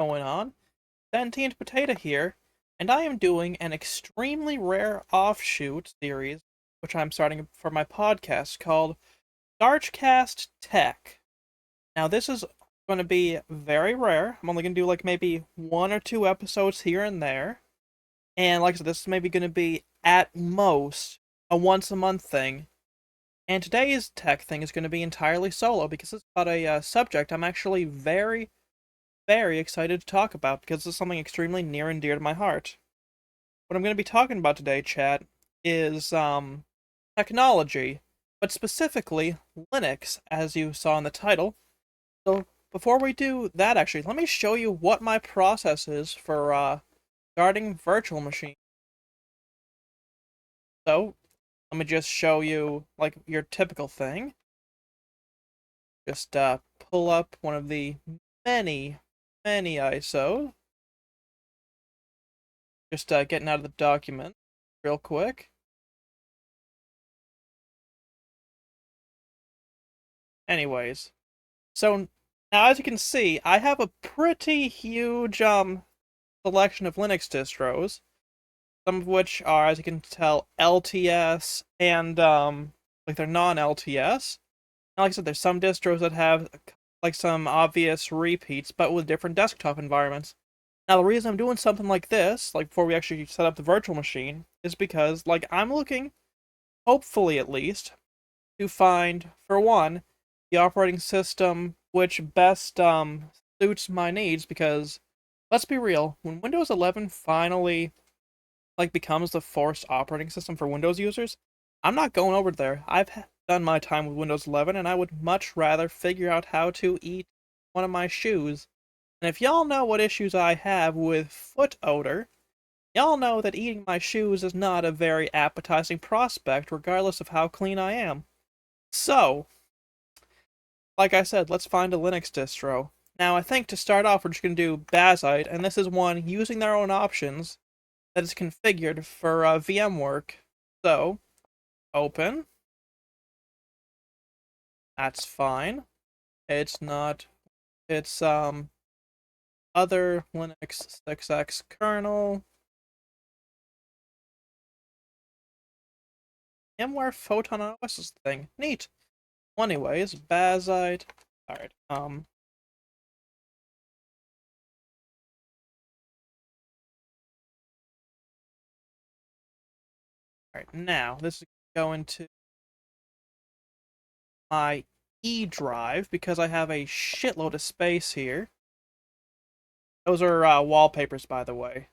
going on? Sentient Potato here, and I am doing an extremely rare offshoot series, which I'm starting for my podcast called StarchCast Tech. Now, this is going to be very rare. I'm only going to do like maybe one or two episodes here and there. And like I said, this is maybe going to be at most a once a month thing. And today's tech thing is going to be entirely solo because it's about a subject I'm actually very excited to talk about because it's something extremely near and dear to my heart. What I'm going to be talking about today, chat, is technology, but specifically Linux, as you saw in the title. So before we do that, actually, let me show you what my process is for starting virtual machine. So let me just show you like your typical thing. Just pull up one of the many ISO. Just getting out of the document real quick. Anyways, so now as you can see, I have a pretty huge selection of Linux distros, some of which are, as you can tell, LTS and like they're non-LTS. And like I said, there's some distros that have like some obvious repeats, but with different desktop environments. Now the reason I'm doing something like this, like before we actually set up the virtual machine, is because like I'm looking, hopefully at least, to find, for one, the operating system which best suits my needs. Because let's be real, when Windows 11 finally like becomes the forced operating system for Windows users, I'm not going over there. I've done my time with Windows 11, and I would much rather figure out how to eat one of my shoes. And if y'all know what issues I have with foot odor, y'all know that eating my shoes is not a very appetizing prospect, regardless of how clean I am. So, like I said, let's find a Linux distro. Now, I think to start off, we're just going to do Bazite, and this is one using their own options that is configured for VM work. So, open. That's fine. It's not. It's other Linux 6x kernel. VMware Photon OS is the thing. Neat. Well, anyways, Bazite. Alright, alright, now this is going to my E drive because I have a shitload of space here. Those are wallpapers, by the way.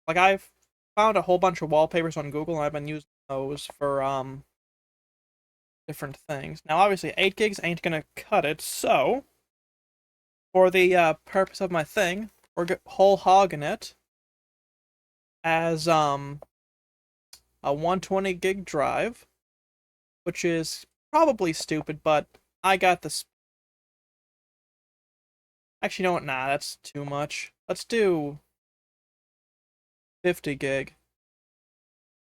I've found a whole bunch of wallpapers on Google, and I've been using those for different things. Now, obviously, 8 gigs ain't gonna cut it, so for the purpose of my thing, we're whole hogging it as a 120 gig drive, which is probably stupid, but I got this. Actually, you know what? Nah, that's too much. Let's do 50 gig.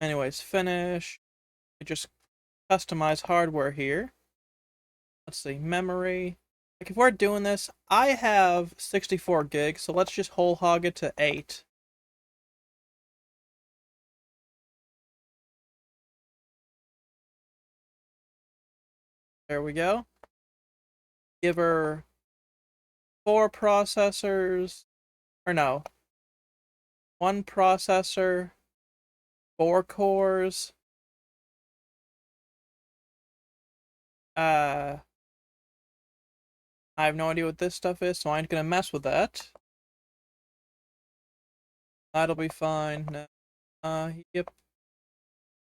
Anyways, finish. Just customize hardware here. Let's see, memory. Like if we're doing this, I have 64 gigs, so let's just whole hog it to 8. There we go. Give her 4 processors, or no, 1 processor, 4 cores. I have no idea what this stuff is, so I ain't gonna mess with that. That'll be fine. No. Yep.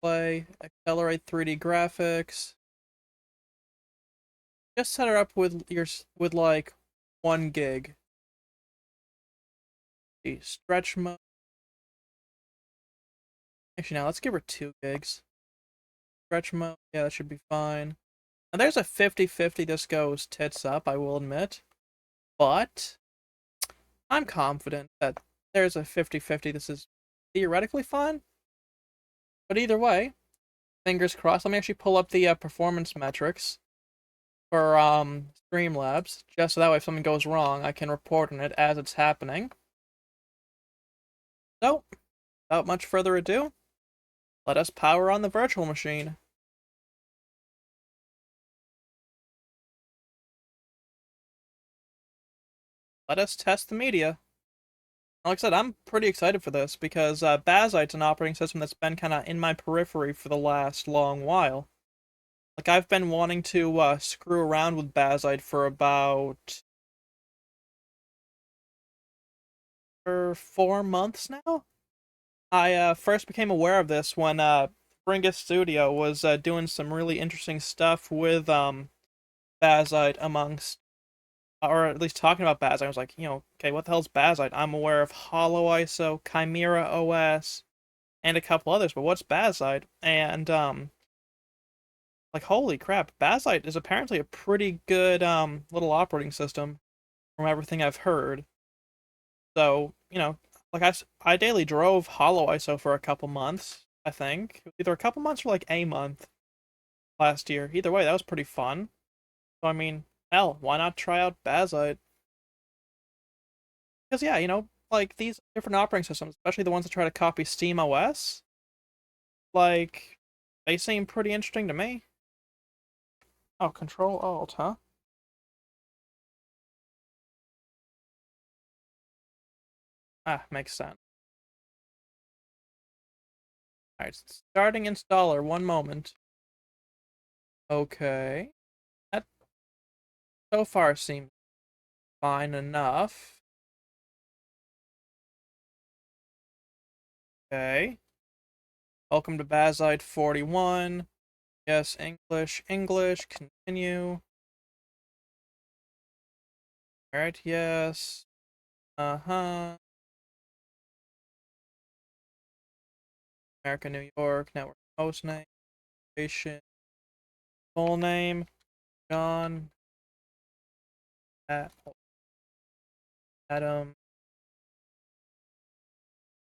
Play, accelerate 3D graphics. Just set her up with with like 1 gig. The stretch mode. Actually, now let's give her 2 gigs. Stretch mode, yeah, that should be fine. Now there's a 50-50 this goes tits up, I will admit. But I'm confident that there's a 50-50 this is theoretically fine. But either way, fingers crossed. Let me actually pull up the performance metrics for Streamlabs, just so that way if something goes wrong, I can report on it as it's happening. So, without much further ado, let us power on the virtual machine. Let us test the media. Like I said, I'm pretty excited for this because Bazite's an operating system that's been kind of in my periphery for the last long while. Like, I've been wanting to screw around with Bazite for about for 4 months now. I first became aware of this when Bringus Studio was doing some really interesting stuff with Bazite amongst, or at least talking about Bazite. I was like, okay, what the hell's Bazite? I'm aware of HoloISO, Chimera OS, and a couple others, but what's Bazite? And like, holy crap, Bazite is apparently a pretty good little operating system from everything I've heard. So, like I daily drove HoloISO for a couple months, I think. Either a couple months or like a month last year. Either way, that was pretty fun. So, I mean, hell, why not try out Bazite? Because, yeah, like these different operating systems, especially the ones that try to copy Steam OS, like, they seem pretty interesting to me. Oh, Control Alt, huh? Ah, makes sense. Alright, starting installer, one moment. Okay. That so far seems fine enough. Okay. Welcome to Bazite 41. Yes, English, English, continue. Alright, yes. Uh-huh. America, New York, network host name, location, full name, John, Adam,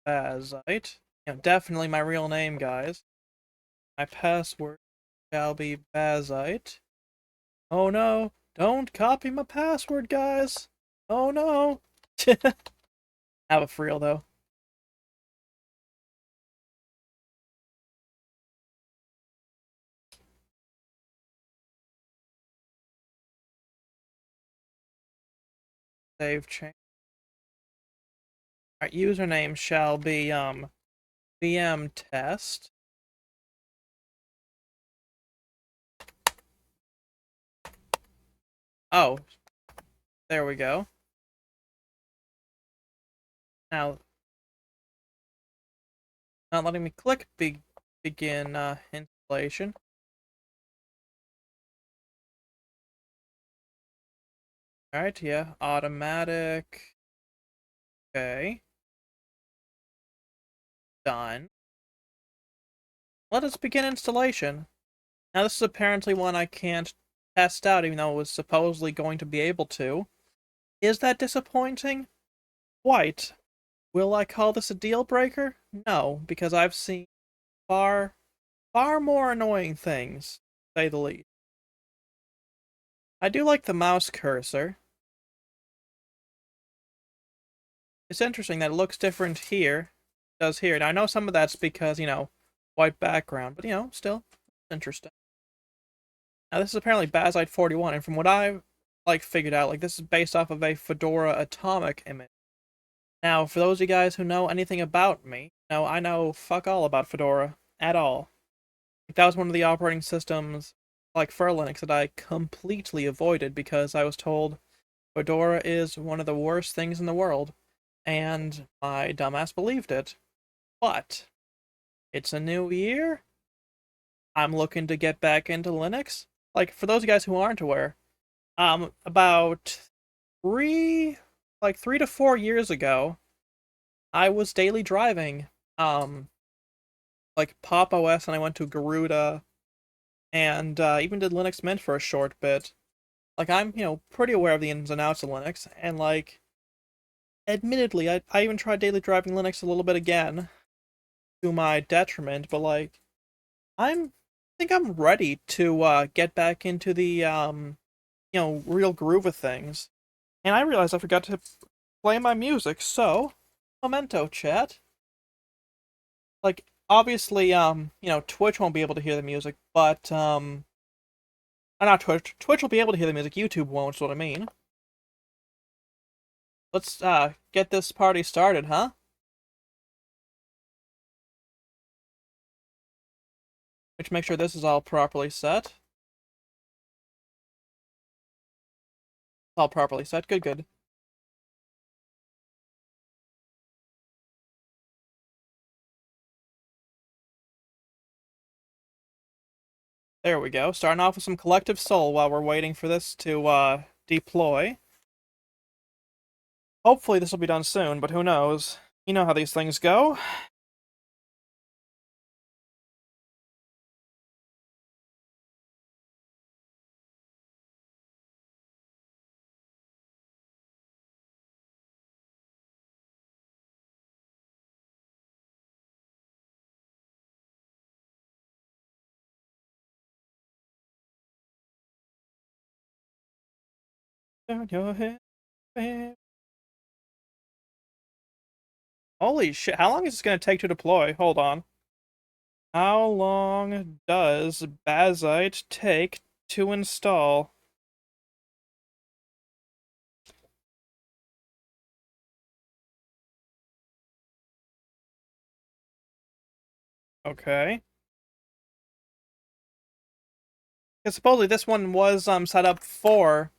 Bazite. Definitely my real name, guys. My password shall be Bazite. Oh no, don't copy my password, guys. Oh no. Have it for real, though. Save change. Alright, username shall be, VM test. Oh, there we go. Now, not letting me click begin installation. Alright, yeah, automatic. Okay. Done. Let us begin installation. Now, this is apparently one I can't test out, even though it was supposedly going to be able to. Is that disappointing? Quite. Will I call this a deal breaker? No, because I've seen far, far more annoying things, to say the least. I do like the mouse cursor. It's interesting that it looks different here. It does here. Now, I know some of that's because, white background, but, still interesting. Now, this is apparently Bazite 41, and from what I've, figured out, this is based off of a Fedora Atomic image. Now, for those of you guys who know anything about me, I know fuck all about Fedora. At all. That was one of the operating systems, for Linux, that I completely avoided because I was told Fedora is one of the worst things in the world, and my dumbass believed it. But it's a new year. I'm looking to get back into Linux. For those of you guys who aren't aware, about 3 to 4 years ago, I was daily driving, Pop OS, and I went to Garuda, and even did Linux Mint for a short bit. I'm, pretty aware of the ins and outs of Linux, and, admittedly, I even tried daily driving Linux a little bit again, to my detriment, but, I think I'm ready to, get back into the, real groove of things. And I realized I forgot to play my music, so memento chat. Like, obviously, Twitch won't be able to hear the music, but not Twitch. Twitch will be able to hear the music, YouTube won't, is what I mean. Let's get this party started, huh? Let's make sure this is all properly set. All properly set. Good, good. There we go. Starting off with some Collective Soul while we're waiting for this to deploy. Hopefully this will be done soon, but who knows? You know how these things go. Down your head, babe. Holy shit, how long is this gonna take to deploy? Hold on. How long does Bazite take to install? Okay. Because supposedly this one was set up for.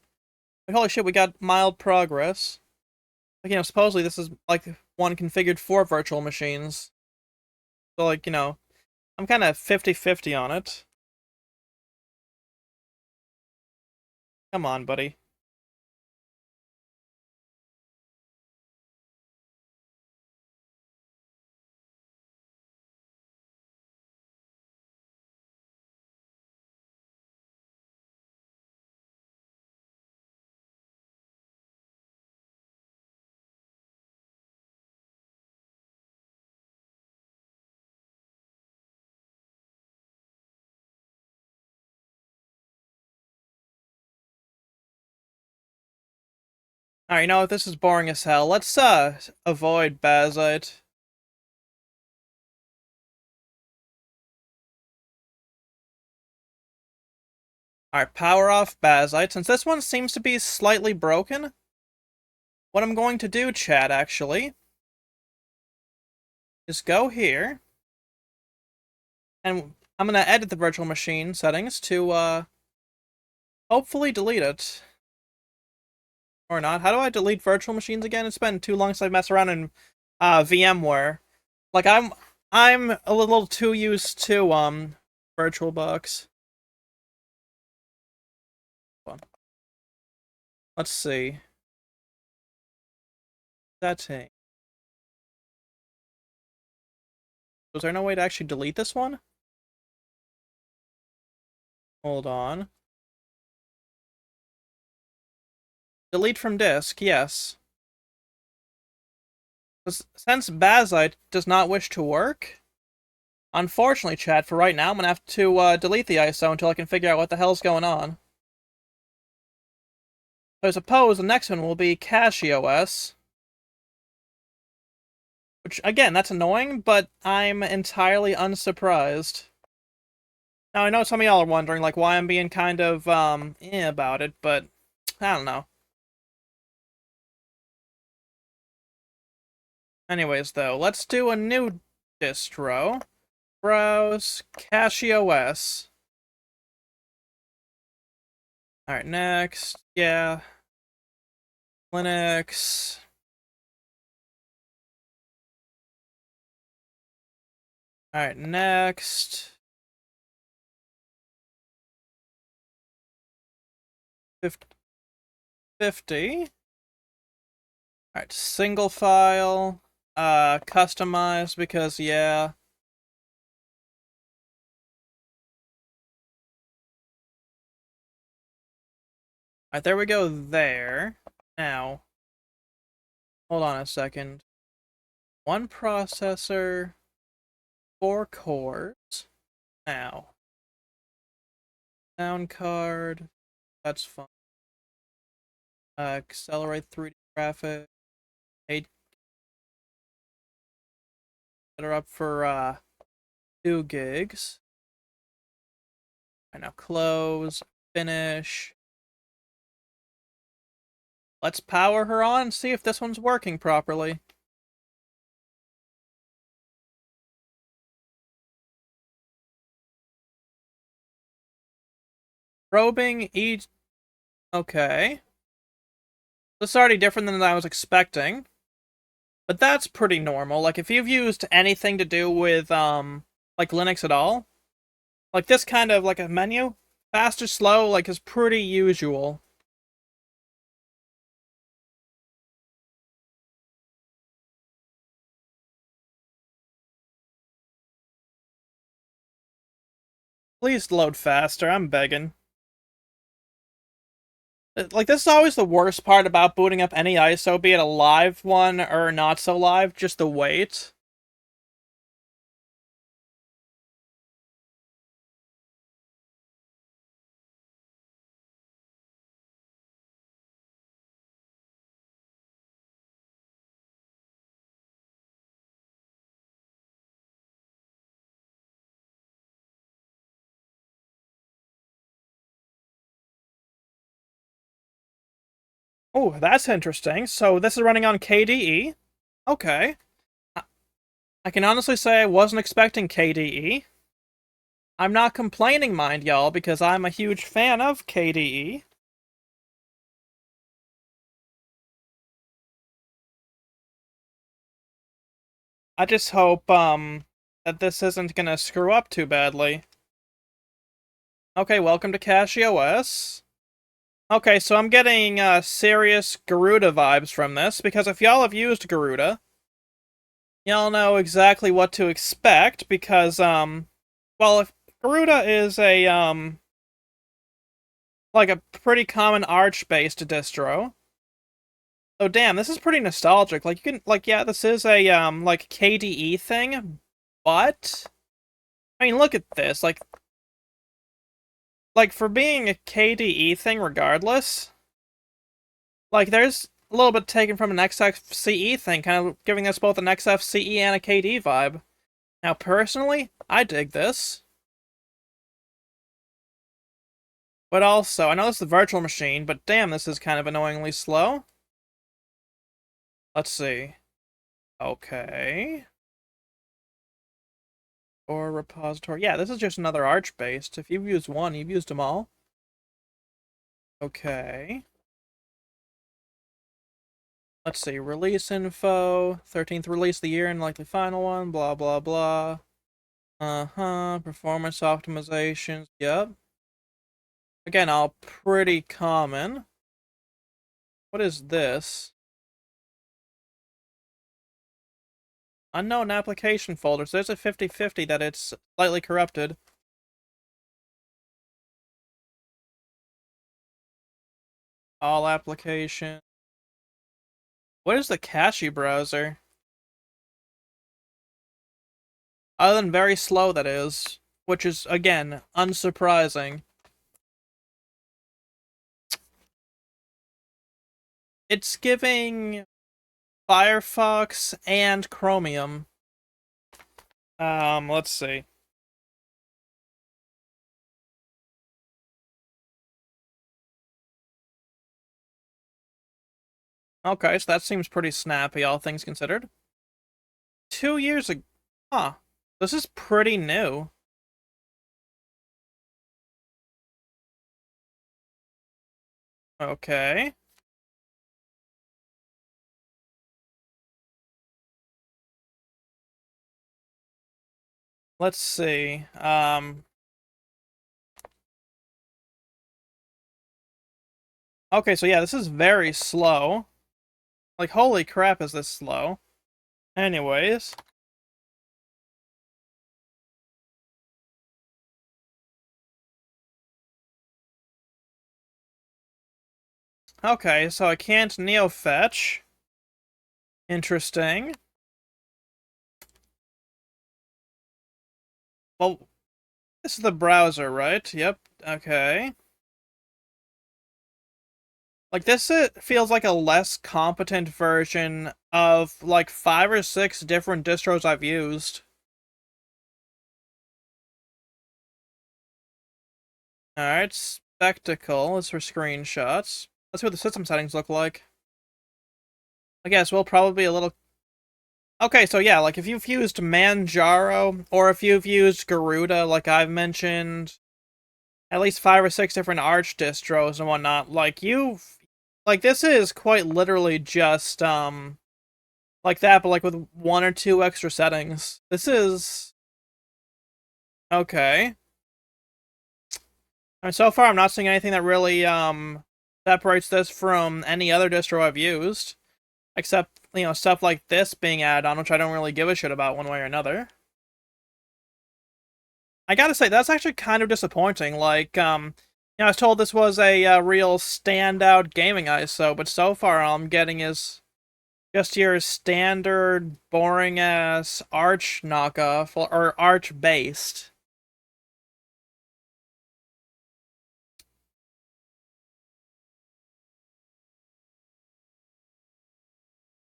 Like, holy shit, we got mild progress. Like, supposedly this is like one configured for virtual machines. So like, I'm kind of 50-50 on it. Come on, buddy. Alright, you know what? This is boring as hell. Let's avoid Bazite. Alright, power off Bazite. Since this one seems to be slightly broken, what I'm going to do, chat, actually, is go here, and I'm gonna edit the virtual machine settings to, hopefully delete it. Or not. How do I delete virtual machines again? It's been too long since I messed around in, VMware. Like, I'm a little too used to, VirtualBox. Let's see. Setting. Was there no way to actually delete this one? Hold on. Delete from disk, yes. Since Bazite does not wish to work, unfortunately, chat, for right now, I'm gonna have to delete the ISO until I can figure out what the hell's going on. So I suppose the next one will be CachyOS. Which, again, that's annoying, but I'm entirely unsurprised. Now, I know some of y'all are wondering, like, why I'm being kind of, about it, but I don't know. Anyways, though, let's do a new distro. Browse CachyOS. Alright, next. Yeah. Linux. Alright, next. 50. Alright, single file. Customize because, yeah. Alright, there we go there. Now, hold on a second. One processor, 4 cores. Now, sound card. That's fine. Accelerate 3D graphics. 8 that are up for 2 gigs. Right now, close, finish. Let's power her on and see if this one's working properly. Probing each. Okay. This is already different than I was expecting. But that's pretty normal. Like, if you've used anything to do with, like Linux at all, like this kind of, like a menu, fast or slow, like, is pretty usual. Please load faster, I'm begging. Like, this is always the worst part about booting up any ISO, be it a live one or not so live, just the wait. Oh, that's interesting. So this is running on KDE. Okay. I can honestly say I wasn't expecting KDE. I'm not complaining, mind y'all, because I'm a huge fan of KDE. I just hope, that this isn't gonna screw up too badly. Okay, welcome to CachyOS. Okay, so I'm getting, serious Garuda vibes from this, because if y'all have used Garuda, y'all know exactly what to expect, because, well, if Garuda is a, like a pretty common Arch-based distro. Oh, damn, this is pretty nostalgic. Like, you can, like, yeah, this is a, like, KDE thing, but, I mean, look at this, like, for being a KDE thing regardless, like, there's a little bit taken from an XFCE thing, kind of giving us both an XFCE and a KDE vibe. Now, personally, I dig this. But also, I know this is a virtual machine, but damn, this is kind of annoyingly slow. Let's see. Okay. Or repository. Yeah, this is just another Arch-based. If you've used one, you've used them all. Okay. Let's see. Release info. 13th release of the year and likely final one. Blah, blah, blah. Uh-huh. Performance optimizations. Yep. Again, all pretty common. What is this? Unknown application folders. There's a 50-50 that it's slightly corrupted. All application. What is the Cache browser? Other than very slow, that is. Which is, again, unsurprising. It's giving Firefox and Chromium. Let's see. Okay, so that seems pretty snappy, all things considered. 2 years ago. Huh. This is pretty new. Okay. Let's see. Okay, so yeah, this is very slow. Like, holy crap, is this slow? Anyways. Okay, so I can't neo-fetch. Interesting. Well, this is the browser, right? Yep. Okay. Like, this feels like a less competent version of, like, 5 or 6 different distros I've used. Alright, Spectacle is for screenshots. Let's see what the system settings look like. I guess we'll probably be a little... Okay, so yeah, like, if you've used Manjaro, or if you've used Garuda, like I've mentioned, at least 5 or 6 different Arch distros and whatnot, like, like, this is quite literally just, like that, but, like, with 1 or 2 extra settings. This is... Okay. I mean, so far I'm not seeing anything that really, separates this from any other distro I've used. Except, you know, stuff like this being added on, which I don't really give a shit about one way or another. I gotta say, that's actually kind of disappointing. Like, you know, I was told this was a real standout gaming ISO, but so far all I'm getting is just your standard, boring-ass Arch knockoff, or Arch-based.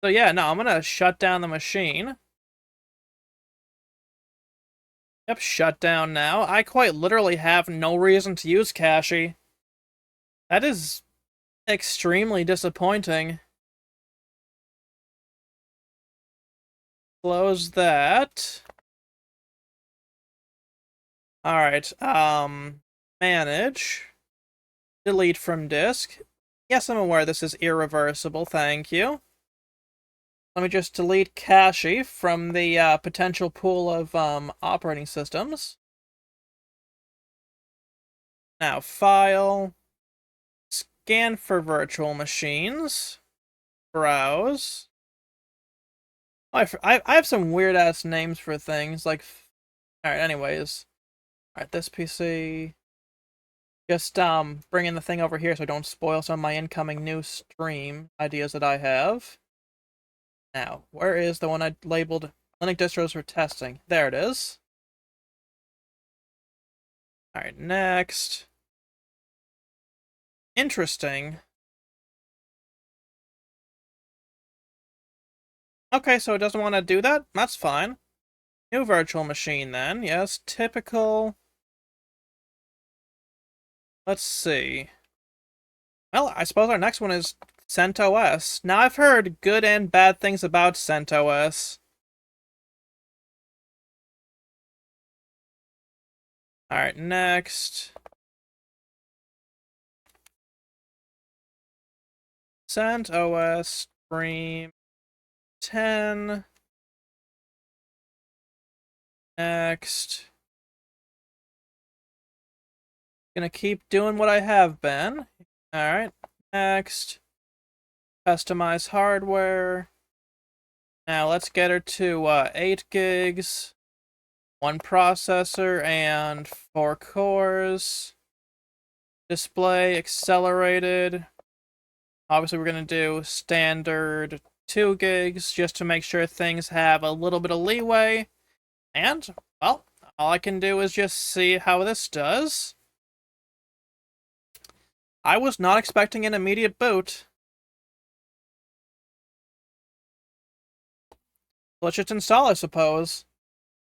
So yeah, no, I'm gonna shut down the machine. Yep, shut down now. I quite literally have no reason to use Cache. That is extremely disappointing. Close that. Alright, manage. Delete from disk. Yes, I'm aware this is irreversible, thank you. Let me just delete Cache from the potential pool of operating systems. Now, file. Scan for virtual machines. Browse. I have some weird ass names for things, like... Alright, anyways. Alright, this PC... Just bringing the thing over here so I don't spoil some of my incoming new stream ideas that I have. Now, where is the one I labeled Linux Distros for testing? There it is. Alright, next. Interesting. Okay, so it doesn't want to do that? That's fine. New virtual machine then. Yes, typical. Let's see. Well, I suppose our next one is CentOS. Now, I've heard good and bad things about CentOS. Alright, next. CentOS Stream 10. Next. Gonna keep doing what I have been. Alright, next. Customize hardware. Now let's get her to 8 gigs, 1 processor, and 4 cores. Display accelerated. Obviously, we're gonna do standard 2 gigs just to make sure things have a little bit of leeway. And, well, all I can do is just see how this does. I was not expecting an immediate boot. Let's just install, I suppose.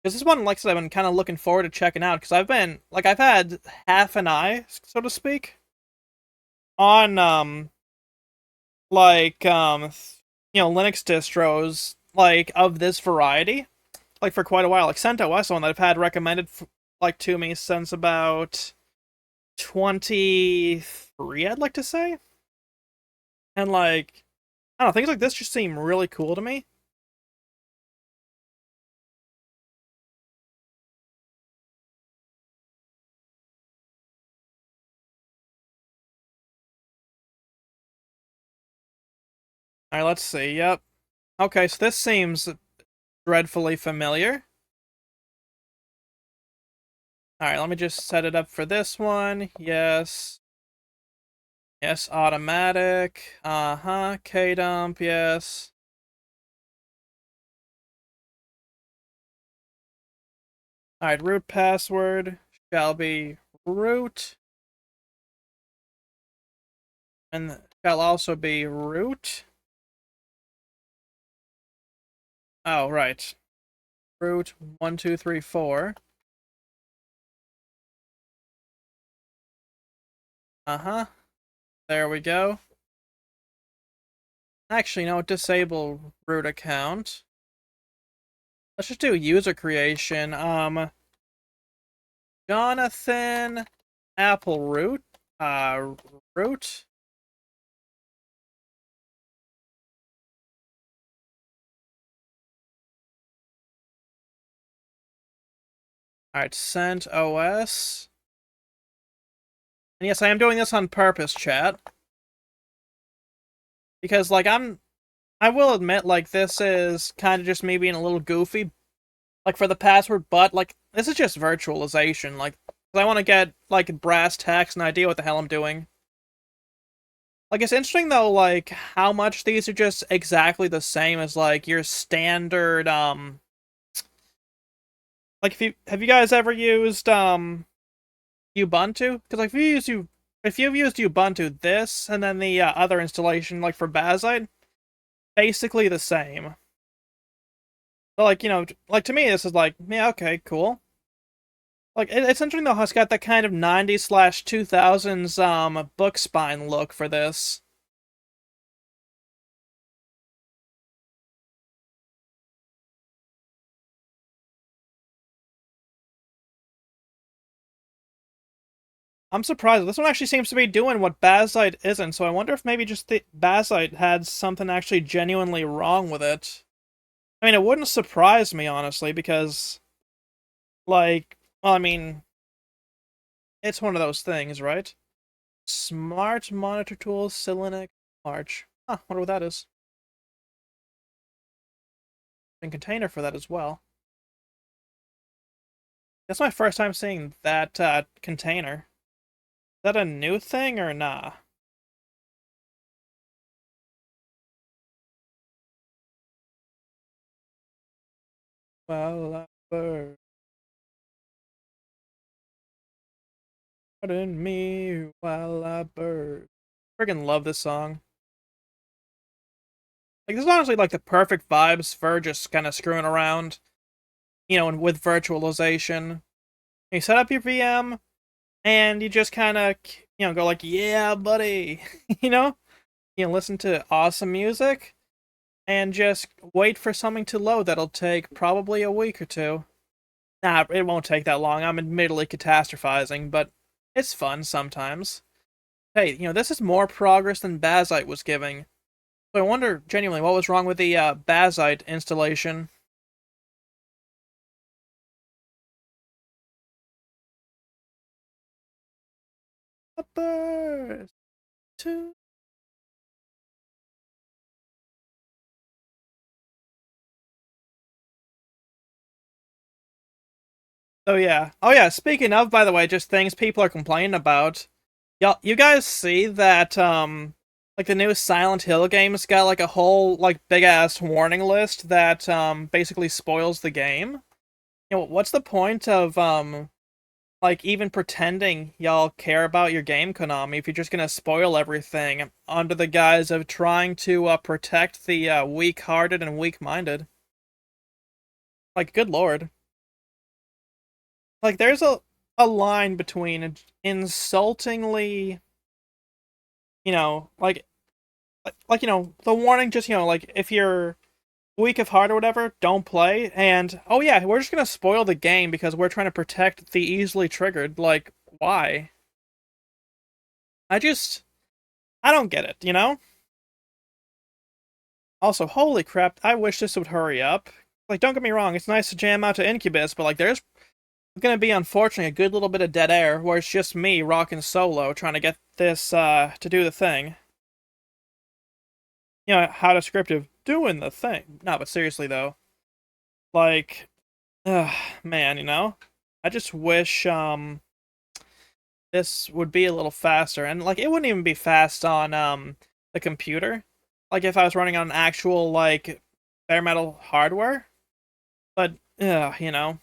Because this one, like I said, I've been kind of looking forward to checking out. Because I've had half an eye, so to speak, on, you know, Linux distros, like, of this variety. Like, for quite a while. Like, CentOS one that I've had recommended, like, to me since about 23, I'd like to say. And, like, I don't know, things like this just seem really cool to me. Alright, let's see. Yep. Okay, so this seems dreadfully familiar. Alright, let me just set it up for this one. Yes. Yes, automatic. Uh-huh. Kdump, yes. Alright, root password shall be root. And shall also be root. Oh, right. Root 1234. Uh-huh. There we go. Actually, no, disable root account. Let's just do user creation. Jonathan Apple root. Root. Alright, sent OS. And yes, I am doing this on purpose, chat. Because, like, I will admit, like, this is kind of just me being a little goofy, like, for the password, but, like, this is just virtualization, like, I want to get, like, brass tacks and idea what the hell I'm doing. Like, it's interesting, though, like, how much these are just exactly the same as, like, your standard, like, have you guys ever used, Ubuntu? Because, like, if you've used Ubuntu, this, and then the, other installation, like, for Bazite, basically the same. But, like, you know, like, to me, this is like, yeah, okay, cool. Like, it's interesting, though, how it's got that kind of 90s/2000s, book spine look for this. I'm surprised. This one actually seems to be doing what Bazite isn't, so I wonder if maybe just the Bazite had something actually genuinely wrong with it. I mean, it wouldn't surprise me, honestly, because, like, well, I mean, it's one of those things, right? Smart monitor tools, Linux, March. Huh, wonder what that is. And container for that as well. That's my first time seeing that container. Is that a new thing or nah? Well, pardon me while I burn. Friggin' love this song. Like, this is honestly like the perfect vibes for just kind of screwing around, you know, with virtualization. You set up your VM, and you just kind of, you know, go like, yeah, buddy, you know? You know, listen to awesome music, and just wait for something to load that'll take probably a week or two. Nah, it won't take that long. I'm admittedly catastrophizing, but it's fun sometimes. Hey, you know, this is more progress than Bazite was giving. So I wonder, genuinely, what was wrong with the Bazite installation? A burst to... Oh yeah. Oh yeah, speaking of, by the way, just things people are complaining about. Y'all, you guys see that, like the new Silent Hill game's got like a whole, like, big-ass warning list that, basically spoils the game? You know, what's the point of, like, even pretending y'all care about your game, Konami, if you're just gonna spoil everything under the guise of trying to protect the weak-hearted and weak-minded? Like, good lord. Like, there's a line between insultingly, you know, like, you know, the warning, just, you know, like, if you're weak of heart or whatever, don't play, and, oh yeah, we're just gonna spoil the game because we're trying to protect the easily triggered. Like, why? I don't get it, you know? Also, holy crap, I wish this would hurry up. Like, don't get me wrong, it's nice to jam out to Incubus, but, like, there's gonna be, unfortunately, a good little bit of dead air where it's just me rocking solo trying to get this, to do the thing. You know, how descriptive, doing the thing. No, but seriously, though. Like, man, you know? I just wish, this would be a little faster. And, like, it wouldn't even be fast on, the computer. Like, if I was running on actual, like, bare metal hardware. But, you know.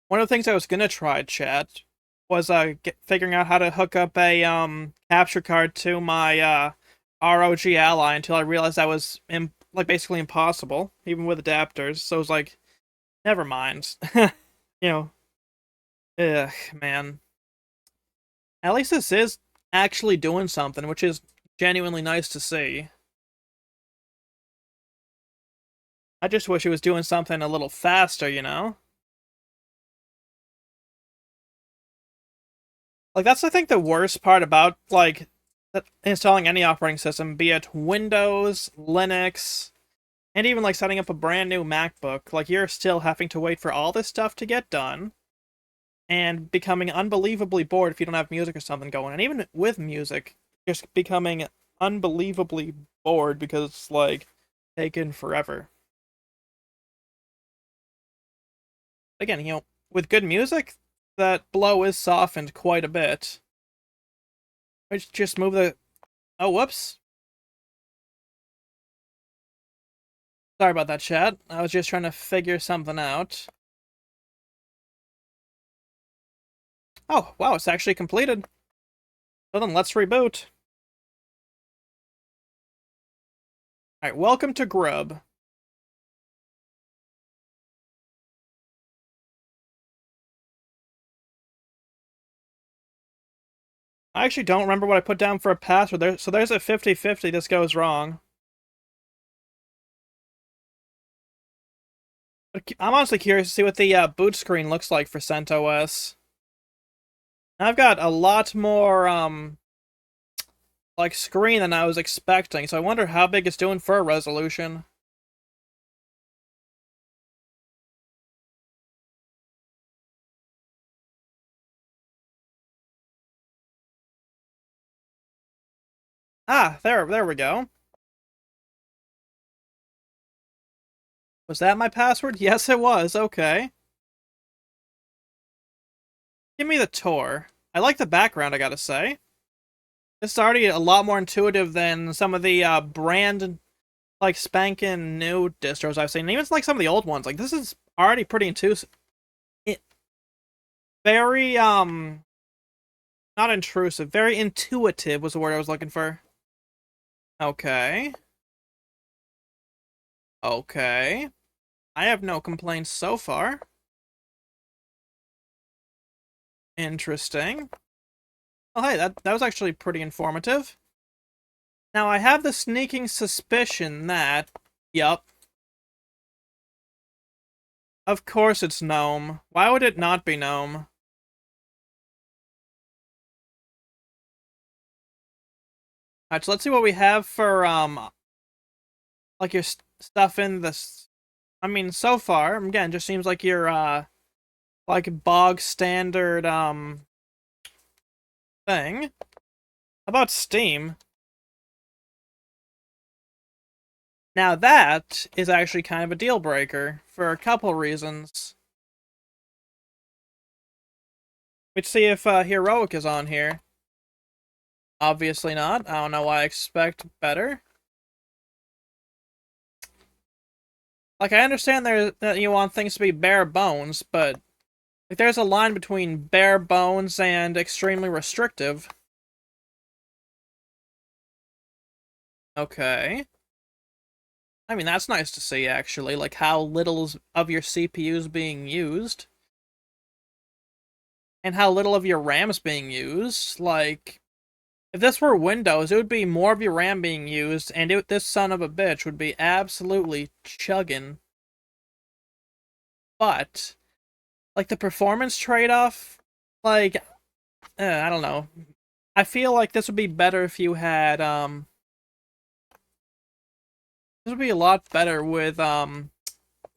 One of the things I was gonna try, chat, was figuring out how to hook up a capture card to my ROG Ally until I realized that was like basically impossible, even with adapters. So it was like, never mind. You know, ugh, man. At least this is actually doing something, which is genuinely nice to see. I just wish it was doing something a little faster, you know? Like, that's, I think, the worst part about, like, installing any operating system, be it Windows, Linux, and even, like, setting up a brand new MacBook. Like, you're still having to wait for all this stuff to get done, and becoming unbelievably bored if you don't have music or something going. And even with music, just becoming unbelievably bored because it's, like, taken forever. Again, with good music, that blow is softened quite a bit. Let's just move the... Oh, whoops. Sorry about that, chat. I was just trying to figure something out. Oh, wow, it's actually completed. So then let's reboot. Alright, welcome to Grub. I actually don't remember what I put down for a password there, so there's a 50-50 this goes wrong. I'm honestly curious to see what the boot screen looks like for CentOS. I've got a lot more, like, screen than I was expecting, so I wonder how big it's doing for a resolution. Ah, there we go. Was that my password? Yes, it was. Okay. Give me the tour. I like the background, I gotta say. This is already a lot more intuitive than some of the brand, like, spanking new distros I've seen. Even like some of the old ones. Like, this is already pretty intuitive. Very, not intrusive. Very intuitive was the word I was looking for. Okay. Okay. I have no complaints so far. Interesting. Oh, hey, that was actually pretty informative. Now, I have the sneaking suspicion that... Yup. Of course it's GNOME. Why would it not be GNOME? Alright, so let's see what we have for, like, your stuff in this... I mean, so far, again, just seems like your, like, bog standard, thing. How about Steam? Now that is actually kind of a deal breaker for a couple reasons. Let's see if Heroic is on here. Obviously not. I don't know why I expect better. Like, I understand that you want things to be bare bones, but like, there's a line between bare bones and extremely restrictive. Okay. I mean, that's nice to see, actually, like how little of your CPU is being used. And how little of your RAM is being used. Like, if this were Windows, it would be more of your RAM being used, and this son of a bitch would be absolutely chugging. But, like, the performance trade-off, like, I don't know. I feel like this would be better if you had, this would be a lot better with,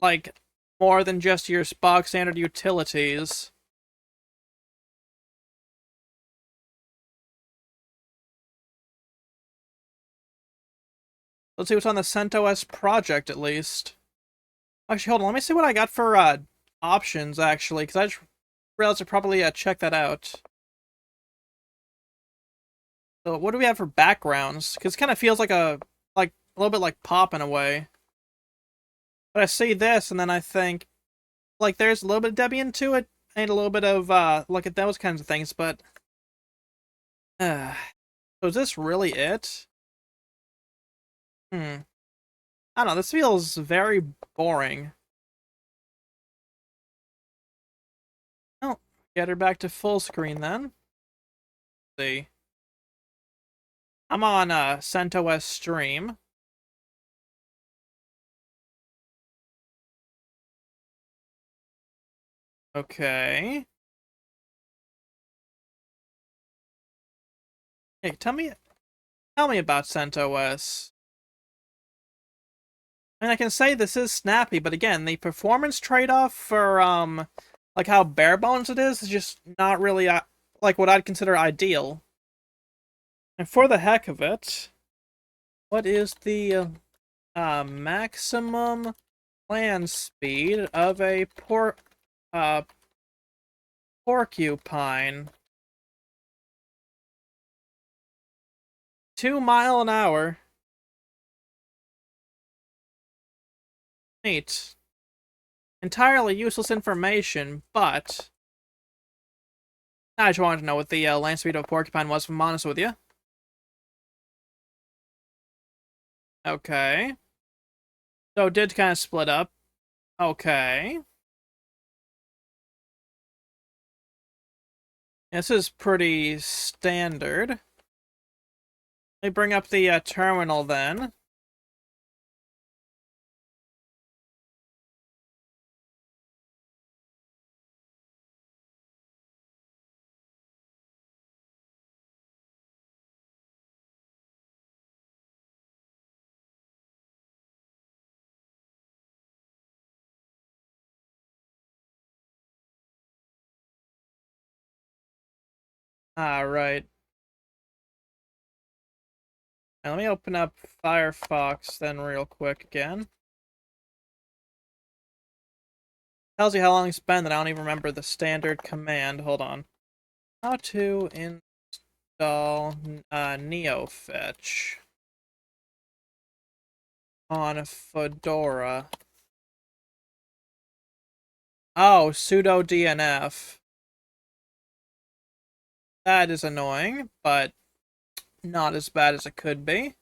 like, more than just your bog standard utilities. Let's see what's on the CentOS project, at least. Actually, hold on, let me see what I got for, options, actually, because I just realized to probably, check that out. So, what do we have for backgrounds? Because it kind of feels like a little bit like pop in a way. But I see this, and then I think, like, there's a little bit of Debian to it, I need a little bit of look at those kinds of things, but so is this really it? Hmm. I don't know, this feels very boring. Oh, get her back to full screen then. Let's see. I'm on CentOS stream. Okay. Hey, tell me about CentOS. I mean, I can say this is snappy, but again, the performance trade-off for like how bare bones it is just not really like what I'd consider ideal. And for the heck of it, what is the maximum land speed of a uh porcupine? 2 mile an hour. Neat. Entirely useless information, but I just wanted to know what the land speed of a porcupine was, if I'm honest with you. Okay. So it did kind of split up. Okay. This is pretty standard. Let me bring up the terminal then. Alright. Now let me open up Firefox then real quick again. Tells you how long it's been that I don't even remember the standard command. Hold on. How to install NeoFetch on Fedora. Oh, sudo DNF. That is annoying, but not as bad as it could be.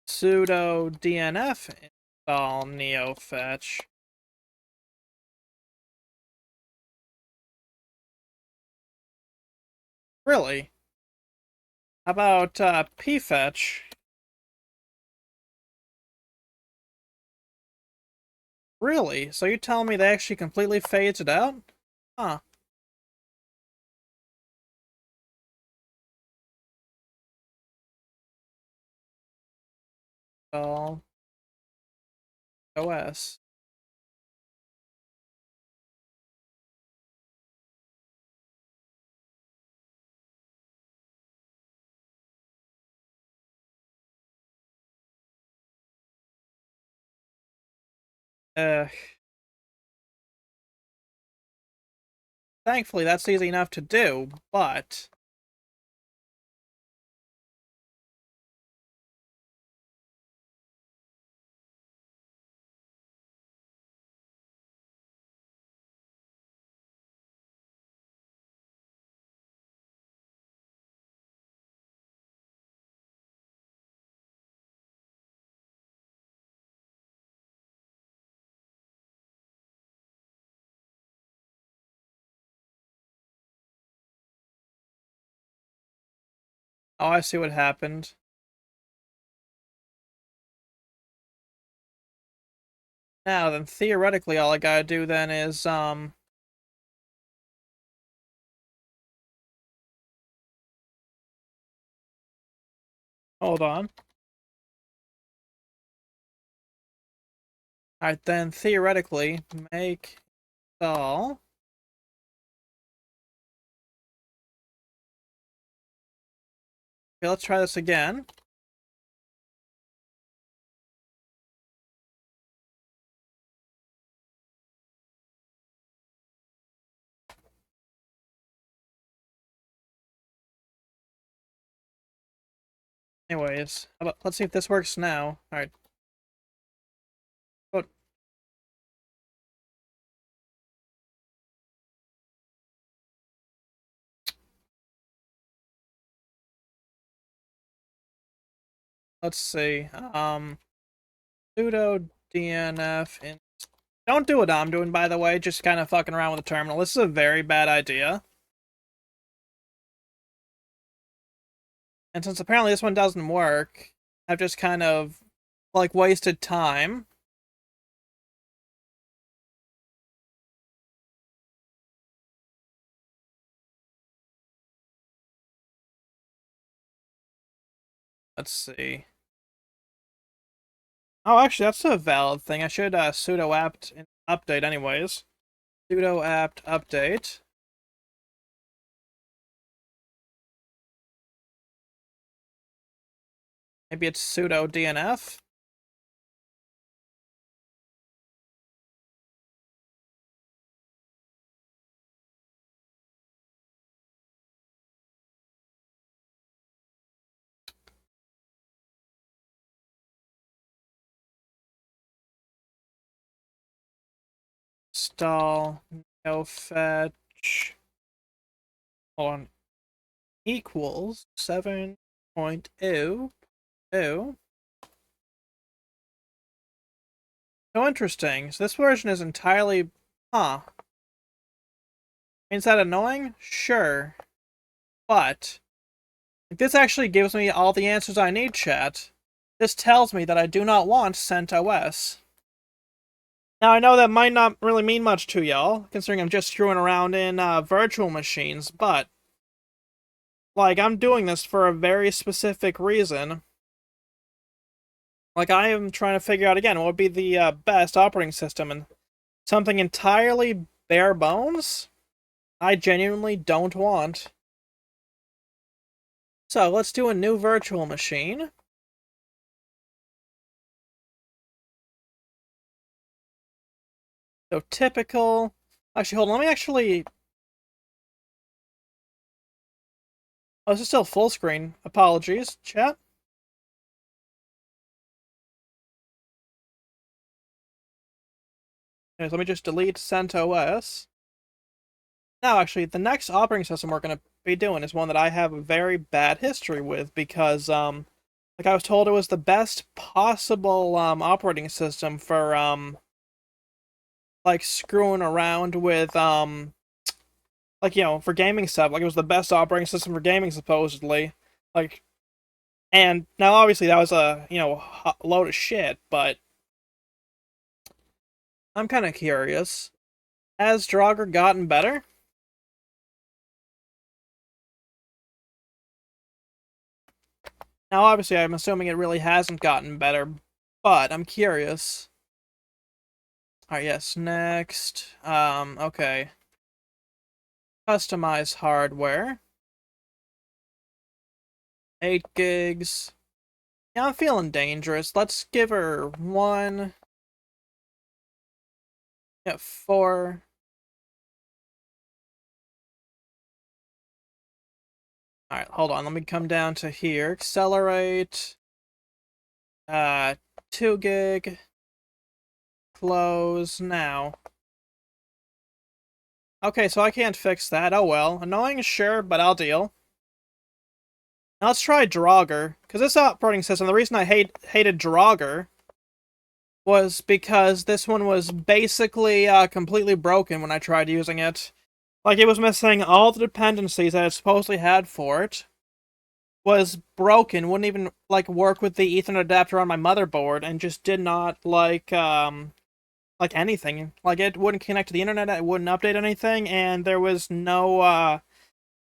Sudo DNF install NeoFetch. Really? How about pfetch? Really? So you're telling me they actually completely fades it out? Huh. Install OS. Uh, Thankfully that's easy enough to do, but oh, I see what happened. Now then, theoretically, all I gotta do then is hold on. Alright, then theoretically, make install. Okay, let's try this again. Anyways, let's see if this works now. Alright. But let's see. Sudo DNF in. Don't do what I'm doing, by the way. Just kind of fucking around with the terminal. This is a very bad idea. And since apparently this one doesn't work, I've just kind of, like, wasted time. Let's see. Oh, actually, that's a valid thing. I should sudo apt update anyways. Sudo apt update. Maybe it's sudo DNF. Install no fetch. Hold on. Equals 7.0. So interesting. So this version is entirely... Huh. Is that annoying? Sure. But if this actually gives me all the answers I need, chat, this tells me that I do not want CentOS. Now, I know that might not really mean much to y'all, considering I'm just screwing around in virtual machines, but, like, I'm doing this for a very specific reason. Like, I am trying to figure out, again, what would be the best operating system, and something entirely bare bones, I genuinely don't want. So, let's do a new virtual machine. So, typical... Actually, hold on, let me actually... Oh, this is still full screen. Apologies, chat. Okay, so let me just delete CentOS. Now, actually, the next operating system we're going to be doing is one that I have a very bad history with because, like I was told it was the best possible, operating system for, like, screwing around with, like, you know, for gaming stuff. Like, it was the best operating system for gaming, supposedly. Like, and now, obviously, that was a, you know, load of shit, but I'm kind of curious. Has Draugr gotten better? Now, obviously, I'm assuming it really hasn't gotten better, but I'm curious. Alright, yes, next. Okay. Customize hardware. 8 gigs. Yeah, I'm feeling dangerous. Let's give her 1. Yeah, 4. Alright, hold on. Let me come down to here. Accelerate. 2 gig. Close now. Okay, so I can't fix that. Oh well. Annoying, sure, but I'll deal. Now let's try Draugr. Because this operating system, the reason I hated Draugr was because this one was basically completely broken when I tried using it. Like, it was missing all the dependencies that it supposedly had for it. Was broken, wouldn't even, like, work with the Ethernet adapter on my motherboard, and just did not, like anything. Like, it wouldn't connect to the internet, it wouldn't update anything, and there was no,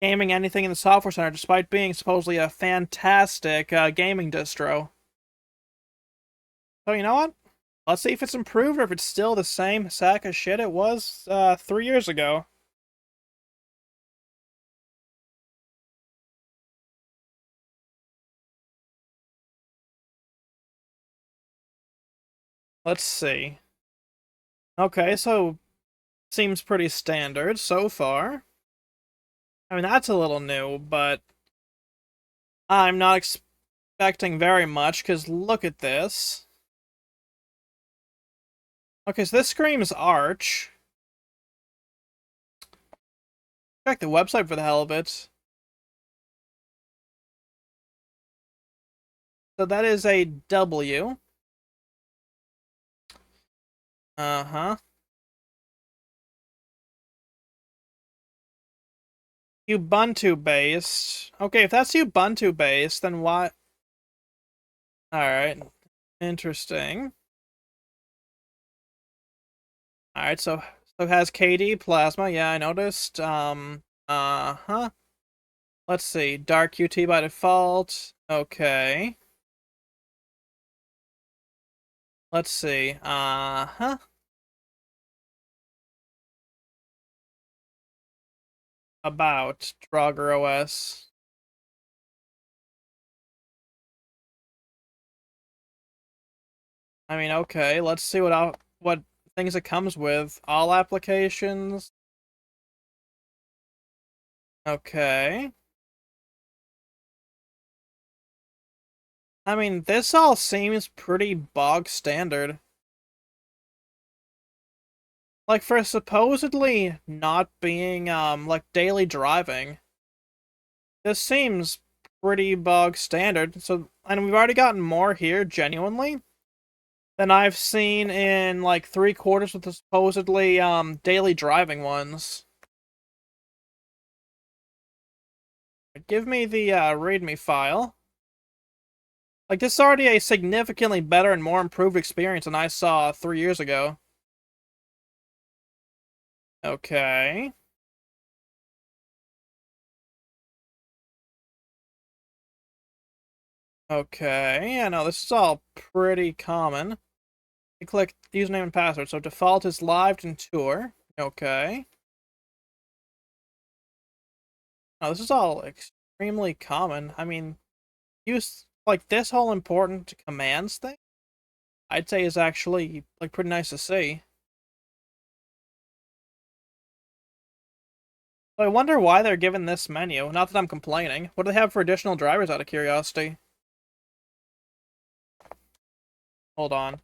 gaming anything in the software center, despite being supposedly a fantastic, gaming distro. So, you know what? Let's see if it's improved or if it's still the same sack of shit it was, 3 years ago. Let's see. Okay, so seems pretty standard so far. I mean, that's a little new, but I'm not expecting very much, because look at this. Okay, so this screams Arch. Check the website for the hell of it. So that is a W. Uh-huh. Ubuntu based. Okay, if that's Ubuntu based, then why? Alright. Interesting. Alright, so it has KD Plasma, yeah, I noticed. Uh-huh. Let's see. Dark QT by default. Okay. Let's see. Uh-huh. About Draugr OS. I mean, okay, let's see what things it comes with. All applications. Okay. I mean, this all seems pretty bog standard. Like, for supposedly not being, like, daily driving, this seems pretty bog standard. So, and we've already gotten more here, genuinely, than I've seen in, like, 3/4 with the supposedly, daily driving ones. Give me the, README file. Like, this is already a significantly better and more improved experience than I saw 3 years ago. Okay. Okay, yeah, no, this is all pretty common. You click username and password, so default is live and tour. Okay. No, this is all extremely common. I mean, use, like, this whole important commands thing, I'd say is actually, like, pretty nice to see. So I wonder why they're given this menu. Not that I'm complaining. What do they have for additional drivers out of curiosity? Hold on. I'm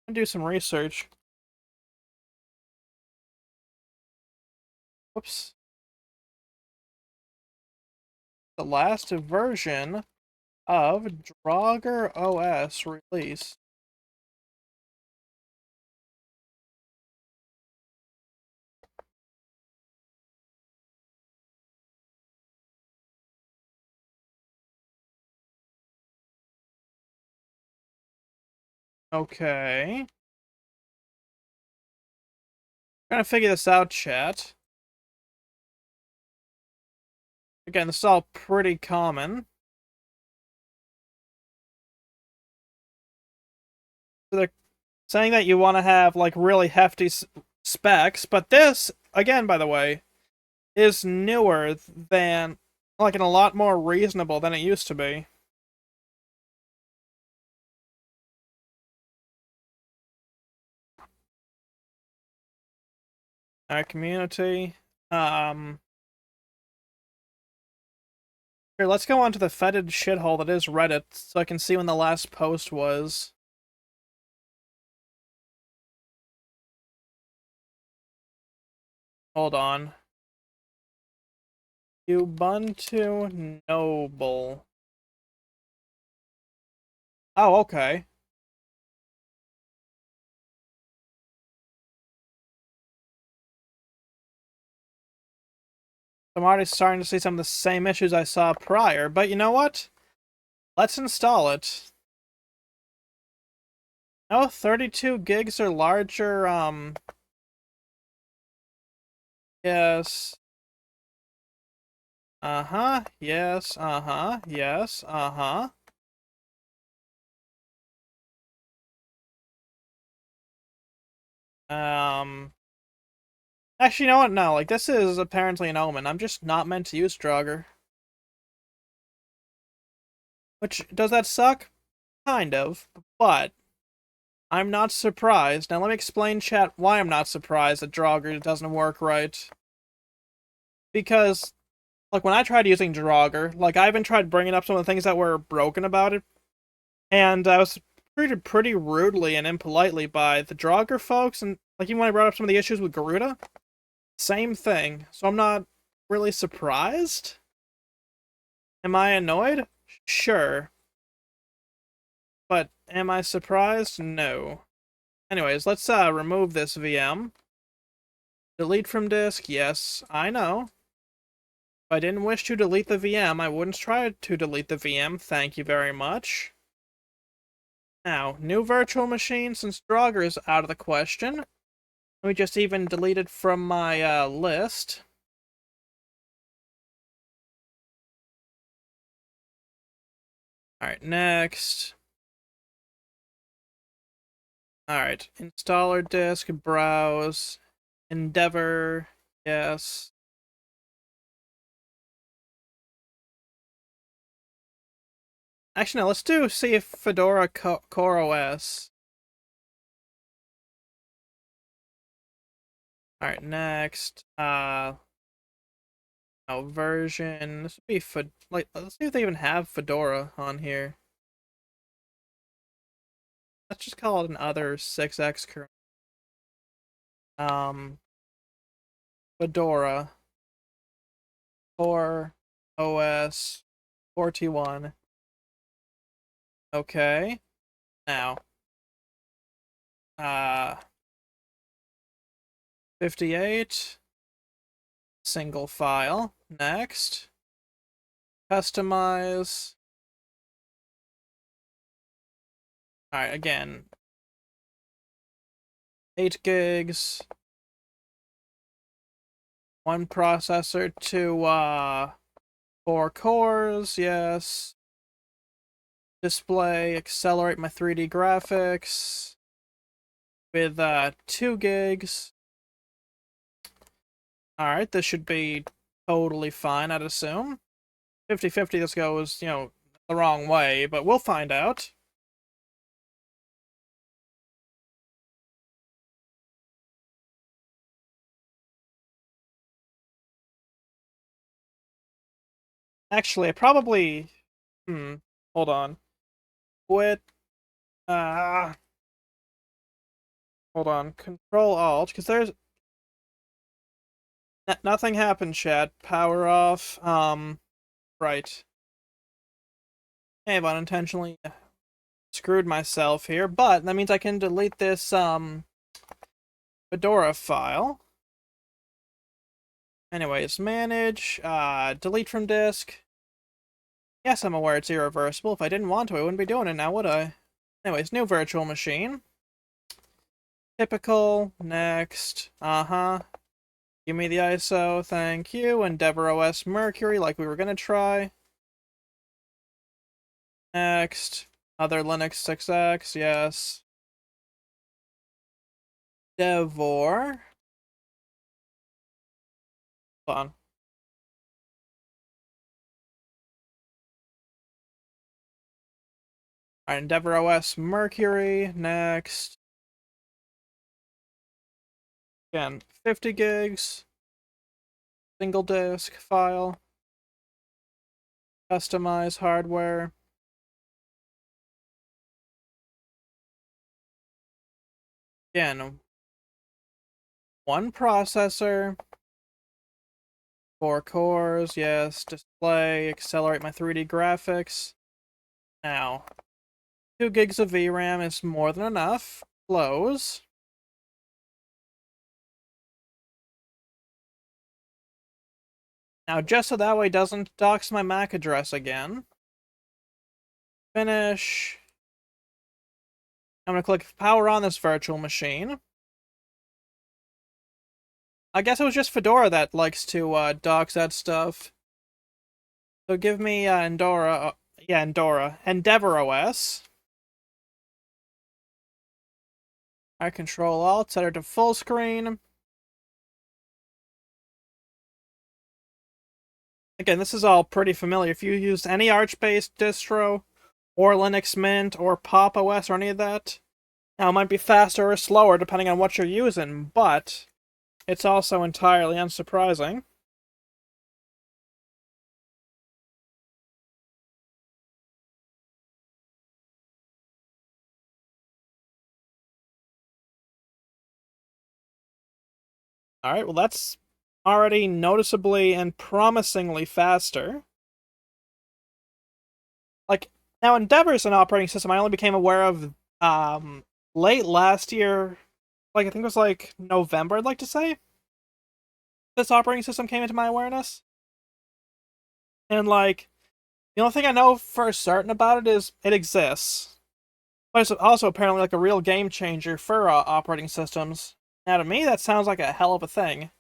gonna do some research. Whoops. The last version of Draugr OS release. Okay. Trying to figure this out, chat. Again, this is all pretty common. So they're saying that you want to have, like, really hefty specs, but this, again, by the way, is newer than, like, and a lot more reasonable than it used to be. Alright, community. Here, let's go on to the fetid shithole that is Reddit, so I can see when the last post was. Hold on. Ubuntu Noble. Oh, okay. I'm already starting to see some of the same issues I saw prior, but you know what? Let's install it. Oh, 32 gigs or larger, yes. Uh-huh, yes, uh-huh, yes, uh-huh. Um, actually, you know what? No, like, this is apparently an omen. I'm just not meant to use Draugr. Which, does that suck? Kind of, but I'm not surprised. Now let me explain, chat, why I'm not surprised that Draugr doesn't work right. Because, like when I tried using Draugr, like I even tried bringing up some of the things that were broken about it, and I was treated pretty rudely and impolitely by the Draugr folks, and like even when I brought up some of the issues with Garuda, same thing. So I'm not really surprised. Am I annoyed? Sure. But am I surprised? No. Anyways, let's remove this VM. Delete from disk, yes, I know. If I didn't wish to delete the VM, I wouldn't try to delete the VM, thank you very much. Now, new virtual machine, since Draugr is out of the question. Let me just even delete it from my list. Alright, next. Alright, installer disk, browse, Endeavor, yes. Actually, no, let's see if Fedora Core OS. Alright, next. Version. This would be let's see if they even have Fedora on here. Let's just call it an other 6x kernel. Fedora Core OS 41. Okay. Now. 58. Single file. Next. Customize. Alright, again. 8 gigs. 1 processor, 4 cores, yes. Display, accelerate my 3D graphics. With 2 gigs. Alright, this should be totally fine, I'd assume. 50-50, this goes, the wrong way, but we'll find out. Actually, I probably... hold on. Quit. Hold on. Control-Alt, because there's... nothing happened, chat. Power off. Right. I've unintentionally screwed myself here, but that means I can delete this, Fedora file. Anyways, manage, delete from disk. Yes, I'm aware it's irreversible. If I didn't want to, I wouldn't be doing it now, would I? Anyways, new virtual machine. Typical, next, Give me the ISO, thank you. Endeavor OS Mercury, like we were gonna try. Next, other Linux 6x, yes. Devor. Hold on. Alright, Endeavor OS Mercury, next. Again, 50 gigs. Single disk file. Customize hardware. Again, 1 processor. 4 cores, yes. Display, accelerate my 3D graphics. Now, 2 gigs of VRAM is more than enough. Close. Now, just so that way it doesn't dox my MAC address again. Finish. I'm going to click power on this virtual machine. I guess it was just Fedora that likes to dox that stuff. So give me Endeavor OS. I Control-Alt, set it to full screen. Again, this is all pretty familiar. If you used any Arch-based distro, or Linux Mint, or Pop OS, or any of that, now it might be faster or slower depending on what you're using, but it's also entirely unsurprising. Alright, well that's already noticeably and promisingly faster. Like, now Endeavor's an operating system I only became aware of late last year. Like, I think it was like November, I'd like to say. This operating system came into my awareness. And like, the only thing I know for certain about it is it exists. But it's also apparently like a real game changer for operating systems. Now to me that sounds like a hell of a thing.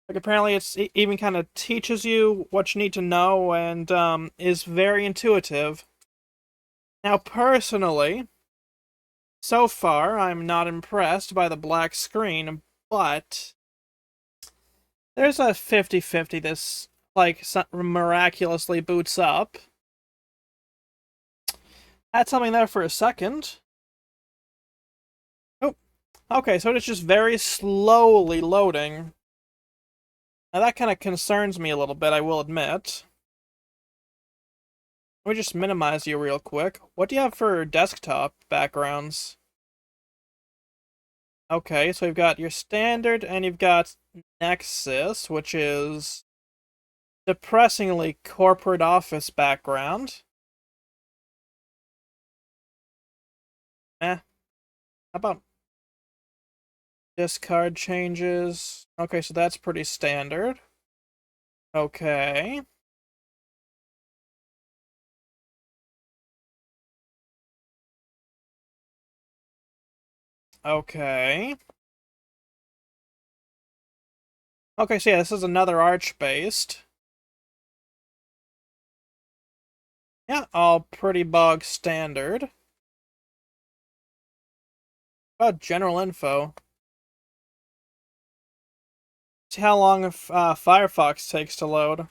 Like apparently it's even kind of teaches you what you need to know and is very intuitive. Now personally, so far I'm not impressed by the black screen, but there's a 50-50 this like miraculously boots up. Had something there for a second. Oh, okay, so it's just very slowly loading. Now that kind of concerns me a little bit, I will admit. Let me just minimize you real quick. What do you have for desktop backgrounds? Okay, so you've got your standard and you've got Nexus, which is depressingly corporate office background. How about discard changes? Okay, so that's pretty standard. Okay. Okay. Okay, so yeah, this is another Arch-based. Yeah, all pretty bog standard. About general info. See how long Firefox takes to load.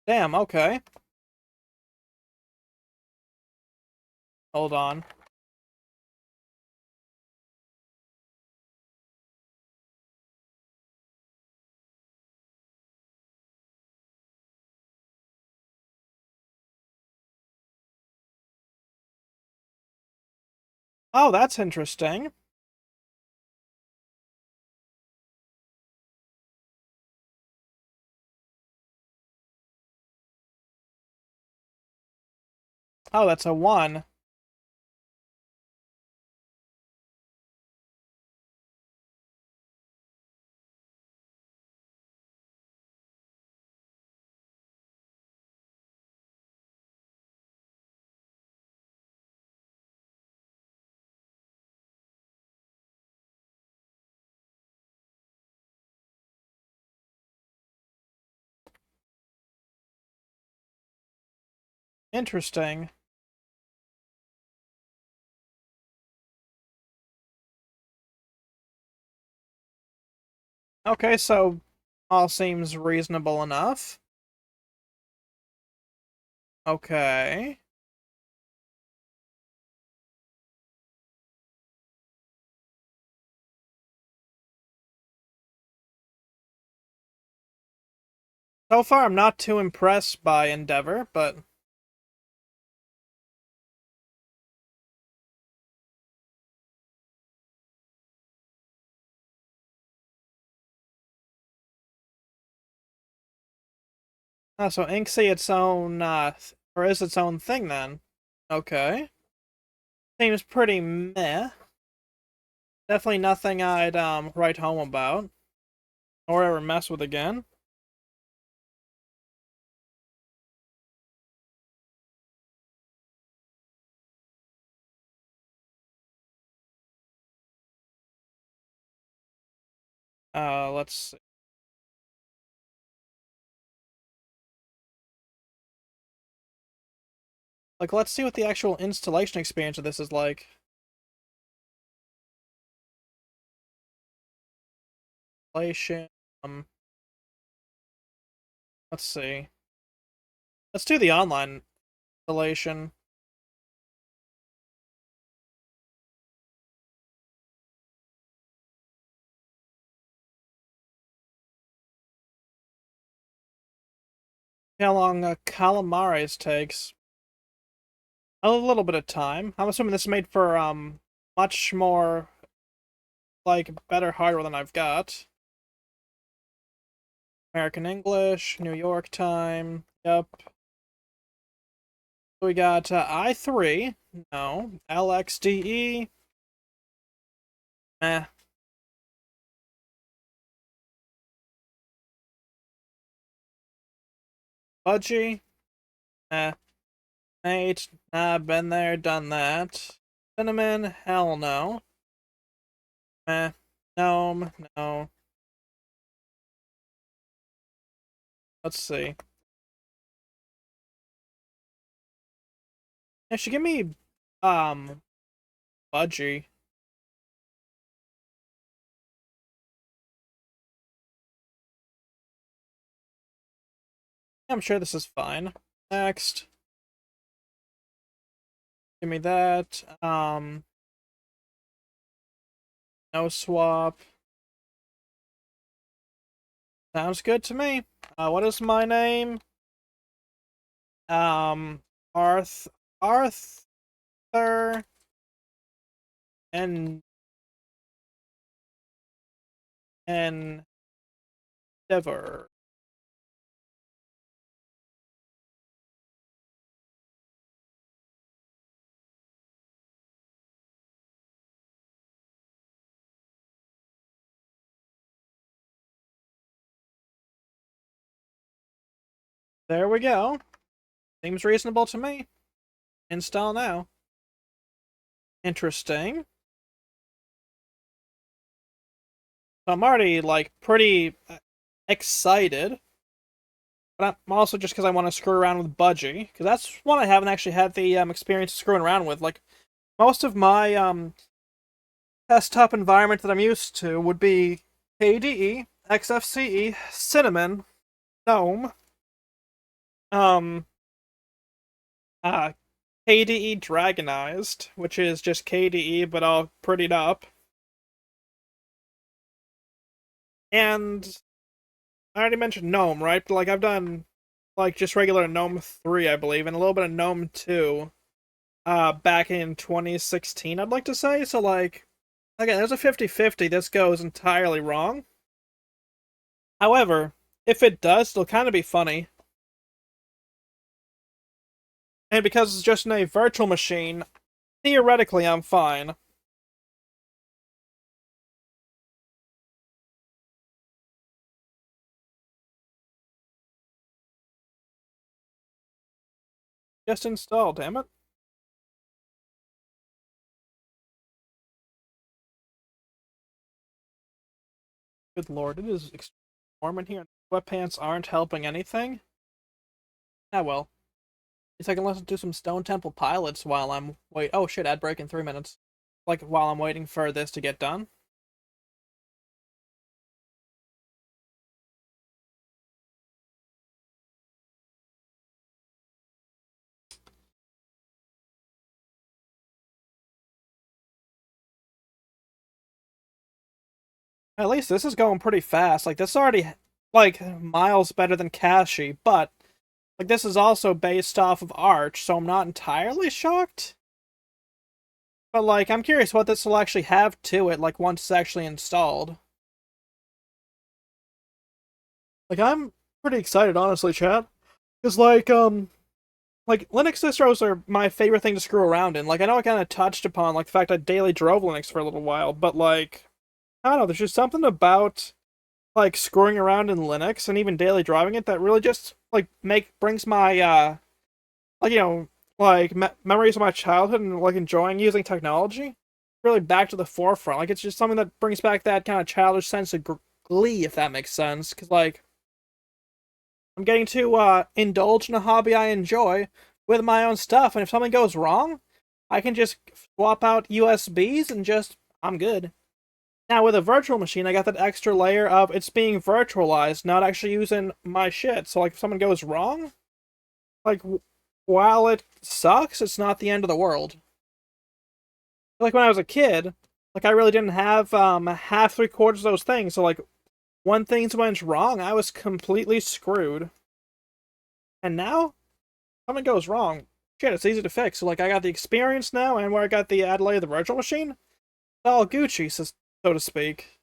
Damn, okay. Hold on. Oh, that's interesting. Oh, that's a 1. Interesting. Okay, so all seems reasonable enough. Okay. So far, I'm not too impressed by Endeavor, but so Inksy its own, or is its own thing then? Okay. Seems pretty meh. Definitely nothing I'd write home about or ever mess with again. Let's see. Like, let's see what the actual installation experience of this is like. Installation. Let's see. Let's do the online installation. How long Calamares takes. a little bit of time. I'm assuming this is made for much more like better hardware than I've got. American English, New York time. Yep. We got i3. No. LXDE. Eh. Budgie. Eh. Mate. Nah, been there, done that. Cinnamon. Hell no. Eh. Gnome. No. Let's see. Yeah, she give me Budgie. I'm sure this is fine. Next. Give me that. No swap. Sounds good to me. What is my name? Um, Arthur and Endeavor. There we go. Seems reasonable to me. Install now. Interesting. So I'm already like pretty excited, but I'm also just because I want to screw around with Budgie, because that's one I haven't actually had the experience screwing around with. Like most of my desktop environment that I'm used to would be KDE, XFCE, Cinnamon, GNOME, um, uh, KDE Dragonized, which is just KDE but all prettied up, and I already mentioned GNOME, right? But, like I've done like just regular GNOME 3, I believe, and a little bit of GNOME 2, back in 2016, I'd like to say. So like, again, there's a 50-50. This goes entirely wrong. However, if it does, it'll kind of be funny. And because it's just in a virtual machine, theoretically, I'm fine. Just install, damn it. Good lord, it is extremely warm in here. Sweatpants aren't helping anything. Ah well. At least I can listen to some Stone Temple Pilots while I'm wait. Oh shit, ad break in 3 minutes. Like while I'm waiting for this to get done. At least this is going pretty fast. Like this is already like miles better than Kashi, but like this is also based off of Arch, so I'm not entirely shocked. But like I'm curious what this will actually have to it, like once it's actually installed. Like I'm pretty excited, honestly, chat. Because like Linux distros are my favorite thing to screw around in. Like I know I kind of touched upon like the fact I daily drove Linux for a little while, but like I don't know, there's just something about like screwing around in Linux and even daily driving it that really just like make brings my like like memories of my childhood and like enjoying using technology really back to the forefront. Like it's just something that brings back that kind of childish sense of glee, if that makes sense. Because like I'm getting to indulge in a hobby I enjoy with my own stuff, and if something goes wrong, I can just swap out USBs and just I'm good. Now with a virtual machine, I got that extra layer of it's being virtualized, not actually using my shit. So like if something goes wrong, like while it sucks, it's not the end of the world. Like when I was a kid, like I really didn't have half three-quarters of those things. So like when things went wrong, I was completely screwed. And now something goes wrong. shit, it's easy to fix. So, like, I got the experience now, and where I got the Adelaide, the virtual machine, it's all Gucci, so to speak.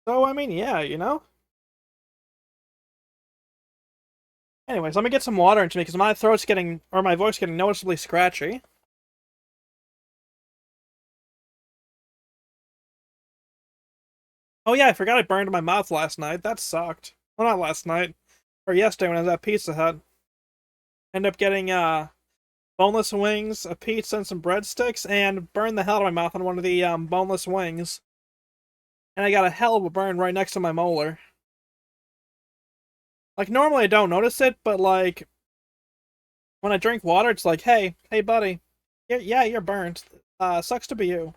So, I mean, yeah, you know? Anyways, let me get some water into me, because my throat's getting, or my voice getting noticeably scratchy. Oh yeah, I forgot I burned my mouth last night. That sucked. Well, not last night. Or yesterday when I was at Pizza Hut. Ended up getting, boneless wings, a pizza, and some breadsticks, and burned the hell out of my mouth on one of the, boneless wings. And I got a hell of a burn right next to my molar. Like, normally I don't notice it, but, like, when I drink water, it's like, hey, buddy. Yeah, you're burnt. Sucks to be you.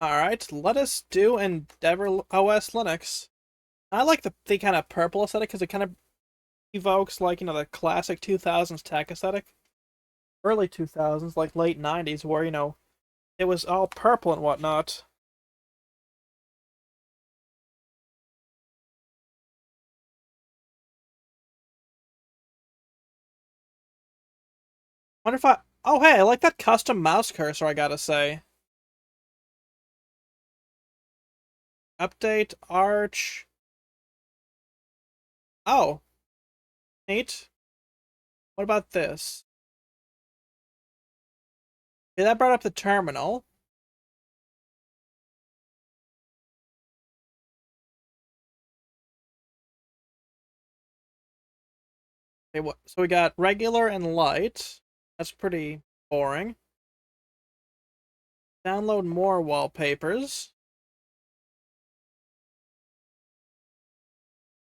Alright, let us do Endeavor OS Linux. I like the kind of purple aesthetic because it kind of evokes, like, you know, the classic 2000s tech aesthetic. Early 2000s, like late 90s, where, you know, it was all purple and whatnot. Wonder if I. Oh, hey, I like that custom mouse cursor, I gotta say. Update, Arch. Oh, neat. What about this? Okay, that brought up the terminal. Okay, what? So we got regular and light. That's pretty boring. Download more wallpapers.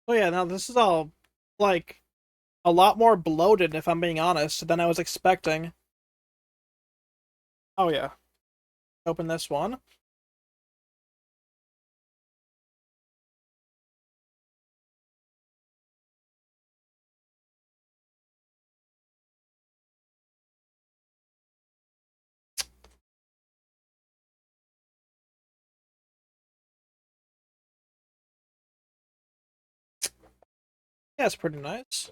Oh yeah, now this is all, like, a lot more bloated, if I'm being honest, than I was expecting. Oh yeah. Open this one. Yeah, it's pretty nice.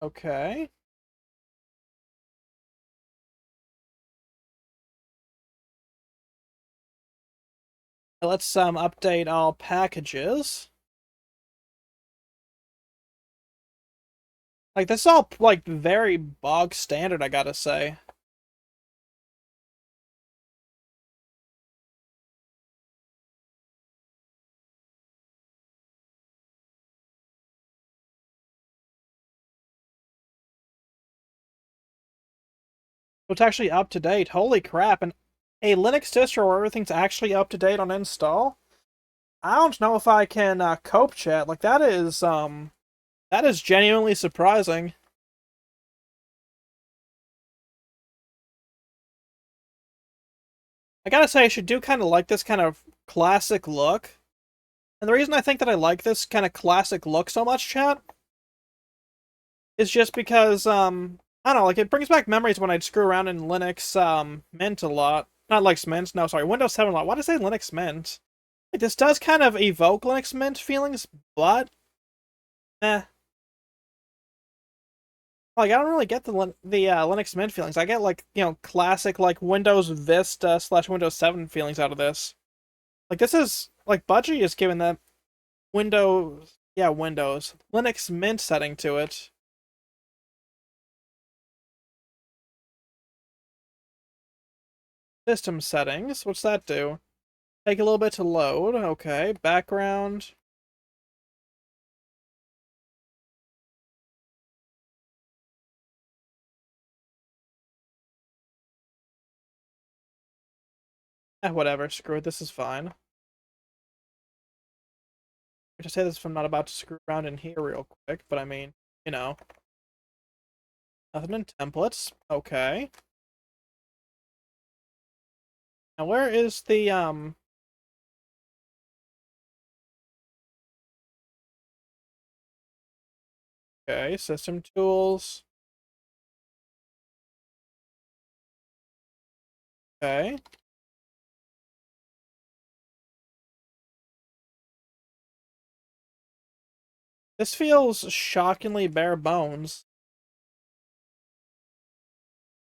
Okay. Let's update all packages. Like, this is all, like, very bog standard, I gotta say. So it's actually up to date. Holy crap. And a Linux distro where everything's actually up to date on install? I don't know if I can cope, chat. Like, that is genuinely surprising. I gotta say, I should do kind of like this kind of classic look. And the reason I think that I like this kind of classic look so much, chat, is just because, I don't know, like, it brings back memories when I'd screw around in Linux, Mint a lot. Not Linux Mint, no, sorry, Windows 7 a lot. Why did I say Linux Mint? Like, this does kind of evoke Linux Mint feelings, but, eh. Like, I don't really get the Linux Mint feelings. I get, like, you know, classic, like, Windows Vista slash Windows 7 feelings out of this. Like, this is, like, Budgie is giving that Windows, Linux Mint setting to it. System settings, what's that do? Take a little bit to load, okay. Background. Whatever, screw it, this is fine. I just say this if I'm not about to screw around in here real quick, but I mean, you know. Nothing in templates. Okay. Now where is the okay, system tools. Okay. This feels shockingly bare bones.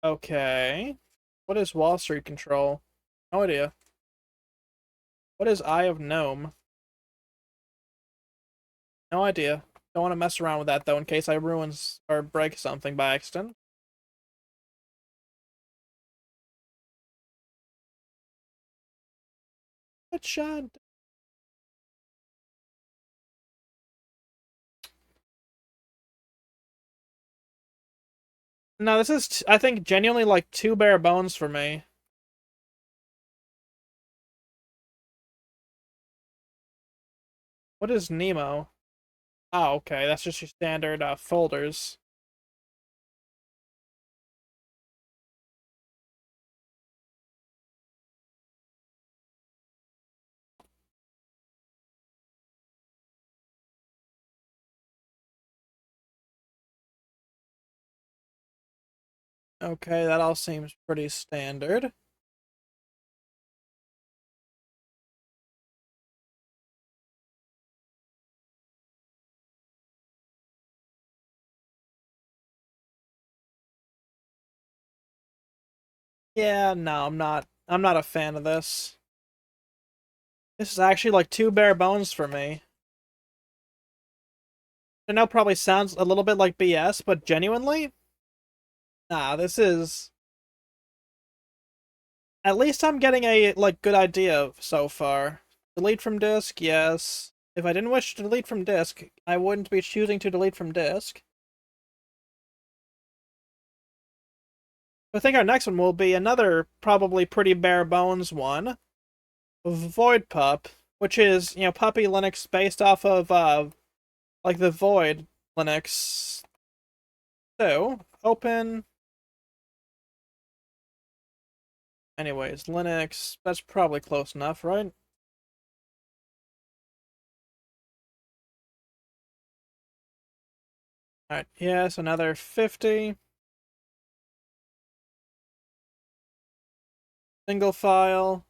Okay. What is Wall Street Control? No idea. What is Eye of Gnome? No idea. Don't want to mess around with that though in case I ruin or break something by accident. Headshot. No, this is, I think, genuinely like too bare bones for me. What is Nemo? Oh, okay, that's just your standard folders. Okay, that all seems pretty standard. Yeah, no, I'm not a fan of this. This is actually like too bare bones for me. I know probably sounds a little bit like BS, but genuinely, nah, this is at least I'm getting a like good idea so far. Delete from disk, yes. If I didn't wish to delete from disk, I wouldn't be choosing to delete from disk. I think our next one will be another probably pretty bare bones one. Void Pup, which is, you know, Puppy Linux based off of like the Void Linux. So, open. Anyways, Linux, that's probably close enough, right? Alright, yes, another 50. Single file.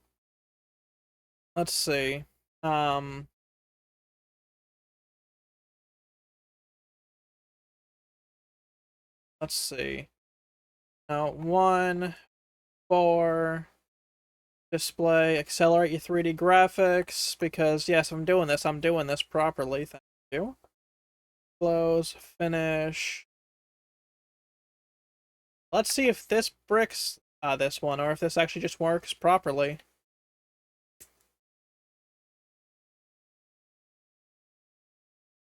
Let's see. Um, let's see. Now, 1, 4, display, accelerate your 3D graphics, because, yes, I'm doing this properly, thank you. Close, finish. Let's see if this bricks this one, or if this actually just works properly.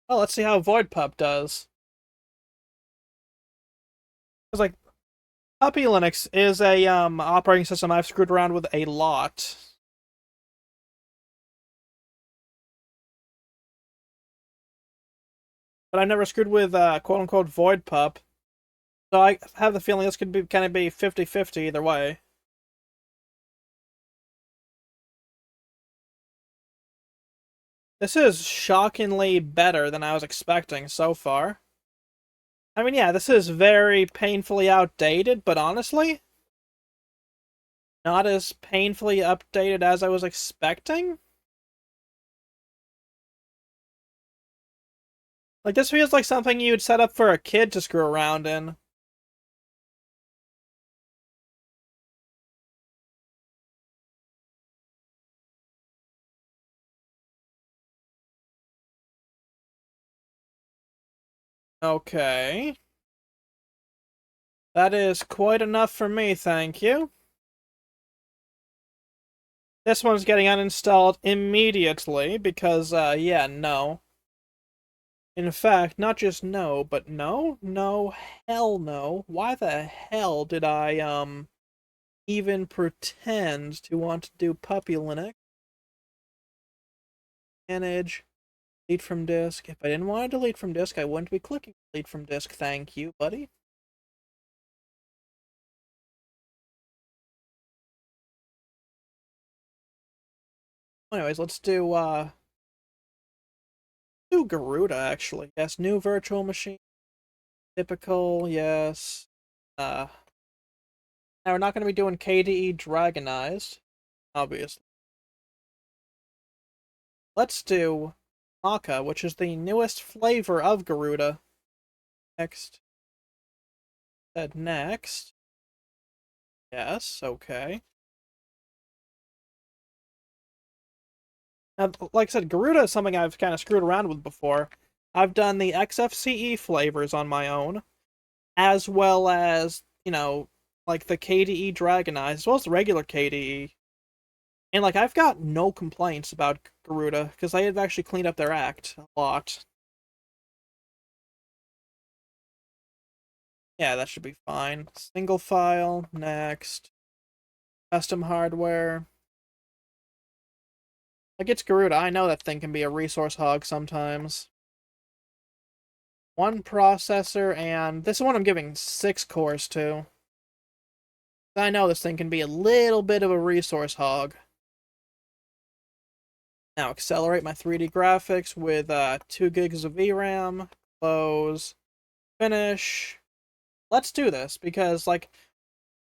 Oh, let's see how Void Pup does. It's like Puppy Linux is a operating system I've screwed around with a lot. But I've never screwed with quote unquote Void Pup. So I have the feeling this could be kind of be 50-50 either way. This is shockingly better than I was expecting so far. I mean, yeah, this is very painfully outdated, but honestly, not as painfully updated as I was expecting. Like, this feels like something you'd set up for a kid to screw around in. Okay. That is quite enough for me, thank you. This one's getting uninstalled immediately because, yeah, no. In fact, not just no, but no, no, hell no. Why the hell did I, even pretend to want to do Puppy Linux? Manage, delete from disk. If I didn't want to delete from disk, I wouldn't be clicking delete from disk. Thank you, buddy. Anyways, let's do Garuda actually. Yes, new virtual machine. Typical, yes. Now we're not gonna be doing KDE Dragonized, obviously. Let's do Maca, which is the newest flavor of Garuda. Next. Said next. Yes, okay. Now, like I said, Garuda is something I've kind of screwed around with before. I've done the XFCE flavors on my own, as well as, like the KDE Dragonized, as well as the regular KDE. And, like, I've got no complaints about Garuda, because they have actually cleaned up their act a lot. Yeah, that should be fine. Single file, next. Custom hardware. Like, it's Garuda. I know that thing can be a resource hog sometimes. One processor, and this is one I'm giving 6 cores to. I know this thing can be a little bit of a resource hog. Now accelerate my 3D graphics with 2 gigs of VRAM. Close. Finish. Let's do this, because, like,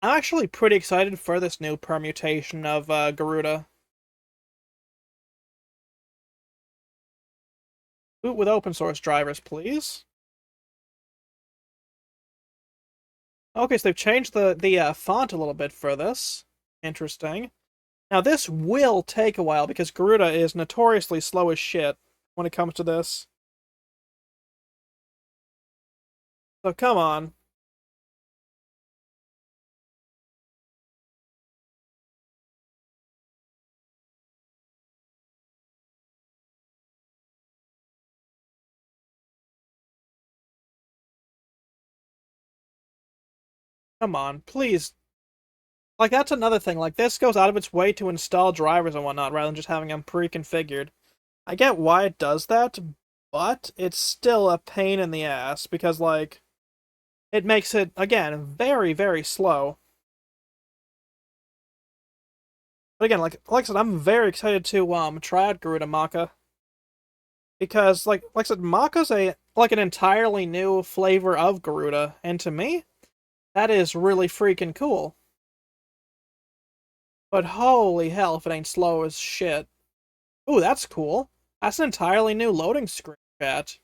I'm actually pretty excited for this new permutation of Garuda. Boot with open source drivers, please. Okay, so they've changed the font a little bit for this. Interesting. Now this will take a while because Garuda is notoriously slow as shit when it comes to this. So come on. Come on, please. Like, that's another thing. Like, this goes out of its way to install drivers and whatnot rather than just having them pre-configured. I get why it does that, but it's still a pain in the ass because, like, it makes it, again, very, very slow. But again, like I said, I'm very excited to try out Garuda Maca. Because, like I said, Maca's an entirely new flavor of Garuda, and to me, that is really freaking cool. But holy hell if it ain't slow as shit. Ooh, that's cool. That's an entirely new loading screen, chat.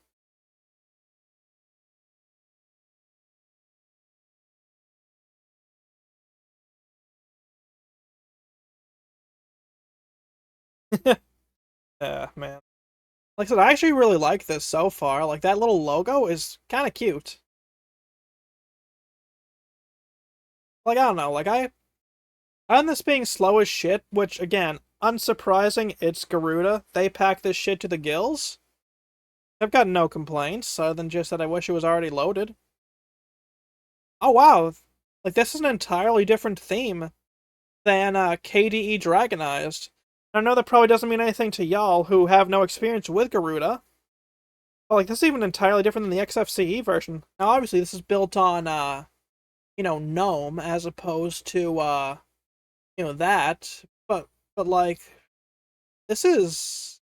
Yeah, man. Like I said, I actually really like this so far. Like, that little logo is kind of cute. Like, I don't know, like, on this being slow as shit, which, again, unsurprising, it's Garuda. They pack this shit to the gills. I've got no complaints, other than just that I wish it was already loaded. Oh, wow. Like, this is an entirely different theme than KDE Dragonized. I know that probably doesn't mean anything to y'all who have no experience with Garuda. But, like, this is even entirely different than the XFCE version. Now, obviously, this is built on, GNOME as opposed to, that. But, like, this is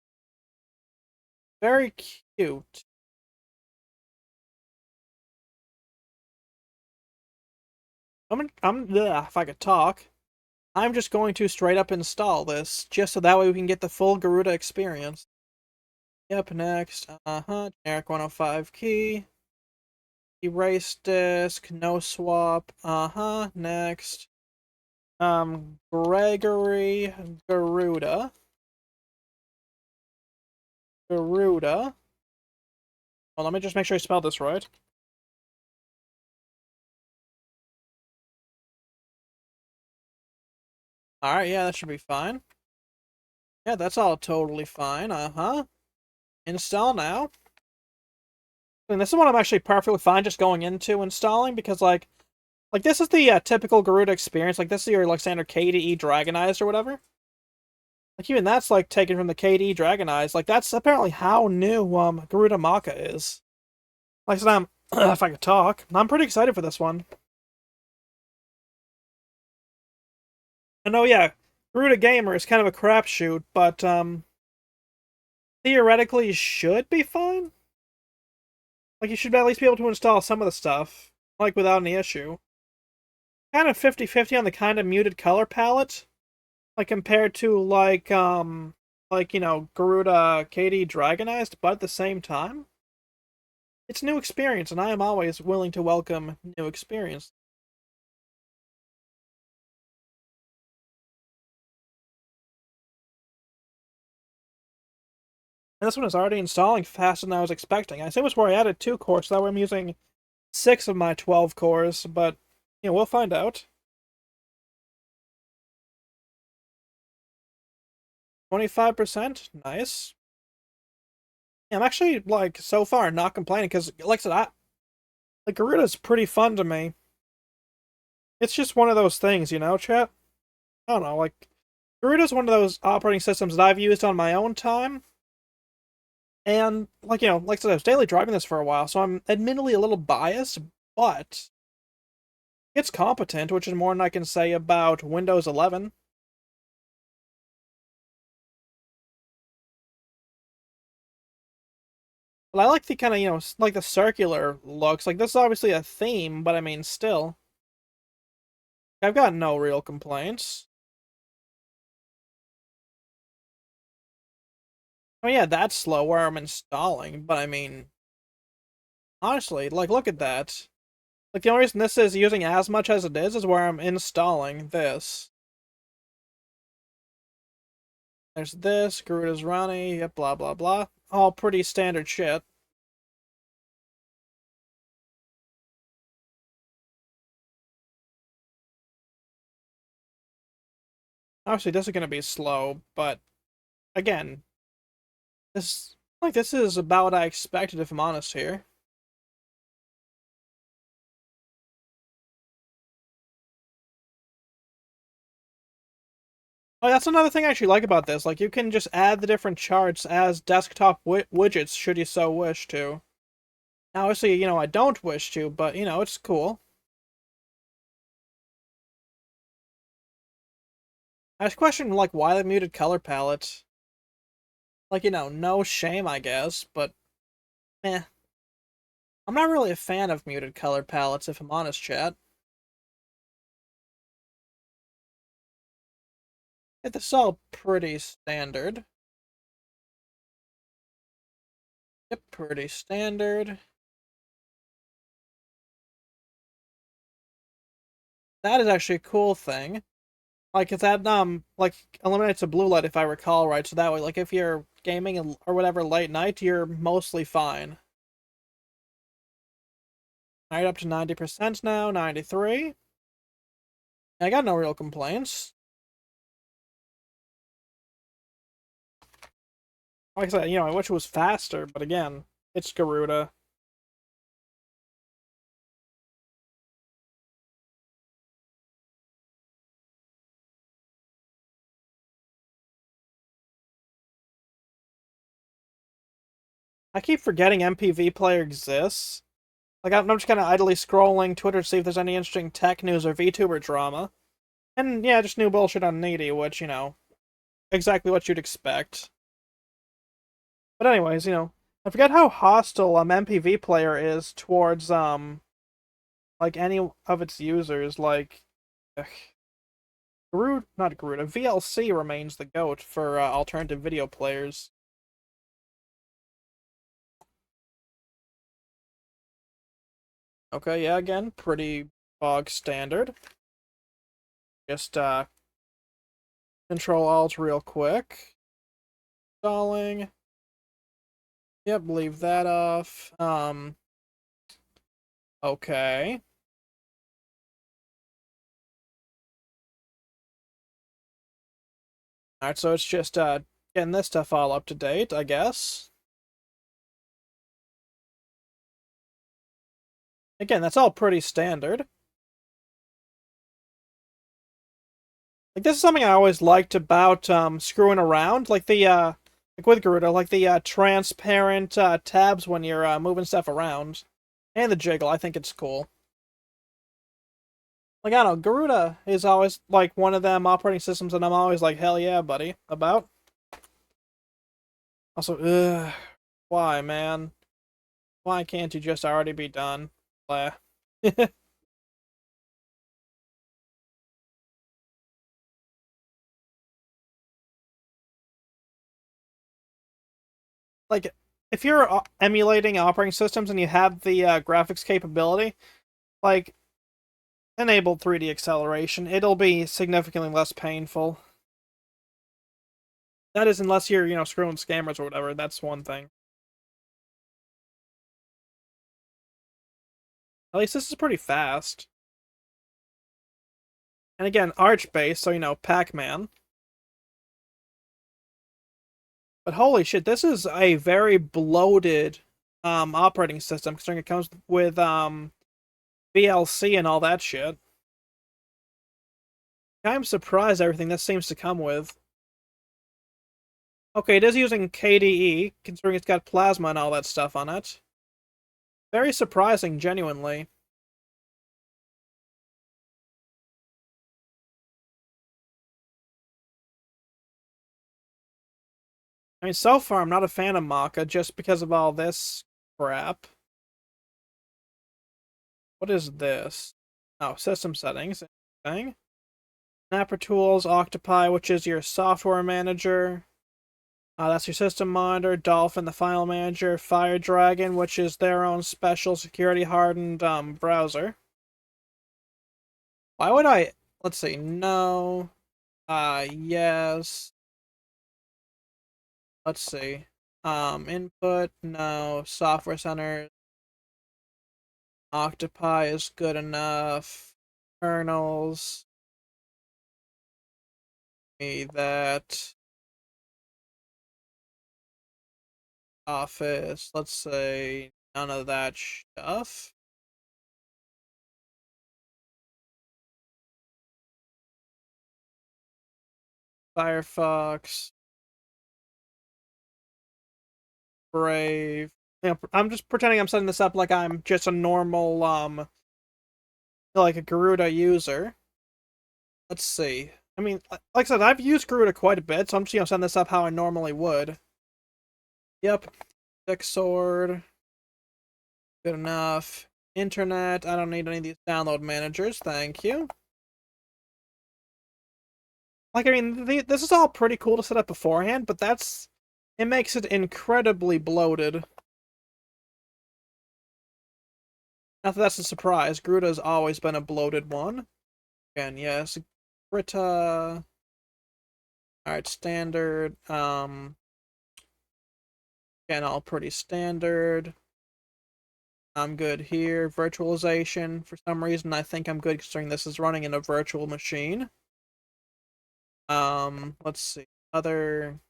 very cute. If I could talk. I'm just going to straight up install this, just so that way we can get the full Garuda experience. Yep, next. Generic 105 key. Erase disk, no swap. Next. Gregory Garuda. Garuda. Well, let me just make sure I spelled this right. Alright, yeah, that should be fine. Yeah, that's all totally fine. Install now. And this is one I'm actually perfectly fine just going into installing because, like this is the typical Garuda experience. Like, this is your, like, standard KDE Dragonized or whatever. Like, even that's, like, taken from the KDE Dragonized. Like, that's apparently how new Garuda Maca is. Like I said, if I could talk, I'm pretty excited for this one. And oh yeah, Garuda Gamer is kind of a crapshoot, but theoretically should be fine. Like, you should at least be able to install some of the stuff, like, without any issue. Kind of 50-50 on the kind of muted color palette, like, compared to, like, you know, Garuda KD Dragonized, but at the same time, it's a new experience, and I am always willing to welcome new experience. And this one is already installing faster than I was expecting. I assume it's where I added 2 cores, so that way I'm using 6 of my 12 cores, but, you know, we'll find out. 25%? Nice. Yeah, I'm actually, like, so far not complaining, because, like I said, like, Garuda's pretty fun to me. It's just one of those things, you know, chat? I don't know, like, Garuda's one of those operating systems that I've used on my own time, and, like, you know, like I said, I was daily driving this for a while, so I'm admittedly a little biased, but it's competent, which is more than I can say about Windows 11. But I like the kind of, you know, like the circular looks. Like, this is obviously a theme, but I mean, still. I've got no real complaints. Oh yeah, that's slow where I'm installing, but I mean, honestly, like, look at that. Like, the only reason this is using as much as it is where I'm installing this. There's this, Garuda's running, yep, blah, blah, blah. All pretty standard shit. Obviously, this is going to be slow, but again, this is about what I expected, if I'm honest here. Oh, that's another thing I actually like about this. Like, you can just add the different charts as desktop widgets, should you so wish to. Now, obviously, you know, I don't wish to, but, you know, it's cool. I just question, like, why the muted color palette? Like, you know, no shame, I guess, but, meh. I'm not really a fan of muted color palettes, if I'm honest, chat. This is all pretty standard. Yep, pretty standard. That is actually a cool thing. Like, it's that, like, eliminates the blue light if I recall right, so that way, like, if you're gaming or whatever late night, you're mostly fine. Alright, up to 90% now, 93. I got no real complaints. Like I said, you know, I wish it was faster, but again, it's Garuda. I keep forgetting MPV Player exists. Like, I'm just kind of idly scrolling Twitter to see if there's any interesting tech news or VTuber drama. And yeah, just new bullshit on Needy, which, you know, exactly what you'd expect. But anyways, you know, I forget how hostile MPV Player is towards like any of its users. Like, ugh, not Garuda, VLC remains the GOAT for alternative video players. Okay, yeah, again, pretty bog standard. Just Control Alt real quick. Installing. Yep, leave that off. Okay. Alright, so it's just getting this stuff all up to date, I guess. Again, that's all pretty standard. Like, this is something I always liked about screwing around, like the like with Garuda, like the transparent tabs when you're moving stuff around, and the jiggle. I think it's cool. Like, I don't know, Garuda is always, like, one of them operating systems and I'm always like, hell yeah, buddy, about. Also, why, man? Why can't you just already be done? Blah. Like, if you're emulating operating systems and you have the graphics capability, like, enable 3D acceleration, it'll be significantly less painful. That is, unless you're, screwing scammers or whatever, that's one thing. At least this is pretty fast. And again, Arch-based, so, Pac-Man. But holy shit, this is a very bloated operating system, considering it comes with VLC and all that shit. I'm surprised at everything this seems to come with. Okay, it is using KDE, considering it's got plasma and all that stuff on it. Very surprising, genuinely. I mean, so far I'm not a fan of Maka just because of all this crap. What is this? Oh, system settings. Interesting. Snapper Tools, Octopi, which is your software manager. That's your system monitor. Dolphin, the file manager. Fire Dragon, which is their own special security hardened browser. Why would I? Let's see. No. Yes. Let's see. Input. No. Software Center. Octopi is good enough. Kernels. Me that. Office. Let's say none of that stuff. Firefox. Brave. I'm just pretending I'm setting this up like I'm just a normal, like a Garuda user. Let's see. I mean, like I said, I've used Garuda quite a bit, so I'm just, setting this up how I normally would. Yep. Thick sword. Good enough. Internet. I don't need any of these download managers. Thank you. Like, I mean, this is all pretty cool to set up beforehand, but it makes it incredibly bloated. Not that that's a surprise. Garuda's always been a bloated one. Again, yes. Brita. Alright, standard. Again, all pretty standard. I'm good here. Virtualization. For some reason, I think I'm good considering this is running in a virtual machine. Let's see. Other.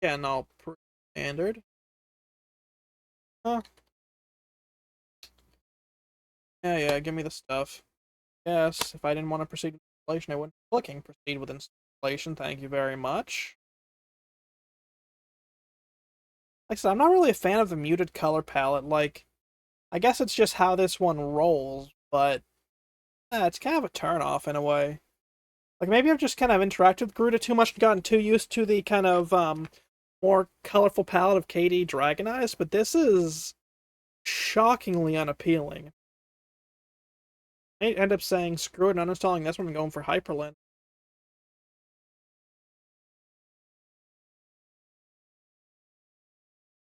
Again, all pretty standard. Huh. Yeah, give me the stuff. Yes, if I didn't want to proceed with installation, I wouldn't be clicking proceed with installation. Thank you very much. Like I said, I'm not really a fan of the muted color palette. Like, I guess it's just how this one rolls, but it's kind of a turnoff in a way. Like, maybe I've just kind of interacted with Garuda too much and gotten too used to the kind of more colorful palette of KD Dragon Eyes, but this is shockingly unappealing. I end up saying screw it and uninstalling this one and going for Hyperlink.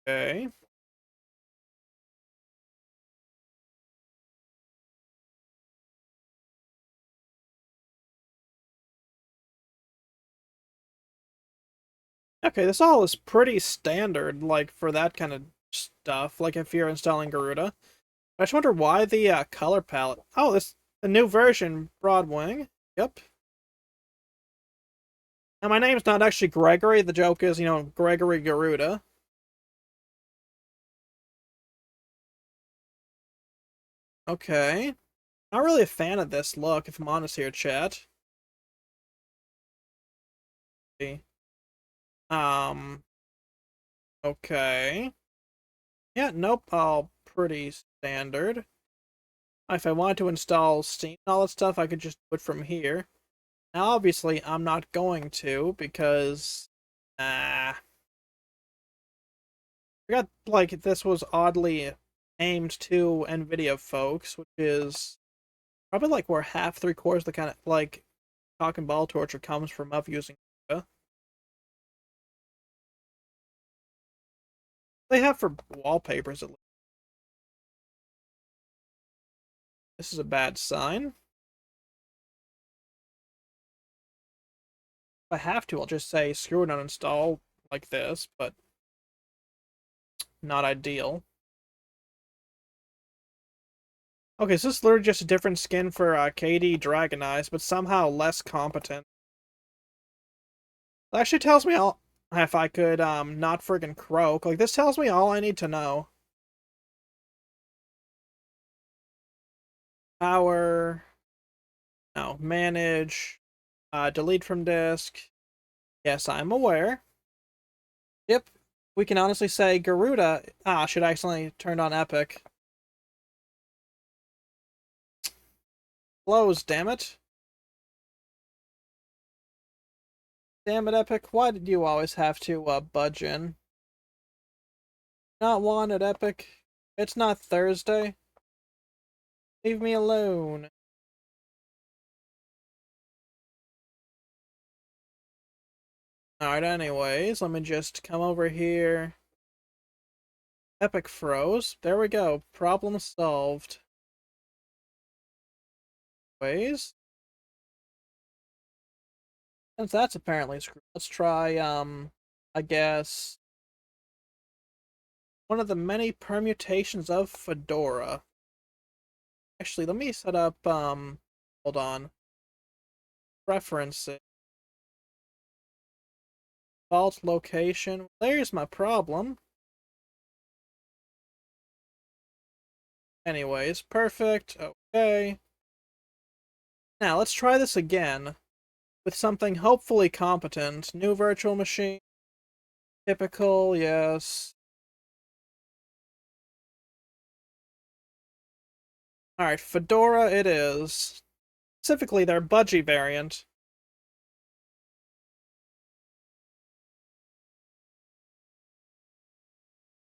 Okay. Okay, this all is pretty standard, like, for that kind of stuff, like if you're installing Garuda. I just wonder why the color palette. Oh, this a new version, Broadwing. Yep. And my name's not actually Gregory. The joke is, Gregory Garuda. Okay. Not really a fan of this look, if I'm honest here, chat. See. Um. Okay. Yeah. Nope. All pretty standard. If I wanted to install Steam and all that stuff, I could just do it from here. Now, obviously, I'm not going to because, I forgot, like, this was oddly aimed to NVIDIA folks, which is probably like where half, three-quarters of the kind of, like, cock and ball torture comes from of using it. They have for wallpapers at least. This is a bad sign. If I have to, I'll just say screw it uninstall like this, but not ideal. Okay, so this is literally just a different skin for KD Dragon Eyes, but somehow less competent. It actually tells me all if I could not friggin' croak. Like this tells me all I need to know. Power, no, manage, delete from disk. Yes, I'm aware. Yep, we can honestly say Garuda. Should accidentally turned on Epic. Close, damn it. Damn it, Epic. Why did you always have to budge in? Not wanted, Epic. It's not Thursday. Leave me alone. Alright, anyways, let me just come over here. Epic froze. There we go. Problem solved. Ways. Since that's apparently screwed, let's try, I guess, one of the many permutations of Fedora. Actually, let me set up, hold on. Preferences. Default location. There's my problem. Anyways, perfect. Okay. Now, let's try this again with something hopefully competent. New virtual machine. Typical, yes. Alright, Fedora it is. Specifically their budgie variant.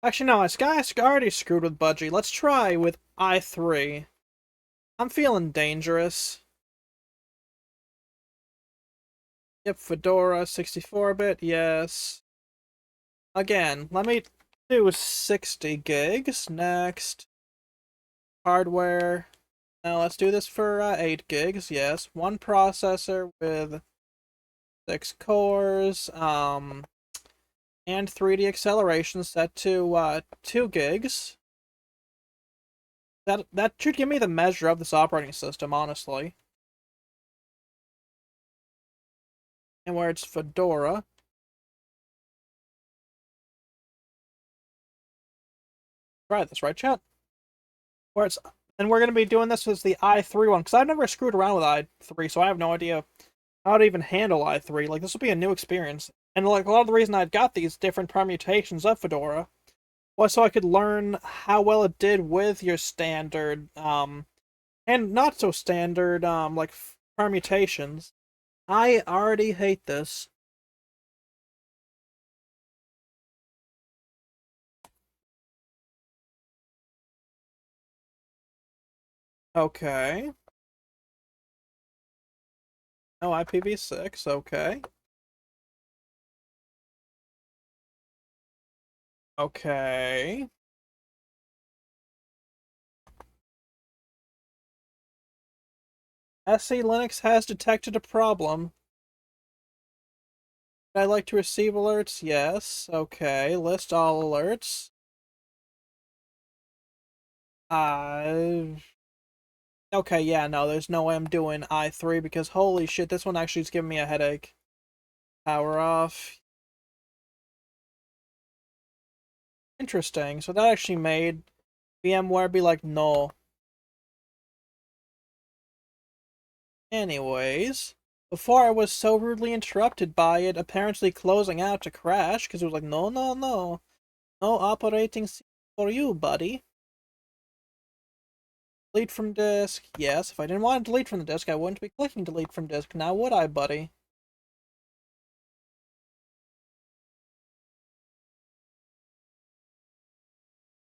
Actually, no, I already screwed with budgie. Let's try with i3. I'm feeling dangerous. Yep, Fedora, 64-bit, yes. Again, let me do 60 gigs. Next. Hardware. Now let's do this for 8 gigs, yes. One processor with 6 cores, and 3D acceleration set to 2 gigs. That should give me the measure of this operating system, honestly. And where it's Fedora. Try this, right, chat? Where it's, and we're gonna be doing this as the i3 one, because I've never screwed around with i3, so I have no idea how to even handle i3. Like, this will be a new experience. And like a lot of the reason I've got these different permutations of Fedora was so I could learn how well it did with your standard, and not so standard, like permutations. I already hate this. Okay. No IPv6, okay. Okay. SC Linux has detected a problem. I'd like to receive alerts? Yes. Okay. List all alerts. Okay, yeah, no, there's no way I'm doing i3 because holy shit, this one actually is giving me a headache. Power off. Interesting. So that actually made VMware be like, no. Anyways, before I was so rudely interrupted by it apparently closing out to crash because it was like, no, no, no. No operating system for you, buddy. Delete from disk. Yes, if I didn't want to delete from the disk, I wouldn't be clicking delete from disk. Now would I, buddy?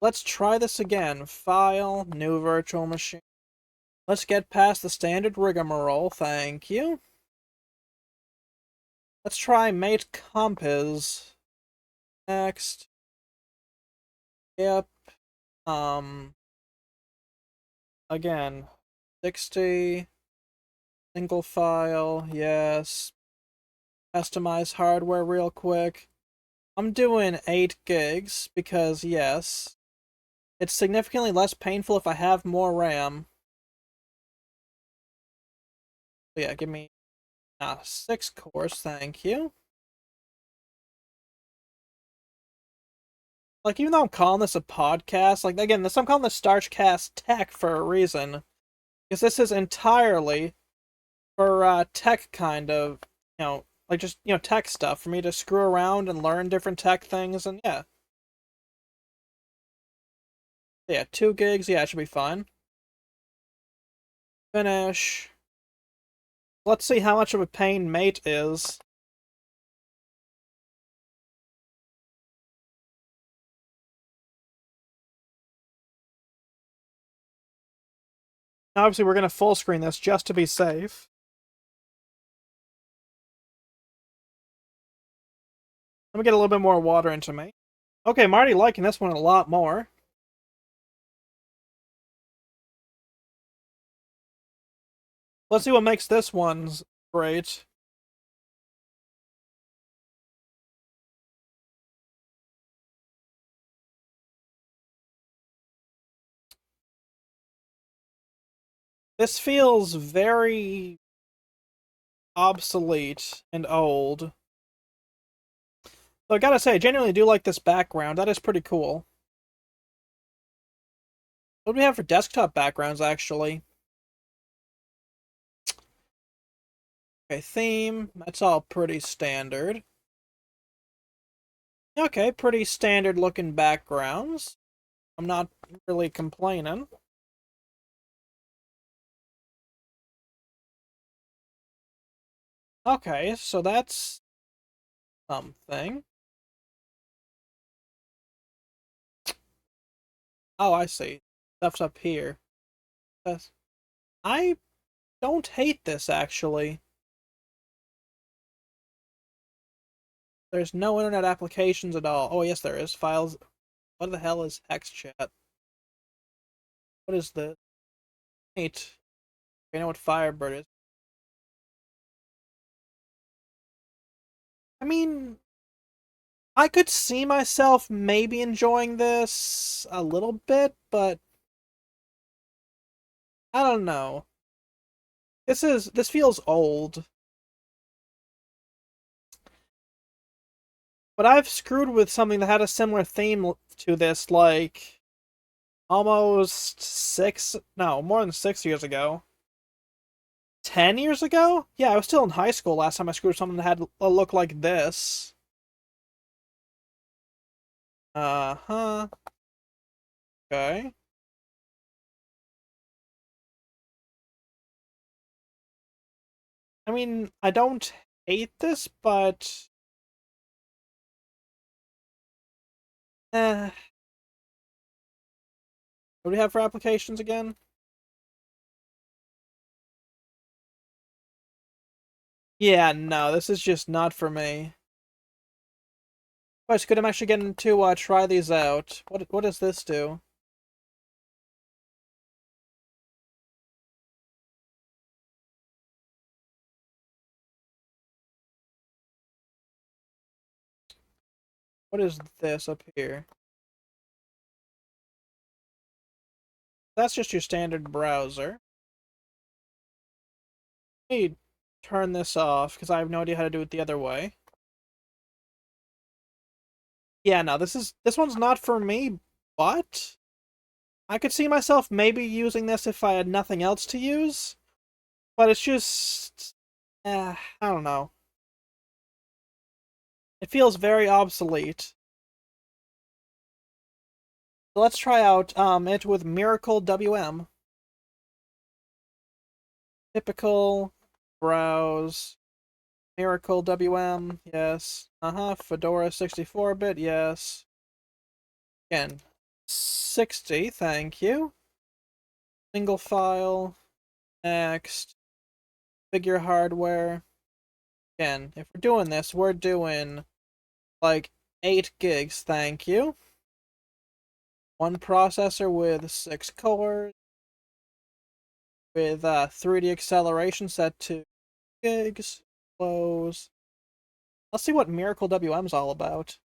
Let's try this again. File, new virtual machine. Let's get past the standard rigmarole, thank you. Let's try mate compiz. Next. Yep. Again. 60. Single file, yes. Customize hardware real quick. I'm doing 8 gigs because, yes. It's significantly less painful if I have more RAM. So yeah, give me 6 cores, thank you. Like, even though I'm calling this a podcast, like, again, I'm calling this StarchCast Tech for a reason. Because this is entirely for tech kind of, like just, tech stuff. For me to screw around and learn different tech things, and yeah. Yeah, 2 gigs, yeah, it should be fine. Finish. Let's see how much of a pain mate is. Obviously, we're going to full screen this just to be safe. Let me get a little bit more water into me. Okay, I'm already liking this one a lot more. Let's see what makes this one great. This feels very obsolete and old. But I gotta say, I genuinely do like this background. That is pretty cool. What do we have for desktop backgrounds, actually? Okay, theme. That's all pretty standard. Okay, pretty standard looking backgrounds. I'm not really complaining. Okay, so that's something. Oh, I see. Stuff's up here. I don't hate this, actually. There's no internet applications at all. Oh, yes, there is. Files. What the hell is HexChat? What is this? Wait. I know what Firebird is. I mean, I could see myself maybe enjoying this a little bit, but I don't know. This feels old. But I've screwed with something that had a similar theme to this, like almost more than 6 years ago. 10 years ago? Yeah, I was still in high school last time I screwed with something that had a look like this. Uh-huh. Okay. I mean, I don't hate this, but what do we have for applications again? Yeah, no, this is just not for me. But it's good I'm actually getting to try these out. What does this do? What is this up here? That's just your standard browser. Let me turn this off because I have no idea how to do it the other way. Yeah, no, this one's not for me, but I could see myself maybe using this if I had nothing else to use. But it's just I don't know. It feels very obsolete. So let's try out it with Miracle WM. Typical. Browse. Miracle WM, yes. Fedora 64-bit, yes. Again, 60, thank you. Single file. Next. Figure hardware. Again, if we're doing this, we're doing like 8 gigs, thank you. One processor with 6 cores. With 3D acceleration set to gigs. Close. Let's see what Miracle WM's all about.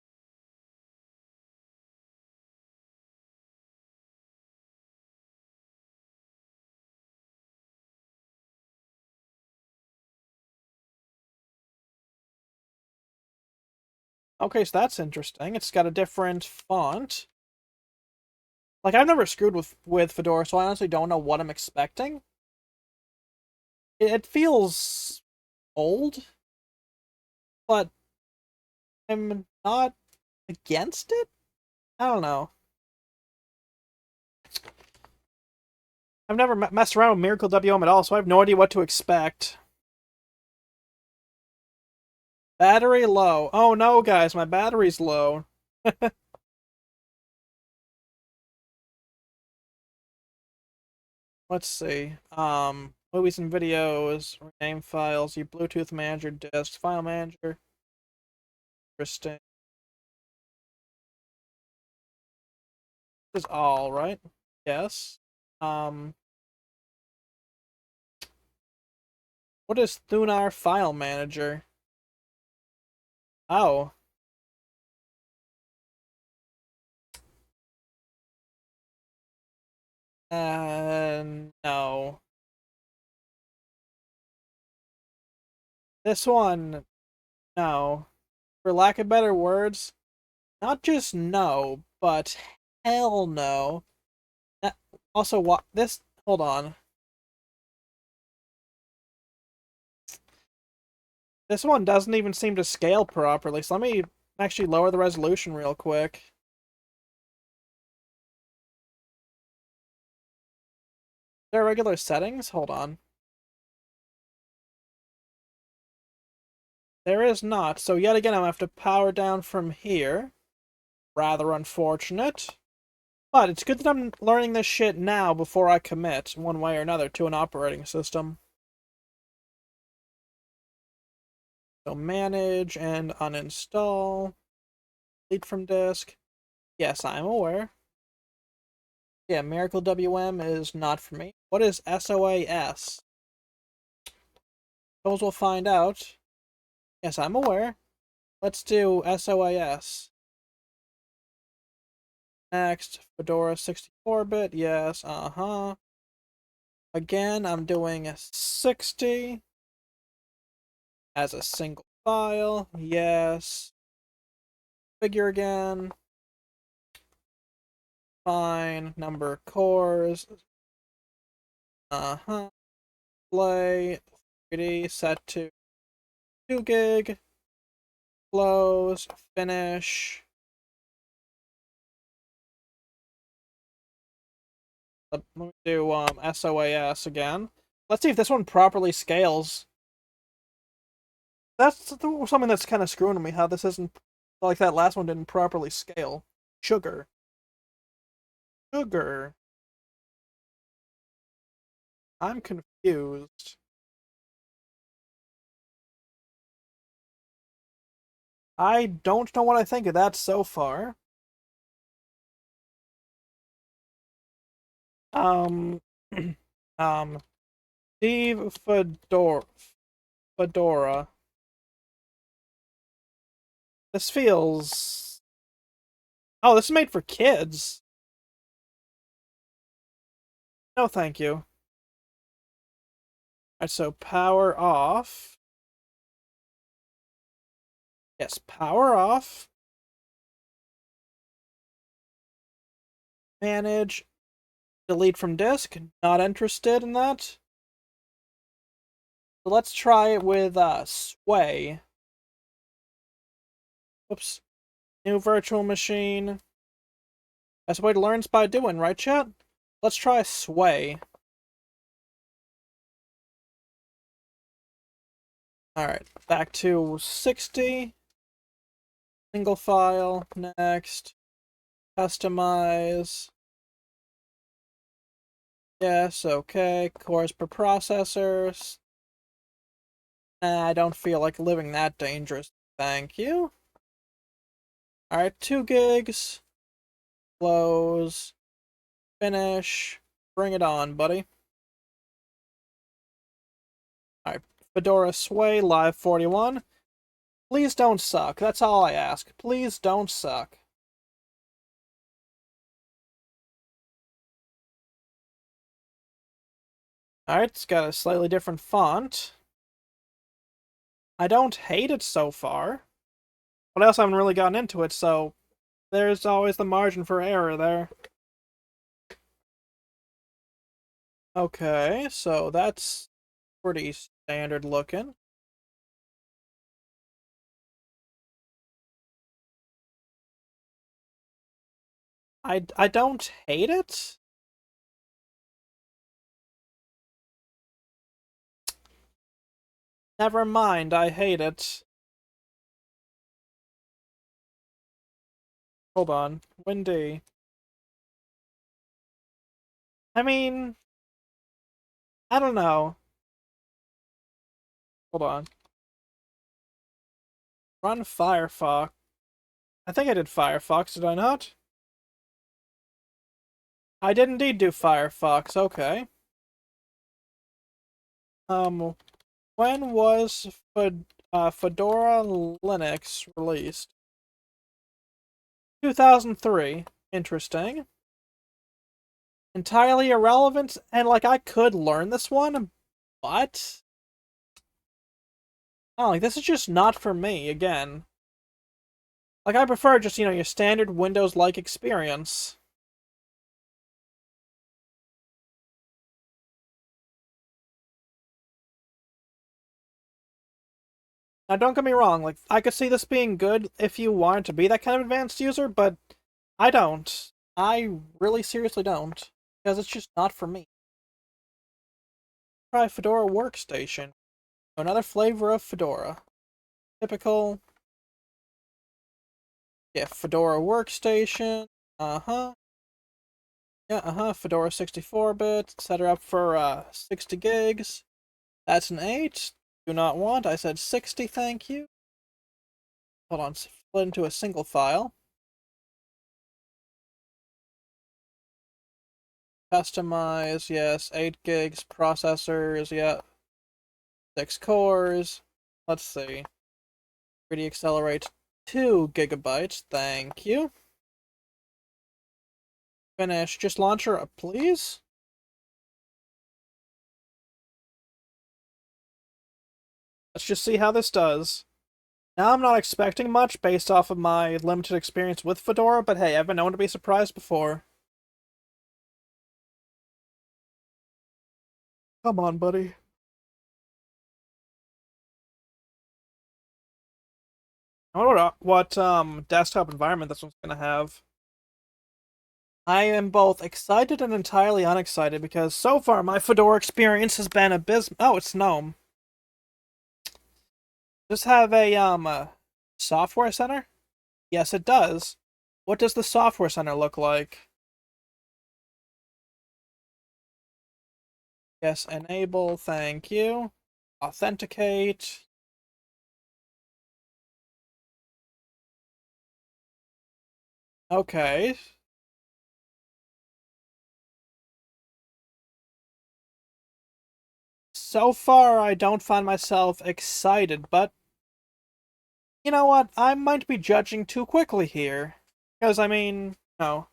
Okay, so that's interesting. It's got a different font. Like, I've never screwed with Fedora, so I honestly don't know what I'm expecting. It feels old, but I'm not against it? I don't know. I've never messed around with Miracle WM at all, so I have no idea what to expect. Battery low. Oh no, guys, my battery's low. Let's see. Movies and videos, rename files, your Bluetooth manager, disk, file manager. Interesting. This is all right. Yes. Um, what is Thunar file manager? Oh. No. This one, no. For lack of better words, not just no, but hell no. Also, what this? Hold on. This one doesn't even seem to scale properly. So let me actually lower the resolution real quick. There are regular settings. Hold on. There is not. So yet again, I'm gonna have to power down from here. Rather unfortunate. But it's good that I'm learning this shit now before I commit, one way or another, to an operating system. So manage and uninstall. Delete from disk. Yes, I'm aware. Yeah, Miracle WM is not for me. What is SOAS? Suppose we'll find out. Yes, I'm aware. Let's do SOAS. Next, Fedora 64-bit. Yes, Again, I'm doing 60 as a single file. Yes. Figure again. Fine. Number of cores. Play. 3D. Set to 2 gig. Close. Finish. Let me do SOAS again. Let's see if this one properly scales. That's something that's kind of screwing me, how this isn't, like that last one didn't properly scale. Sugar. Sugar. I'm confused. I don't know what I think of that so far. Um, um, Steve Fedora. This feels. Oh, this is made for kids. No, thank you. Alright, so power off. Yes, power off. Manage. Delete from disk. Not interested in that. So let's try it with Sway. Oops. New virtual machine. That's what it learns by doing, right, chat? Let's try Sway. Alright, back to 60. Single file, next. Customize. Yes, okay. Cores per processor. I don't feel like living that dangerous. Thank you. Alright, 2 gigs. Close. Finish. Bring it on, buddy. Alright, Fedora Sway Live 41. Please don't suck. That's all I ask. Please don't suck. Alright, it's got a slightly different font. I don't hate it so far. But I also haven't really gotten into it, so there's always the margin for error there. Okay, so that's pretty standard looking. I don't hate it. Never mind, I hate it. Hold on. Windy. I mean, I don't know. Hold on. Run Firefox. I think I did Firefox, did I not? I did indeed do Firefox, okay. When was Fedora Linux released? 2003. Interesting. Entirely irrelevant, and like I could learn this one, but oh, like this is just not for me again. Like I prefer just, your standard Windows-like experience. Now don't get me wrong, like I could see this being good if you wanted to be that kind of advanced user, but I don't. I really seriously don't. Because it's just not for me. Try Fedora Workstation. Another flavor of Fedora. Typical. Yeah, Fedora Workstation. Uh-huh. Yeah, uh-huh. Fedora 64-bit. Set her up for 60 gigs. That's an 8. Do not want. I said 60, thank you. Hold on. Split into a single file. Customize, yes. 8 gigs. Processors, yeah. 6 cores. Let's see. 3D accelerate 2 gigabytes. Thank you. Finish. Just launch her up, please. Let's just see how this does. Now I'm not expecting much based off of my limited experience with Fedora, but hey, I've been known to be surprised before. Come on, buddy. I wonder what desktop environment this one's gonna have. I am both excited and entirely unexcited because so far my Fedora experience has been abysmal. Oh, it's GNOME. Does this have a software center? Yes, it does. What does the software center look like? Yes, enable, thank you. Authenticate. Okay. So far, I don't find myself excited, but you know what? I might be judging too quickly here. Because, I mean, no.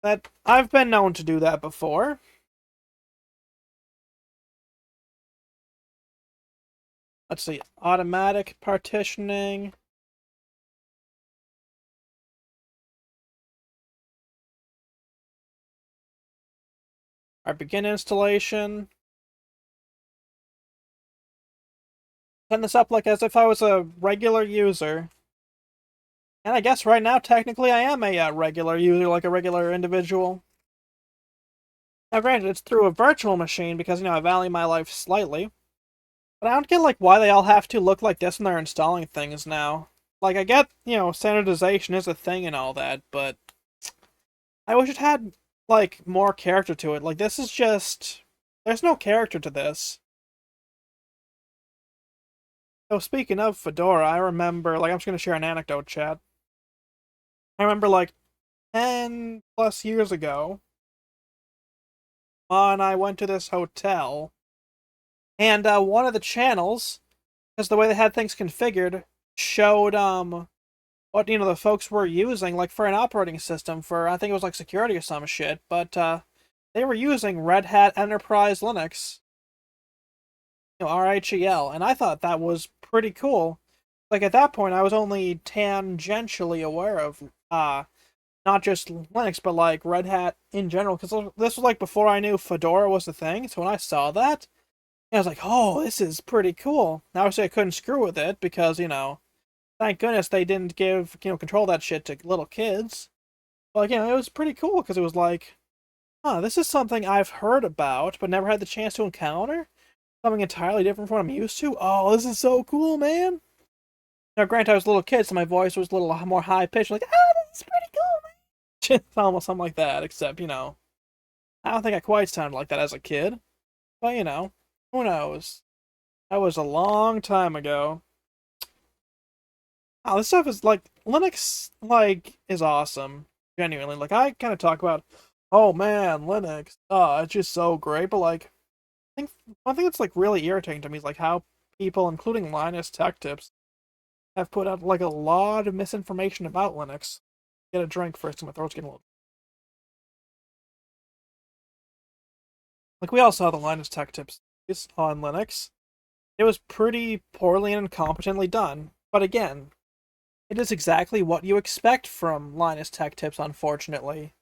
That I've been known to do that before. Let's see. Automatic partitioning. Our begin installation. Send this up like as if I was a regular user. And I guess right now, technically, I am a regular user, like a regular individual. Now, granted, it's through a virtual machine because, I value my life slightly. But I don't get like why they all have to look like this when they're installing things now. Like I get, standardization is a thing and all that, but I wish it had like more character to it. Like this is just there's no character to this. So speaking of Fedora, I remember like I'm just gonna share an anecdote, chat. I remember like 10 plus years ago when I went to this hotel and one of the channels, because the way they had things configured, showed what the folks were using like for an operating system for I think it was like security or some shit, but they were using Red Hat Enterprise Linux, RHEL, and I thought that was pretty cool. Like at that point, I was only tangentially aware of not just Linux, but like Red Hat in general, because this was like before I knew Fedora was the thing. So when I saw that, I was like, "Oh, this is pretty cool." Now, obviously, I couldn't screw with it because thank goodness they didn't give control of that shit to little kids. But like, it was pretty cool because it was like, "Huh, this is something I've heard about but never had the chance to encounter. Something entirely different from what I'm used to. Oh, this is so cool, man." Now, granted, I was a little kid, so my voice was a little more high pitched, like, "Ah, this is pretty cool." It's almost something like that, except, I don't think I quite sounded like that as a kid. But, who knows? That was a long time ago. Oh, this stuff is like Linux is awesome. Genuinely. Like I kind of talk about, oh man, Linux. Oh, it's just so great. But like I think one thing that's like really irritating to me is like how people, including Linus Tech Tips, have put out like a lot of misinformation about Linux. Get a drink first, my throat's getting a little. Like we all saw the Linus Tech Tips on Linux. It was pretty poorly and incompetently done. But again, it is exactly what you expect from Linus Tech Tips, unfortunately.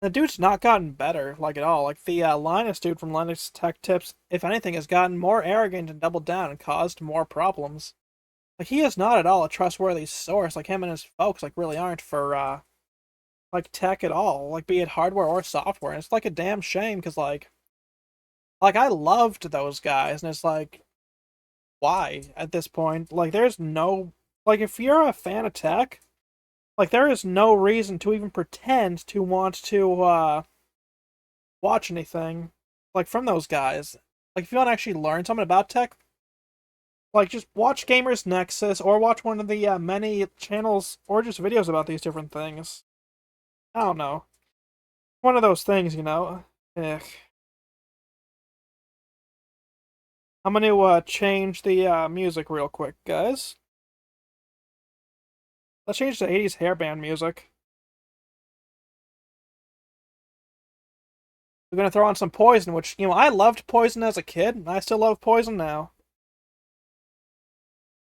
The dude's not gotten better, like at all. Like the Linus dude from Linus Tech Tips, if anything, has gotten more arrogant and doubled down and caused more problems. Like he is not at all a trustworthy source. Like him and his folks, like really aren't for like tech at all. Like be it hardware or software. And it's like a damn shame because like I loved those guys, and it's like why at this point? Like there's no like if you're a fan of tech, like there is no reason to even pretend to want to watch anything like from those guys. Like if you want to actually learn something about tech, like just watch Gamers Nexus or watch one of the many channels or just videos about these different things. I don't know. One of those things. Ugh. I'm gonna change the music real quick, guys. Let's change to 80s hairband music. We're gonna throw on some Poison, which I loved Poison as a kid, and I still love Poison now.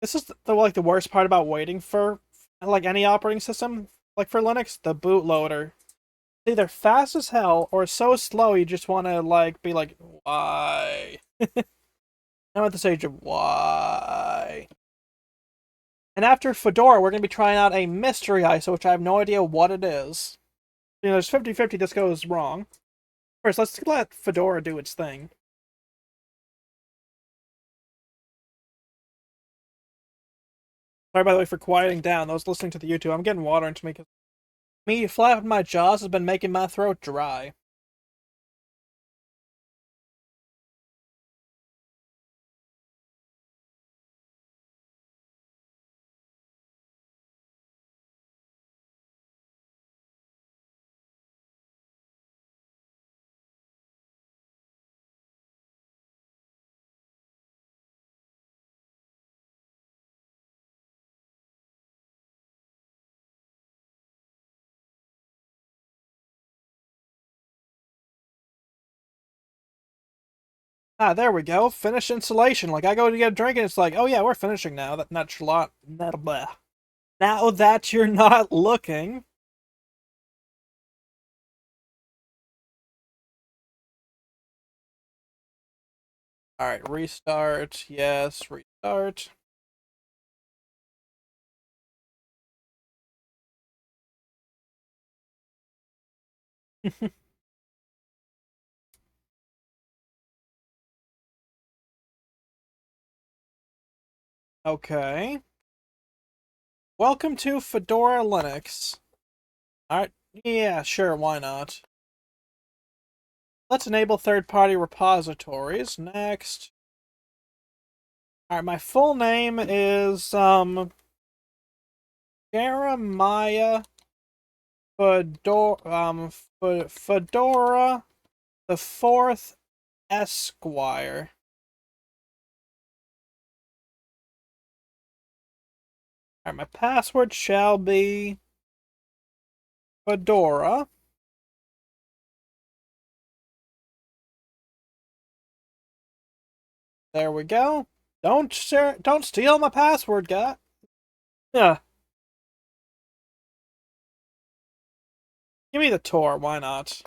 This is the worst part about waiting for like any operating system, like for Linux, the bootloader. It's either fast as hell or so slow you just want to like be like, why? I'm at the stage of why. And after Fedora, we're gonna be trying out a mystery ISO, which I have no idea what it is. There's 50-50 this goes wrong. First, let's let Fedora do its thing. Sorry, by the way, for quieting down. Those listening to the YouTube, I'm getting water into me because me flapping my jaws has been making my throat dry. Ah, there we go. Finish installation. Like I go to get a drink and it's like, oh yeah, we're finishing now. That not lot. Now that you're not looking. All right, restart. Yes, restart. Okay. Welcome to Fedora Linux. Alright, yeah, sure, why not? Let's enable third-party repositories. Next. Alright, my full name is, Jeremiah Fedora the Fourth Esquire. Alright, my password shall be Fedora. There we go. Don't steal my password, guy. Yeah. Give me the tour, why not?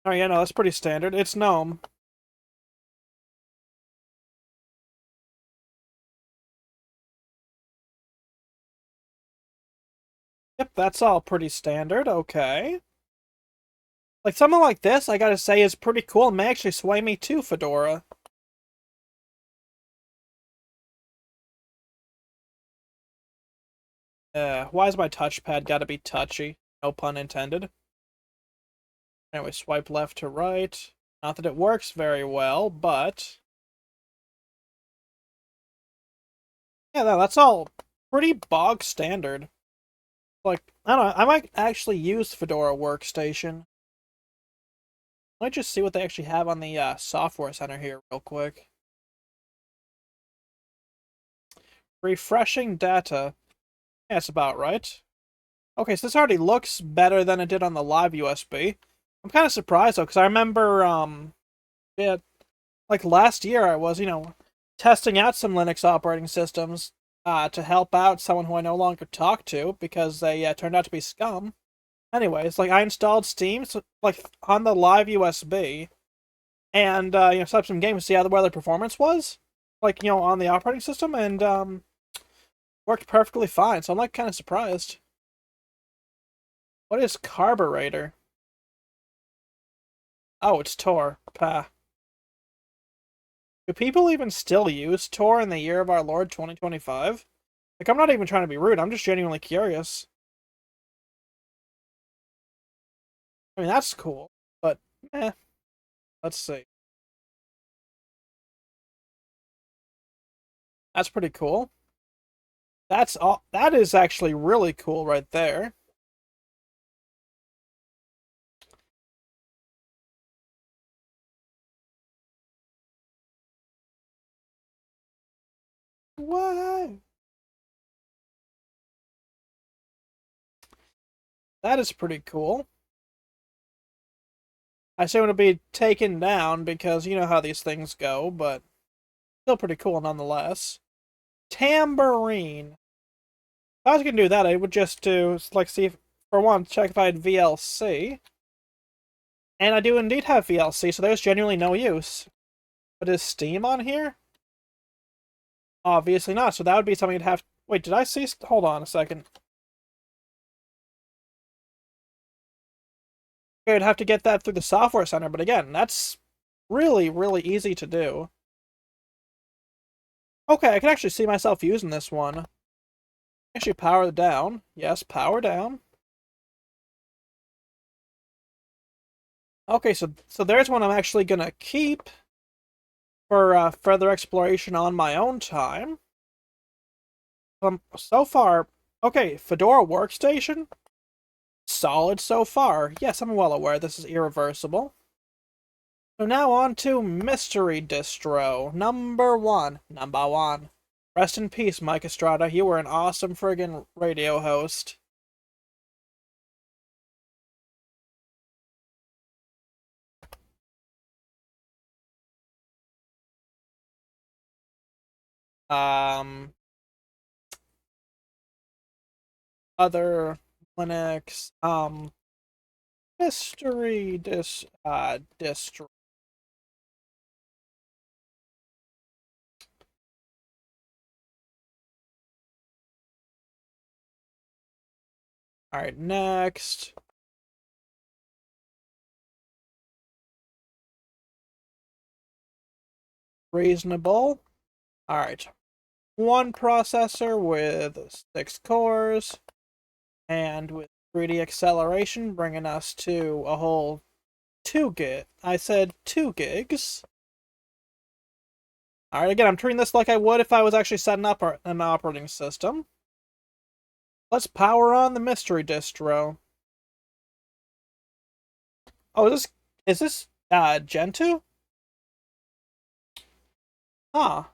Oh yeah, no, that's pretty standard. It's GNOME. Yep, that's all pretty standard. Okay. Like, something like this, I gotta say, is pretty cool and may actually sway me to Fedora. Why is my touchpad gotta be touchy? No pun intended. Anyway, swipe left to right. Not that it works very well, but... yeah, that's all pretty bog standard. Like, I don't know, I might actually use Fedora Workstation. Let me just see what they actually have on the Software Center here real quick. Refreshing data. Yeah, that's about right. Okay, so this already looks better than it did on the live USB. I'm kind of surprised though, because I remember, yeah, like last year I was, testing out some Linux operating systems to help out someone who I no longer talk to because they turned out to be scum. Anyways, like I installed Steam, so, like on the live USB, and set up some games to see how the performance was, like on the operating system, and worked perfectly fine. So I'm like kind of surprised. What is carburetor? Oh, it's Tor. Pah. Do people even still use Tor in the year of our Lord 2025? Like, I'm not even trying to be rude, I'm just genuinely curious. I mean, that's cool, but let's see. That's pretty cool. That is actually really cool right there. What? That is pretty cool. I assume it'll be taken down because you know how these things go, but still pretty cool nonetheless. Tambourine. If I was gonna do that, I would just do like see if, for one, check if I had VLC. And I do indeed have VLC, so there's genuinely no use. But is Steam on here? Obviously not, so that would be something you'd have... wait, did I see... hold on a second. I'd have to get that through the Software Center, but again, that's really, really easy to do. Okay, I can actually see myself using this one. Actually, power down. Yes, power down. Okay, so there's one I'm actually gonna keep for further exploration on my own time. So far, okay, Fedora Workstation, solid so far. Yes, I'm well aware this is irreversible. So now on to Mystery Distro, number one. Number one. Rest in peace, Mike Estrada. You were an awesome friggin' radio host. Um, other Linux, Distro. Alright, next. reasonable. Alright. One processor with 6 cores, and with 3D acceleration, bringing us to a whole 2 gig. I said 2 gigs. Alright, again, I'm treating this like I would if I was actually setting up an operating system. Let's power on the mystery distro. Oh, is this Gentoo? Huh.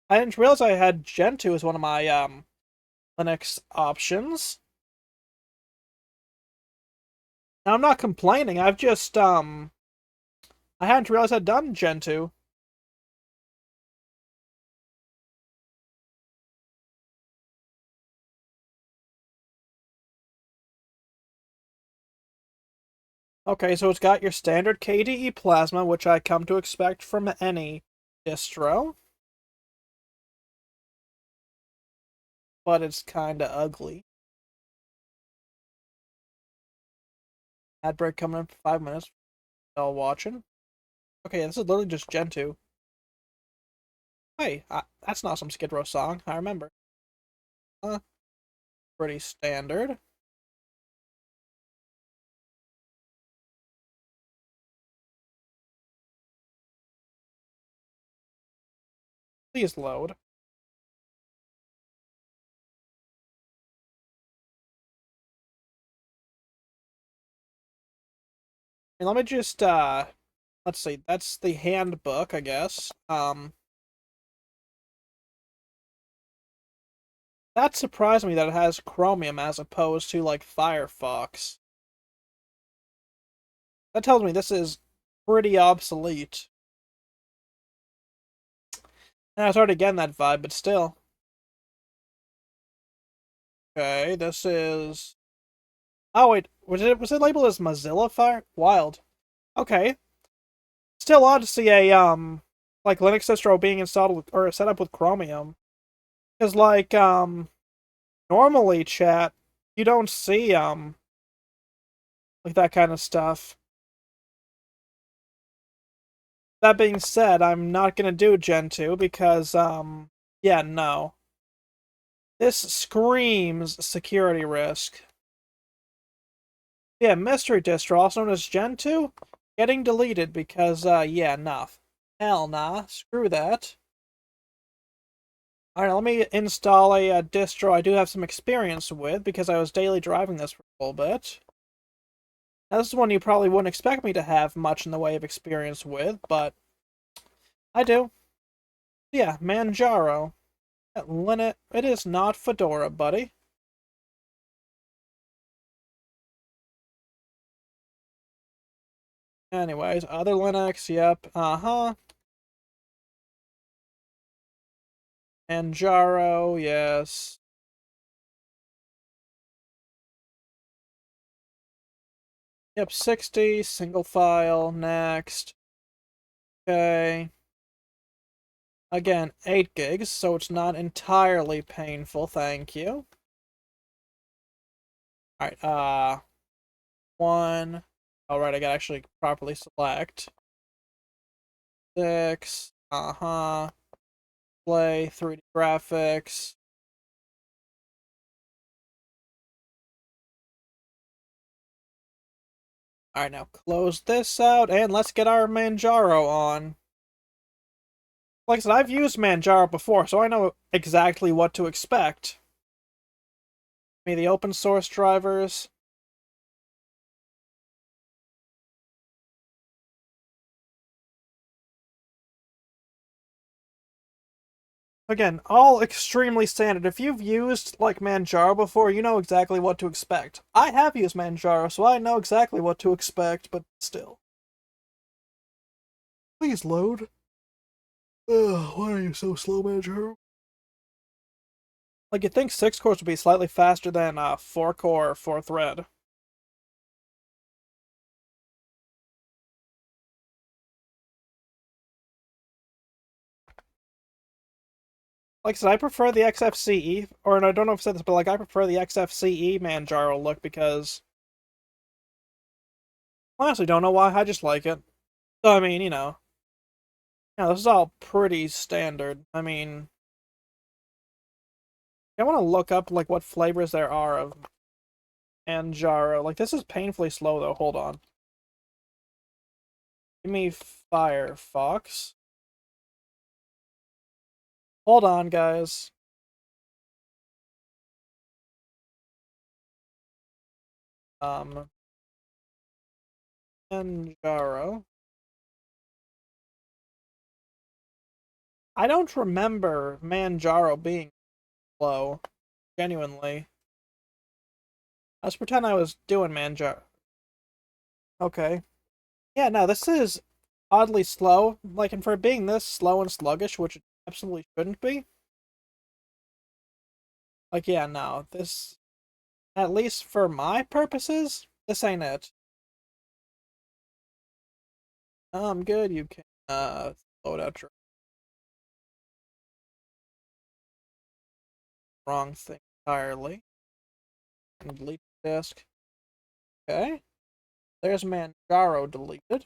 I didn't realize I had Gentoo as one of my Linux options. Now, I'm not complaining. I've just I hadn't realized I'd done Gentoo. Okay, so it's got your standard KDE Plasma, which I come to expect from any distro. But it's kinda ugly. Ad break coming up for 5 minutes. All watching. Okay, this is literally just Gentoo. Hey, that's not some Skid Row song. I remember. Pretty standard. Please load. And let me just let's see. That's the handbook, I guess. That surprised me that it has Chromium as opposed to like Firefox. That tells me this is pretty obsolete. And I was already getting that vibe, but still. Okay, this is. Oh wait, was it labeled as Mozilla Fire? Wild. Okay. Still odd to see a like Linux distro being installed with, or set up with Chromium. Because like normally chat, you don't see like that kind of stuff. That being said, I'm not gonna do Gentoo because yeah, no. This screams security risk. Yeah, mystery distro, also known as Gentoo, getting deleted because yeah, nah. Hell nah, screw that. Alright, let me install a distro I do have some experience with because I was daily driving this for a little bit. Now, this is one you probably wouldn't expect me to have much in the way of experience with, but I do. Yeah, Manjaro. Linux. It is not Fedora, buddy. Anyways, other Linux, yep, Manjaro, yes. Yep, 60, single file, next. Okay. Again, 8 gigs, so it's not entirely painful, thank you. Alright, 1. Alright, I gotta actually properly select. 6, play, 3D graphics. Alright, now close this out, and let's get our Manjaro on. Like I said, I've used Manjaro before, so I know exactly what to expect. Maybe the open source drivers. Again, all extremely standard. If you've used, like, Manjaro before, you know exactly what to expect. I have used Manjaro, so I know exactly what to expect, but still. Please load. Ugh, why are you so slow, Manjaro? Like, you'd think 6 cores would be slightly faster than 4 core, 4 thread. Like I said, I prefer the XFCE, or I don't know if I said this, but like I prefer the XFCE Manjaro look because I honestly don't know why, I just like it. So, I mean, you know. Yeah, this is all pretty standard. I mean, I want to look up like what flavors there are of Manjaro. Like this is painfully slow though. Hold on. Give me Firefox. Hold on, guys. Manjaro. I don't remember Manjaro being slow. Genuinely. Let's pretend I was doing Manjaro. Okay. Yeah, no, this is oddly slow. Like, and for being this slow and sluggish, which it absolutely shouldn't be. Like, yeah, no, this, at least for my purposes, this ain't it. I'm good, you can, load out your wrong thing entirely. And delete the disk. Okay. There's Manjaro deleted.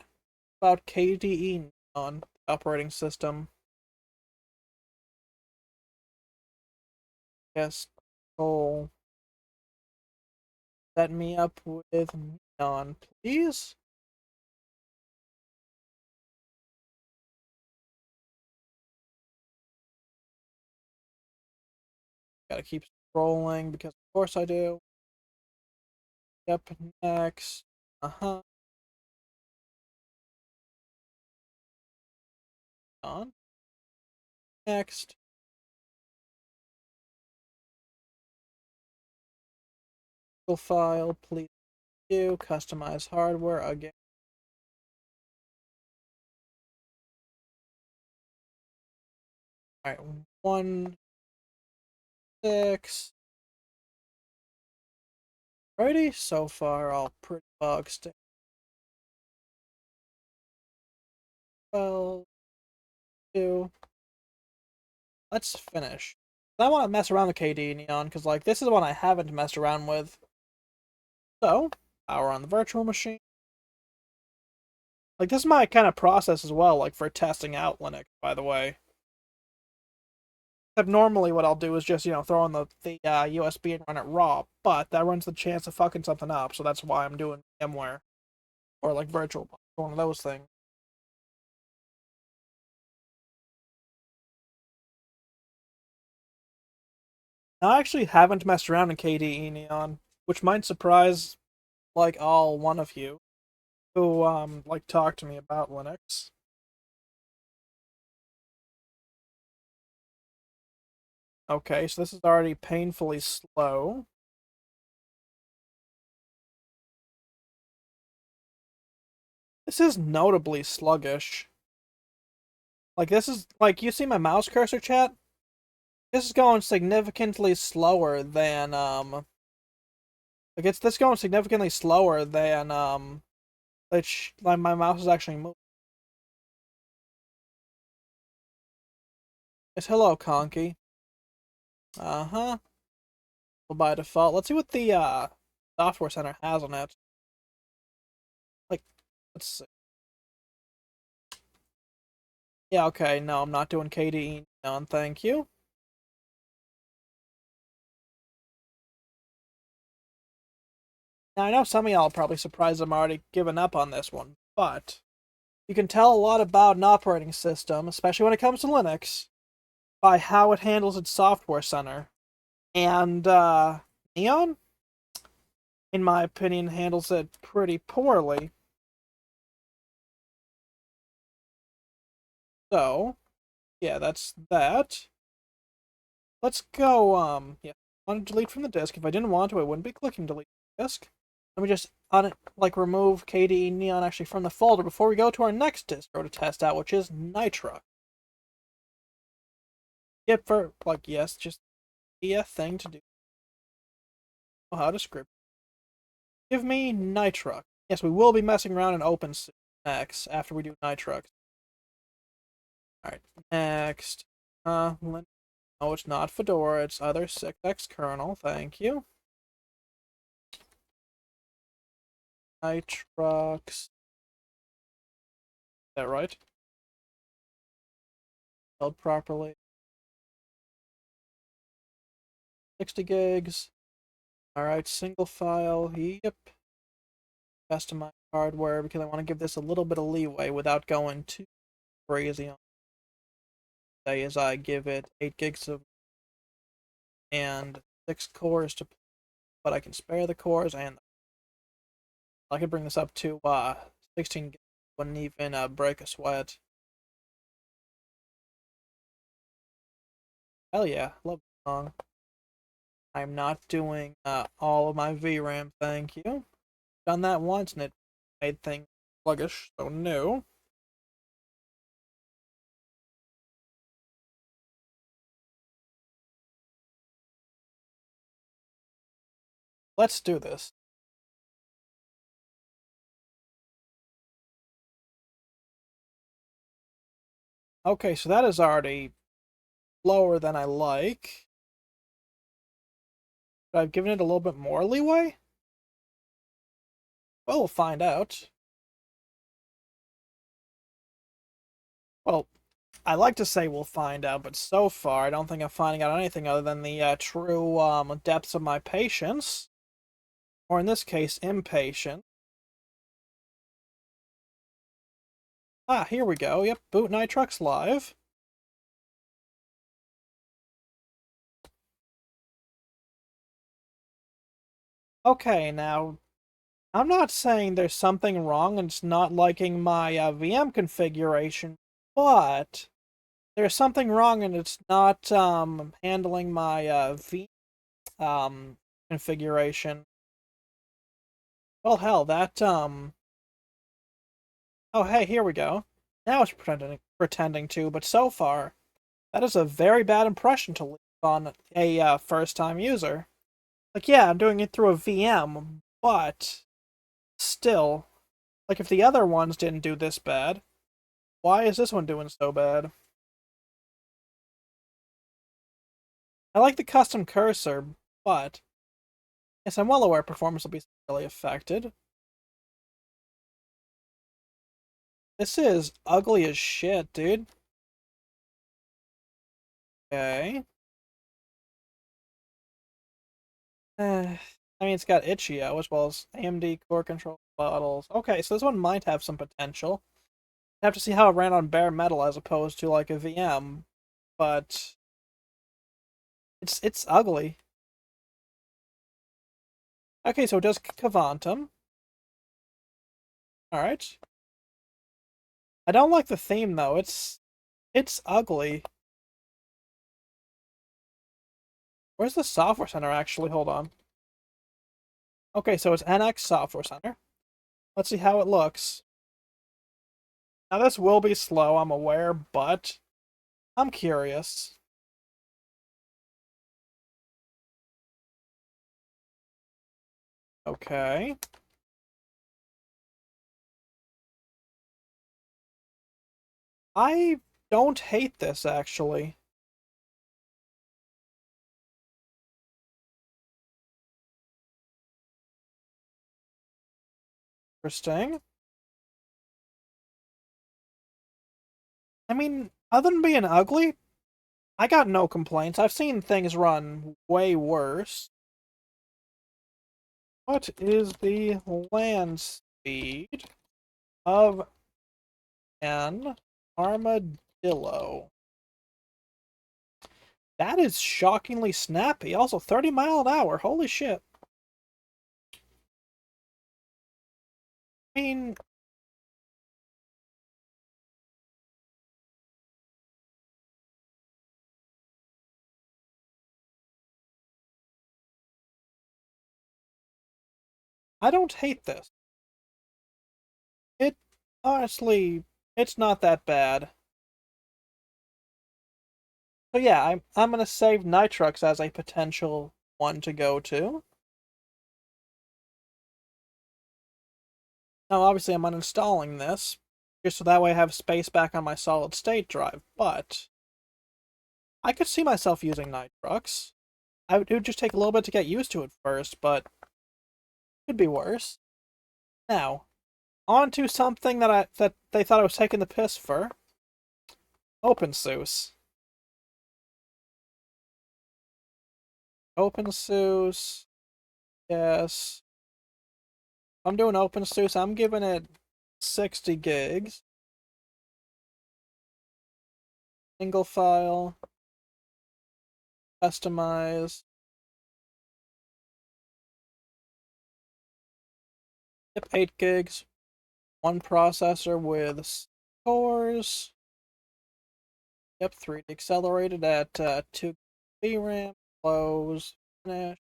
About KDE on the operating system. Yes. Oh, set me up with Neon, please. Gotta keep scrolling because of course I do. Yep, next. Uh-huh. On. Next. File, please do. Customize hardware again. Alright, 1.6. Alrighty, so far all pretty bug stick. 12, 2. Let's finish. I want to mess around with KD Neon, because like this is one I haven't messed around with. So, power on the virtual machine. Like this is my kind of process as well, like for testing out Linux, by the way. Except normally what I'll do is just, throw on the USB and run it raw, but that runs the chance of fucking something up, so that's why I'm doing VMware. Or like VirtualBox, one of those things. I actually haven't messed around in KDE Neon, which might surprise like all one of you who like talk to me about Linux. Okay, so this is already painfully slow. This is notably sluggish. Like this is like you see my mouse cursor chat? This is going significantly slower than like it's this going significantly slower than like my mouse is actually moving. It's hello Conky. Uh-huh. Well, by default. Let's see what the software center has on it. Like let's see. Yeah, okay, no, I'm not doing KDE Neon, thank you. Now I know some of y'all are probably surprised I'm already giving up on this one, but you can tell a lot about an operating system, especially when it comes to Linux, by how it handles its software center. And Neon, in my opinion, handles it pretty poorly. So, yeah, that's that. Let's go, yeah, I want to delete from the disk. If I didn't want to, I wouldn't be clicking delete from the disk. Let me just, remove KDE Neon actually from the folder before we go to our next distro to test out, which is Nitra. Yep, for, like, yes, just be a thing to do. Oh, how to script. Give me Nitra. Yes, we will be messing around in OpenSUSE next, after we do Nitra. Alright, next. No, it's not Fedora, it's other 6x kernel, thank you. Nitrux. Is that right? spelled properly. 60 gigs. Alright, single file. Yep. Customize hardware because I want to give this a little bit of leeway without going too crazy on say as I give it 8 gigs of and 6 cores to but I can spare the cores and I could bring this up to 16 gigs. Wouldn't even break a sweat. Hell yeah, love the song. I'm not doing all of my VRAM, thank you. Done that once and it made things sluggish, so no. Let's do this. Okay, so that is already lower than I like. But I've given it a little bit more leeway? Well, we'll find out. Well, I like to say we'll find out, but so far I don't think I'm finding out anything other than the true depths of my patience. Or in this case, impatient. Ah, here we go. Yep, boot Nitrox live. Okay, now, I'm not saying there's something wrong and it's not liking my VM configuration, but there's something wrong and it's not handling my V configuration. Well, hell, that oh hey, here we go. Now it's pretending to, but so far, that is a very bad impression to leave on a first-time user. Like, yeah, I'm doing it through a VM, but still, like if the other ones didn't do this bad, why is this one doing so bad? I like the custom cursor, but yes, I'm well aware performance will be severely affected. This is ugly as shit, dude. Okay. I mean, it's got itch.io as well as AMD core control models. Okay, so this one might have some potential. I have to see how it ran on bare metal as opposed to like a VM, but it's ugly. Okay, so it does Cavantum. All right. I don't like the theme though. It's ugly. Where's the software center actually? Hold on. Okay, so it's NX Software Center. Let's see how it looks. Now this will be slow, I'm aware, but I'm curious. Okay. I don't hate this actually. Interesting. I mean, other than being ugly, I got no complaints. I've seen things run way worse. What is the land speed of an armadillo? That is shockingly snappy. Also, 30 mile an hour. Holy shit. I mean, I don't hate this. It, honestly, it's not that bad. So yeah, I'm gonna save Nitrox as a potential one to go to. Now, obviously, I'm uninstalling this, just so that way I have space back on my solid state drive, but I could see myself using Nitrox. It would just take a little bit to get used to it first, but it could be worse. Now, on to something that they thought I was taking the piss for. OpenSUSE. OpenSUSE. Yes. I'm doing OpenSUSE. I'm giving it 60 gigs. Single file. Customize. Yep, 8 gigs. One processor with cores. Yep, 3D accelerated at 2 VRAM. Close. Finish.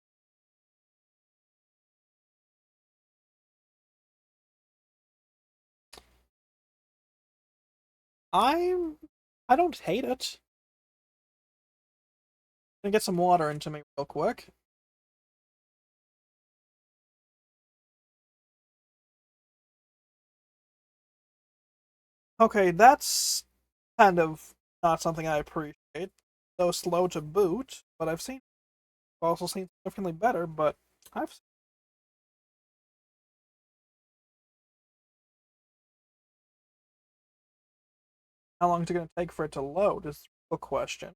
I'm. I don't hate it. Gonna get some water into me real quick. Okay, that's kind of not something I appreciate. So slow to boot, but I've also seen significantly better, but I've how long is it going to take for it to load is the question.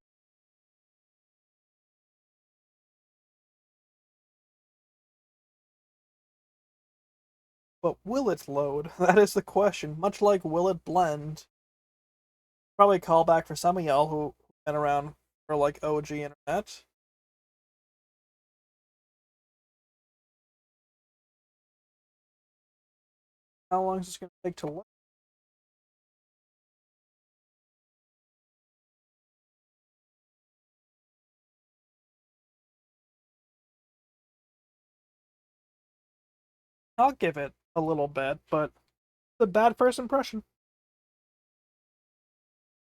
But will it load? That is the question. Much like will it blend? Probably a callback for some of y'all who've been around for like OG internet. How long is this going to take to load? I'll give it a little bit, but it's a bad first impression.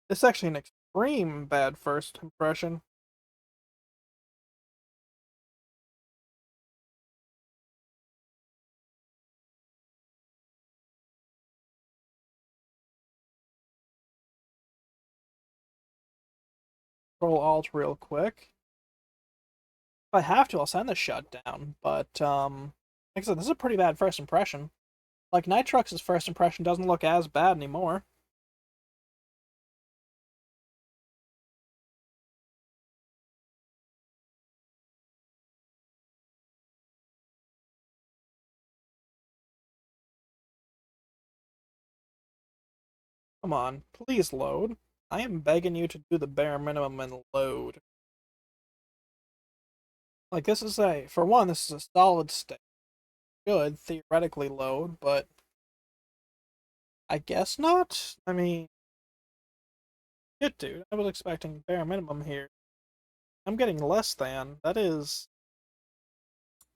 It's actually an extreme bad first impression. Control Alt real quick. If I have to, I'll send the shutdown. But like I said, this is a pretty bad first impression. Like Nitrox's first impression doesn't look as bad anymore. Come on, please load. I am begging you to do the bare minimum and load. Like this is for one, this is a solid state. Should theoretically load, but I guess not. I mean, shit, dude. I was expecting bare minimum here. I'm getting less than. That is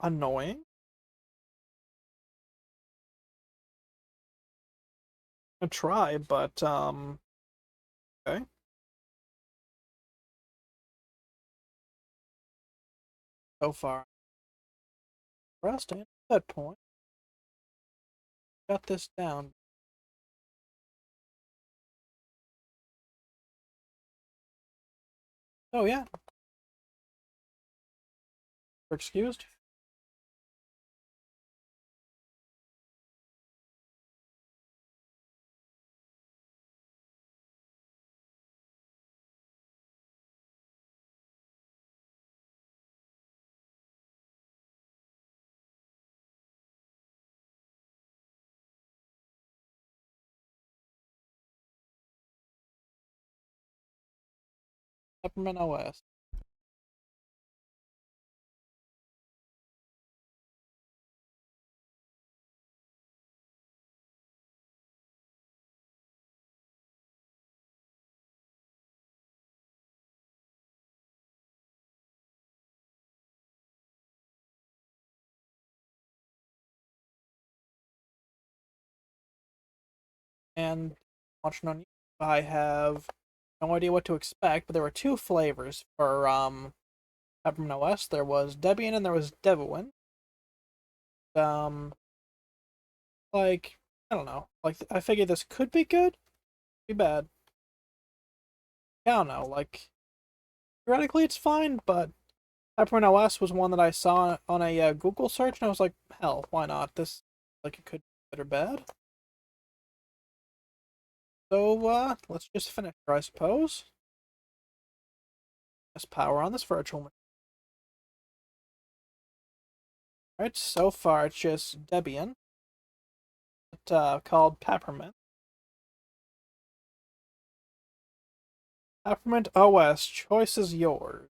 annoying. I try, but okay. So far, resting at that point. Shut this down. Oh yeah, we're excused. Peppermint OS. And watching on YouTube, I have no idea what to expect, but there were two flavors for Peppermint OS. There was Debian and there was Devuin. Um, like I don't know. Like I figured this could be good, be bad. I don't know. Like theoretically, it's fine, but Peppermint OS was one that I saw on a Google search, and I was like, hell, why not? This like it could be good or bad. So, let's just finish her, I suppose. Let's power on this virtual machine. Alright, so far it's just Debian, called Peppermint. Peppermint OS, choice is yours.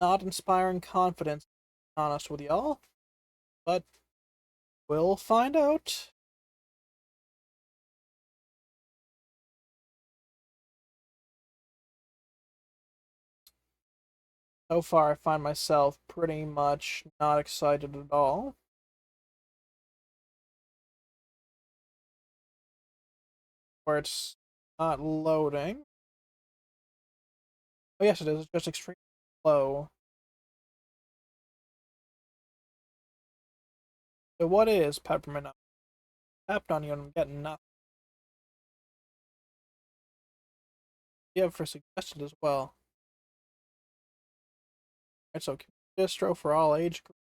Not inspiring confidence, to be honest with y'all, but we'll find out. So far, I find myself pretty much not excited at all. Where it's not loading. Oh, yes, it is. It's just extremely slow. So, what is Peppermint? Tapped on you and I'm getting nothing. You have for suggestions as well. Alright, so distro for all age groups.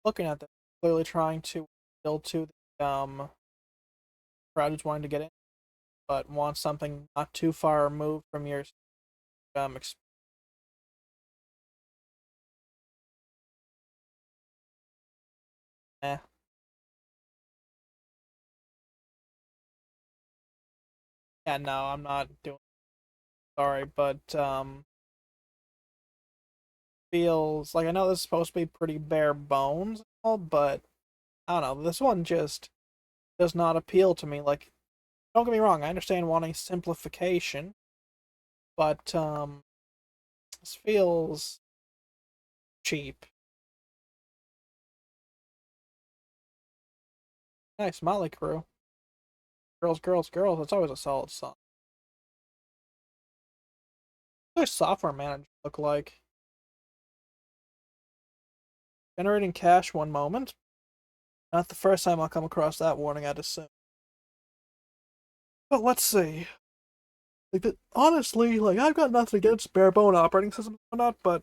Looking at that, clearly trying to appeal to the crowd who's wanting to get in, but wants something not too far removed from your experience. Eh. Yeah, no, I'm not doing. Sorry, but feels like I know this is supposed to be pretty bare bones, but I don't know. This one just does not appeal to me. Like, don't get me wrong, I understand wanting simplification, but this feels cheap. Nice, Molly Crew. Girls, girls, girls. It's always a solid song. What does software manager look like? Generating cache one moment. Not the first time I'll come across that warning, I'd assume. But let's see. Like, honestly, like, I've got nothing against bare bone operating systems or not, but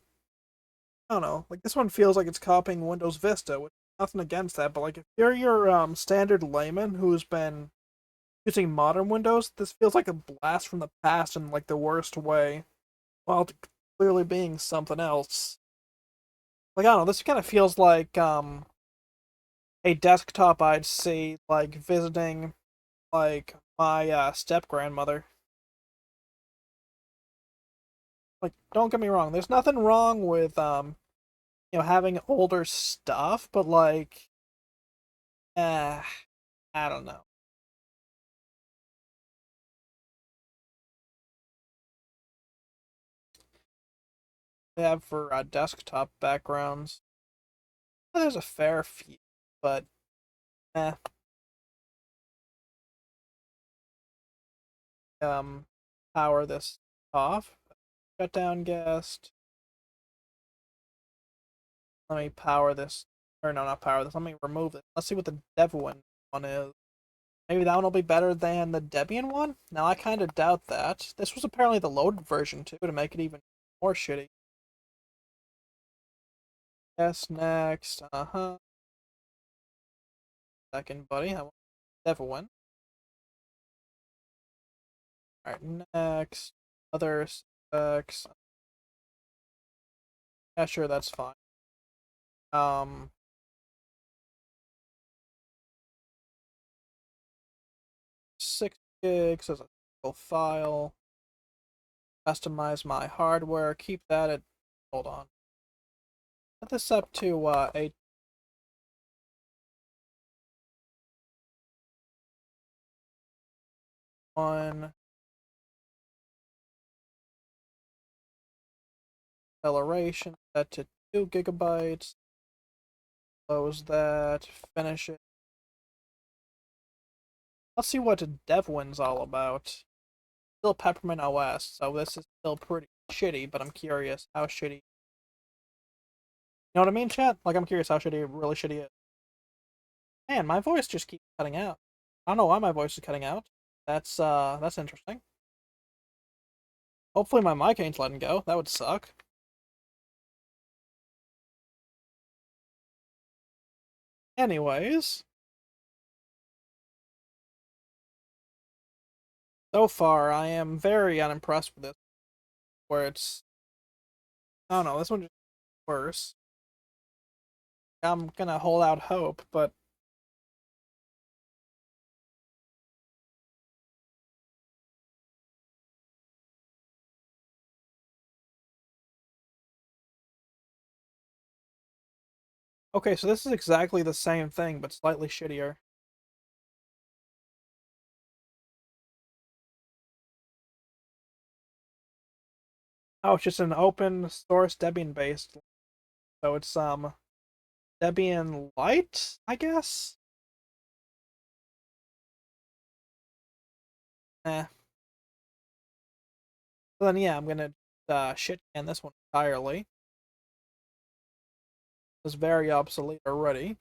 I don't know. Like, this one feels like it's copying Windows Vista, which nothing against that, but like, if you're your standard layman who's been using modern Windows, this feels like a blast from the past in like the worst way, while clearly being something else. Like, I don't know, this kind of feels like a desktop I'd see like visiting like my step grandmother. Like, don't get me wrong, there's nothing wrong with having older stuff, but like uh I don't know. They have for desktop backgrounds. There's a fair few, but eh. Um, power this off. Shutdown guest. Let me power this. Or no, not power this. Let me remove it. Let's see what the Debian one is. Maybe that one will be better than the Debian one? Now, I kind of doubt that. This was apparently the loaded version, too, to make it even more shitty. Yes, next. Uh-huh. Second, buddy. I want Debian. Alright, next. Other specs. Yeah, sure, that's fine. Um, 6 gigs as a single file. Customize my hardware. Keep that at. Hold on. Set this up to 8.1 acceleration. Set to 2 GB. Close that. Finish it. Let's see what DevWin's all about. Still Peppermint OS, so this is still pretty shitty, but I'm curious how shitty. You know what I mean, chat? Like, I'm curious how shitty, really shitty is. Man, my voice just keeps cutting out. I don't know why my voice is cutting out. That's interesting. Hopefully my mic ain't letting go. That would suck. Anyways, So far, I am very unimpressed with this, where it's, I don't know, this one's just worse. I'm gonna hold out hope, but okay, so this is exactly the same thing, but slightly shittier. Oh, it's just an open source Debian based, so it's Debian Lite, I guess. Eh. So then yeah, I'm gonna shit can this one entirely. It's very obsolete already.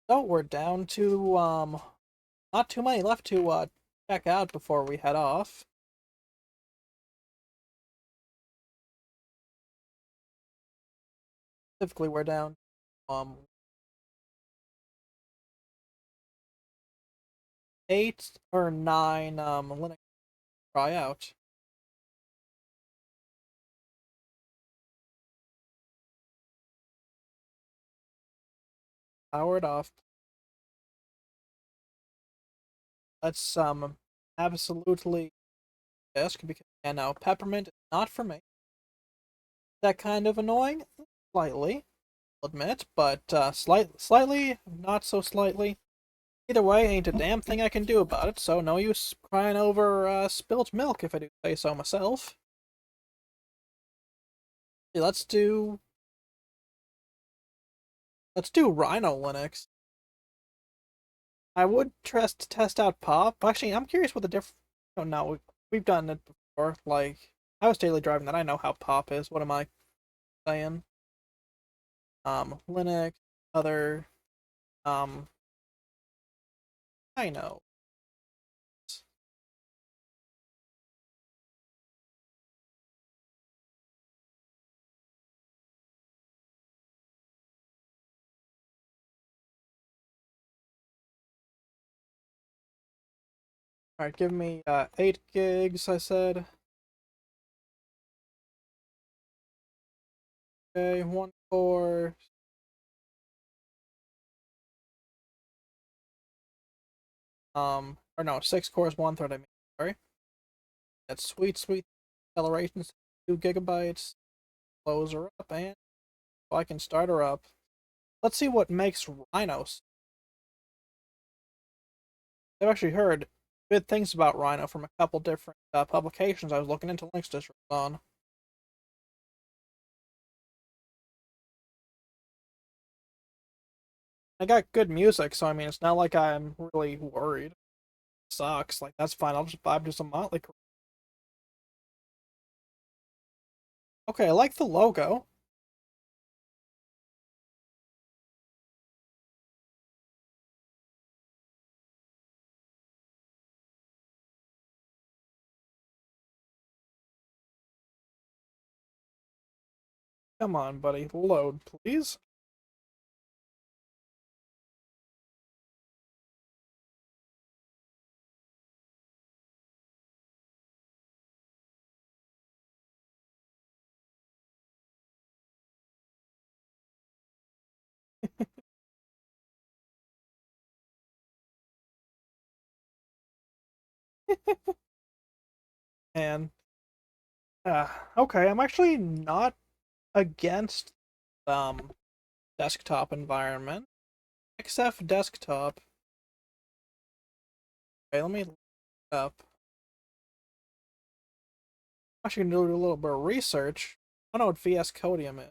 So we're down to not too many left to check out before we head off. Specifically, we're down um 8 or 9 Linux try out. Powered off. Let's absolutely disk because yeah, no, peppermint is not for me. That kind of annoying, slightly, I'll admit, but slightly, not so slightly. Either way, ain't a damn thing I can do about it, so no use crying over spilt milk if I do say so myself. Yeah, let's do Rhino Linux. I would test out Pop. Actually, I'm curious what the diff. Oh no, we've done it before. Like I was daily driving that. I know how Pop is. What am I saying? Linux, other, um, I know. All right, give me 8 gigs. I said. Okay, one core. Or no, 6 cores, 1 third. I mean, sorry. That's sweet, sweet acceleration. 2 gigabytes. Close her up, and so I can start her up. Let's see what makes Rhinos. I've actually heard good things about Rhino from a couple different publications I was looking into Linux distros on. I got good music, so I mean, it's not like I'm really worried. It sucks. Like, that's fine. I'll just vibe to some Motley Crue. Okay, I like the logo. Come on, buddy. Load, please. And, okay, I'm actually not against, desktop environment. XF desktop. Okay, let me look it up. Actually, gonna do a little bit of research. I don't know what VS Codium is.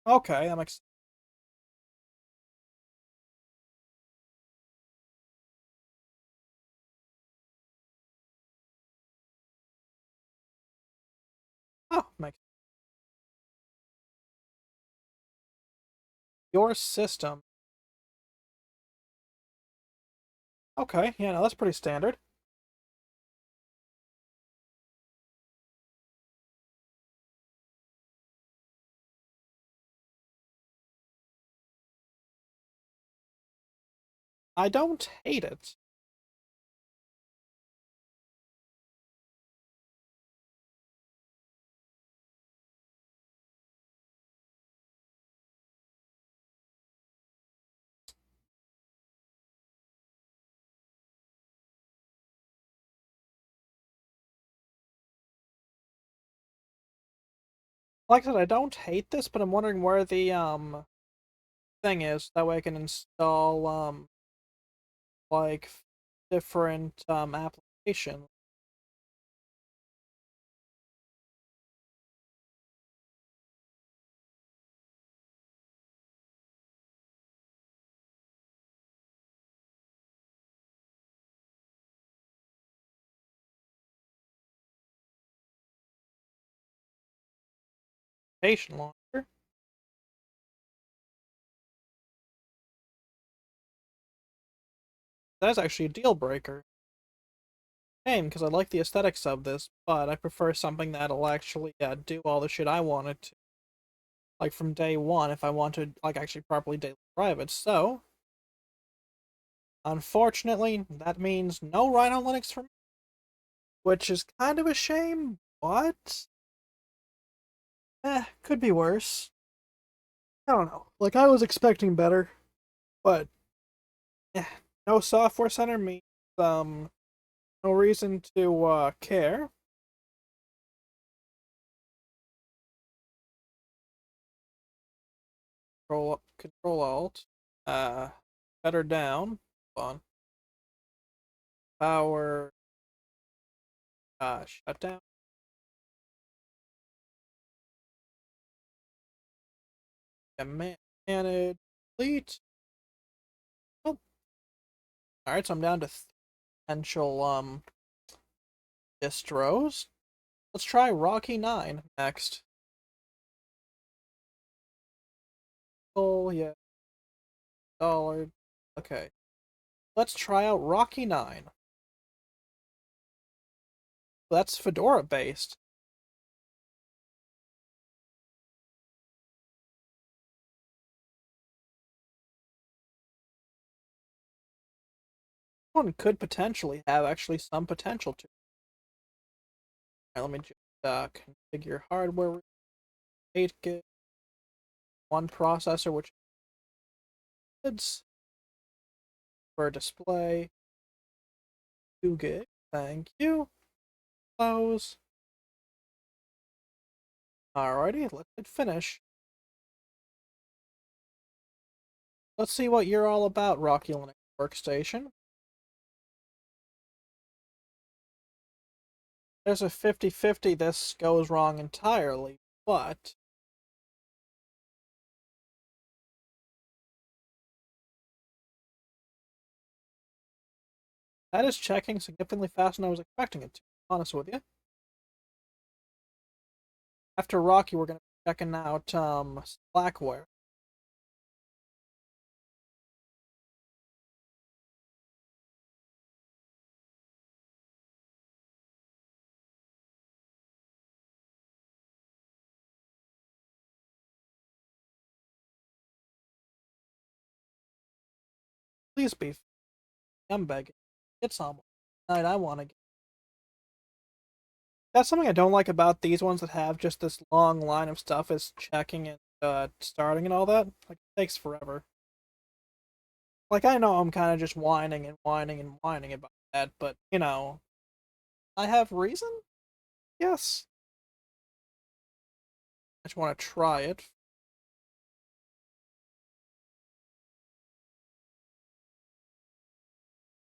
Okay, that makes. Oh, makes your system. Okay, yeah, no, that's pretty standard. I don't hate it. Like I said, I don't hate this, but I'm wondering where the thing is. That way I can install like different applications. Application launcher. That's actually a deal breaker. Shame, because I like the aesthetics of this, but I prefer something that'll actually do all the shit I wanted to, like from day one, if I want to like actually properly daily drive it. So, unfortunately, that means no Rhino Linux for me, which is kind of a shame, but could be worse. I don't know. Like I was expecting better, but eh, no software center means no reason to care. Control Alt. Uh, better down. Hold on. Power. Shutdown. Command. Manage. Delete. Oh. All right, so I'm down to potential distros. Let's try Rocky 9 next. Oh yeah. Dollar. Okay. Let's try out Rocky 9. That's Fedora based. One could potentially have actually some potential to. All right, let me just configure hardware. 8 gig, one processor, which is for display. 2 gig. Thank you. Close. Alrighty, let's hit finish. Let's see what you're all about, Rocky Linux Workstation. There's a 50-50 this goes wrong entirely, but that is checking significantly faster than I was expecting it to, be honest with you. After Rocky, we're going to be checking out Slackware. Please be. I'm begging. Get some. Tonight I want to get. That's something I don't like about these ones that have just this long line of stuff is checking and starting and all that. Like, it takes forever. Like, I know I'm kind of just whining and whining and whining about that, but, I have reason? Yes. I just want to try it.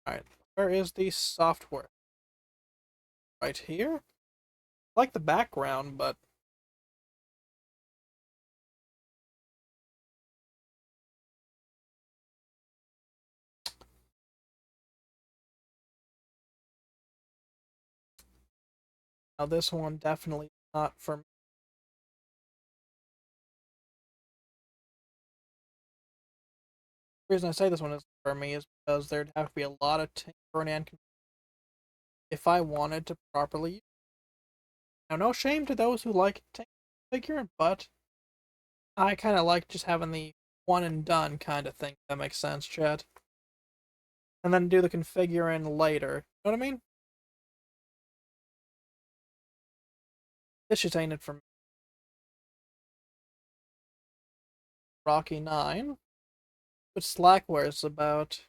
Alright, where is the software? Right here? I like the background, but now this one definitely not for me. The reason I say this one is for me is because there'd have to be a lot of tinkering and if I wanted to properly use. Now, no shame to those who like figure, but I kind of like just having the one and done kind of thing. If that makes sense, Chad. and then do the configuring later. You know what I mean? This just ain't it for me. Rocky 9. What Slackware is about.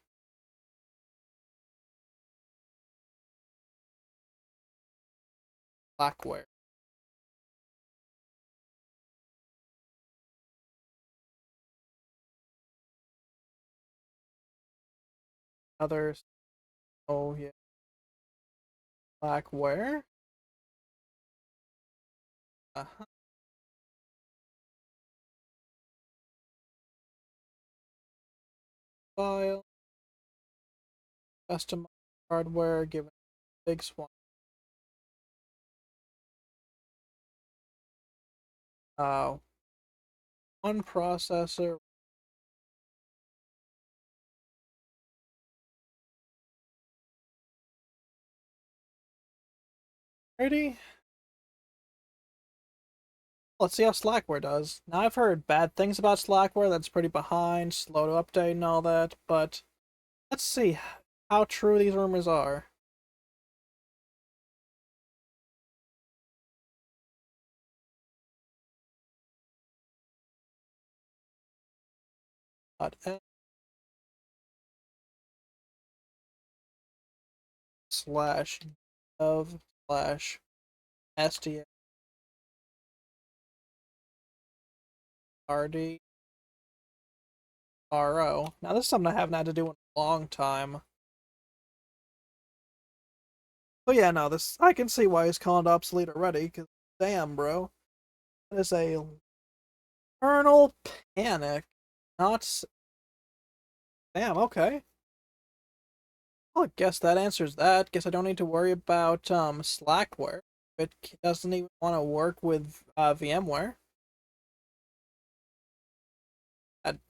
Slackware. Others. Oh, yeah. Slackware. Uh-huh. File. Custom hardware. Given big swan. One processor. Ready? Let's see how Slackware does. Now, I've heard bad things about Slackware, that's pretty behind, slow to update and all that, but let's see how true these rumors are. .f slash dev slash sdrd ro. Now, this is something I haven't had to do in a long time. But yeah, no, this I can see why he's calling it obsolete already, because damn, bro. That is a kernel panic. Not. Damn, okay. Well, I guess that answers that. Guess I don't need to worry about Slackware. It doesn't even want to work with VMware.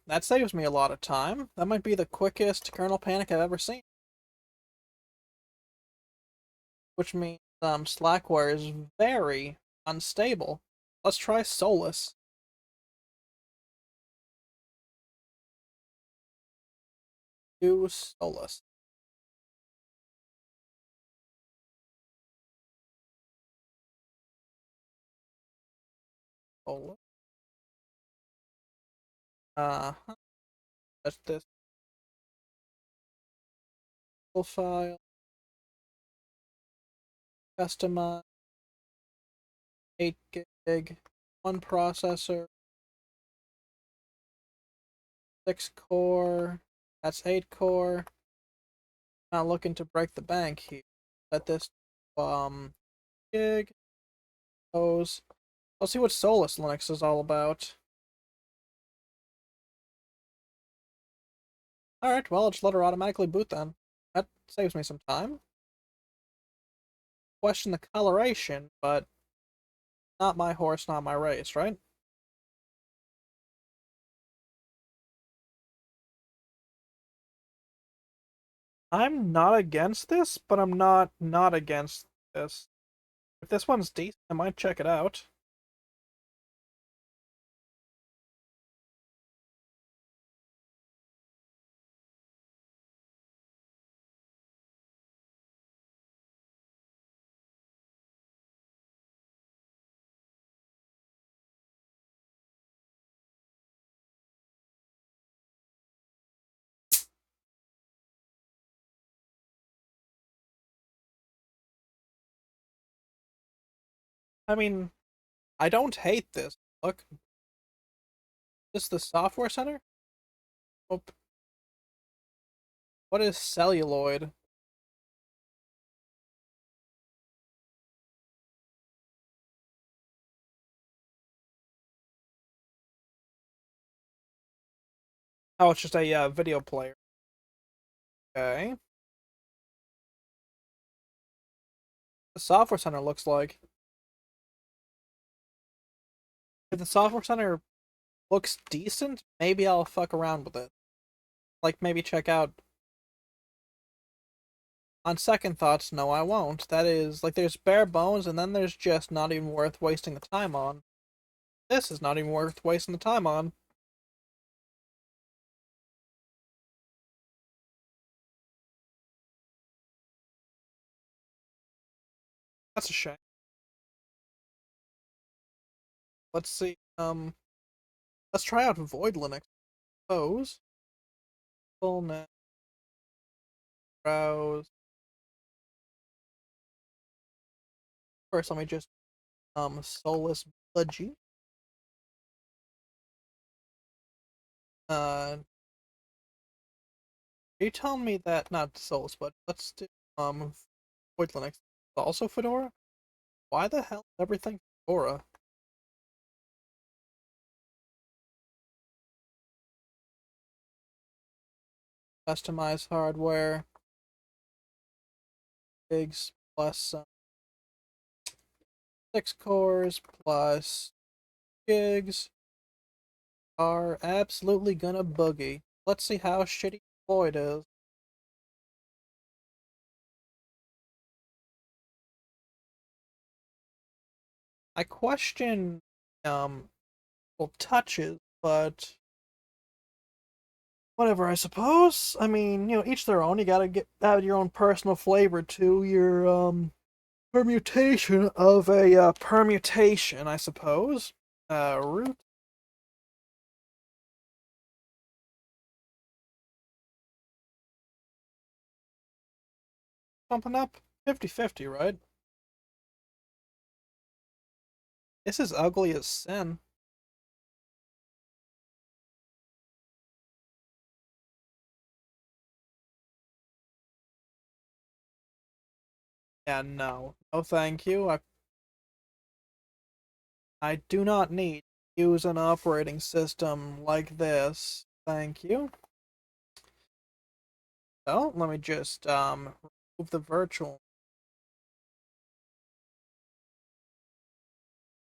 That saves me a lot of time. That might be the quickest kernel panic I've ever seen. Which means Slackware is very unstable. Let's try Solus. Do Solus. Solus. Uh, that's this file. Customize. 8 gig. One processor. 6 core. That's 8 core. Not looking to break the bank here. Let this gig goes. Let's see what Solus Linux is all about. Alright, well, I'll just let her automatically boot then. That saves me some time. Question the coloration, but not my horse, not my race, right? I'm not against this, but I'm not against this. If this one's decent, I might check it out. I mean, I don't hate this. Look, this is the software center? Oh, what is celluloid? Oh, it's just a video player. Okay. The software center looks like. If the software center looks decent, maybe I'll fuck around with it. Like, maybe check out. On second thoughts, no, I won't. That is, like, there's bare bones, and then there's just not even worth wasting the time on. This is not even worth wasting the time on. That's a shame. Let's see. Let's try out Void Linux. Suppose. Full net browse. First, let me just Solus Budgie. Are you telling me that not Solus, but let's do Void Linux. Also Fedora? Why the hell is everything Fedora? Customize hardware. Gigs plus 6 cores plus gigs are absolutely gonna boogie. Let's see how shitty Void is. I question well touches, but whatever, I suppose. I mean, each their own. You gotta add your own personal flavor to your permutation of a permutation, I suppose. Root. Something up? 50-50, right? This is ugly as sin. Yeah, no. No thank you. I do not need to use an operating system like this. Thank you. So, let me just remove the virtual.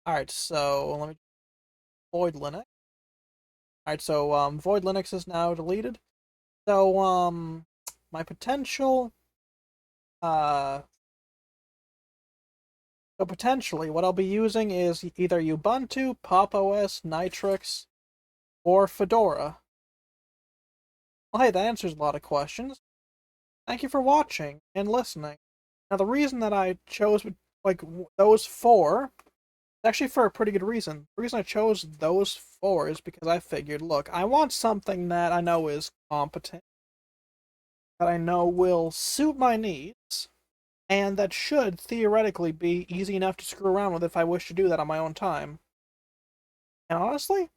Alright, so let me Void Linux. Alright, so Void Linux is now deleted. So my potential uh so potentially what I'll be using is either Ubuntu, Pop! OS, Nitrix, or Fedora. Well, hey, that answers a lot of questions. Thank you for watching and listening. Now, the reason that I chose like those four, actually for a pretty good reason. The reason I chose those four is because I figured, look, I want something that I know is competent, that I know will suit my needs, and that should theoretically be easy enough to screw around with if I wish to do that on my own time. And honestly,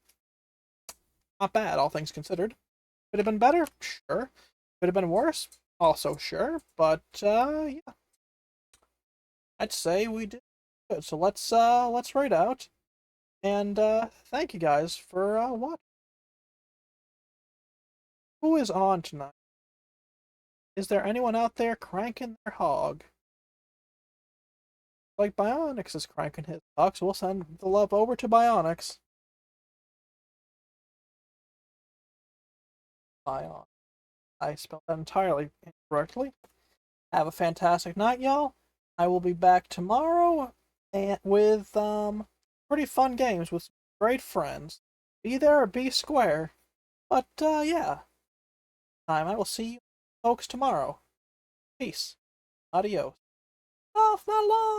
not bad, all things considered. Could have been better? Sure. Could have been worse? Also sure. But yeah. I'd say we did good. So let's write out. And thank you guys for watching. Who is on tonight? Is there anyone out there cranking their hog? Like Bionix is cranking his hog, so we'll send the love over to Bionix. Bion. I spelled that entirely incorrectly. Have a fantastic night, y'all. I will be back tomorrow and with pretty fun games with great friends. Be there or be square. But yeah. I will see you folks tomorrow. Peace. Adios. Off my lawn.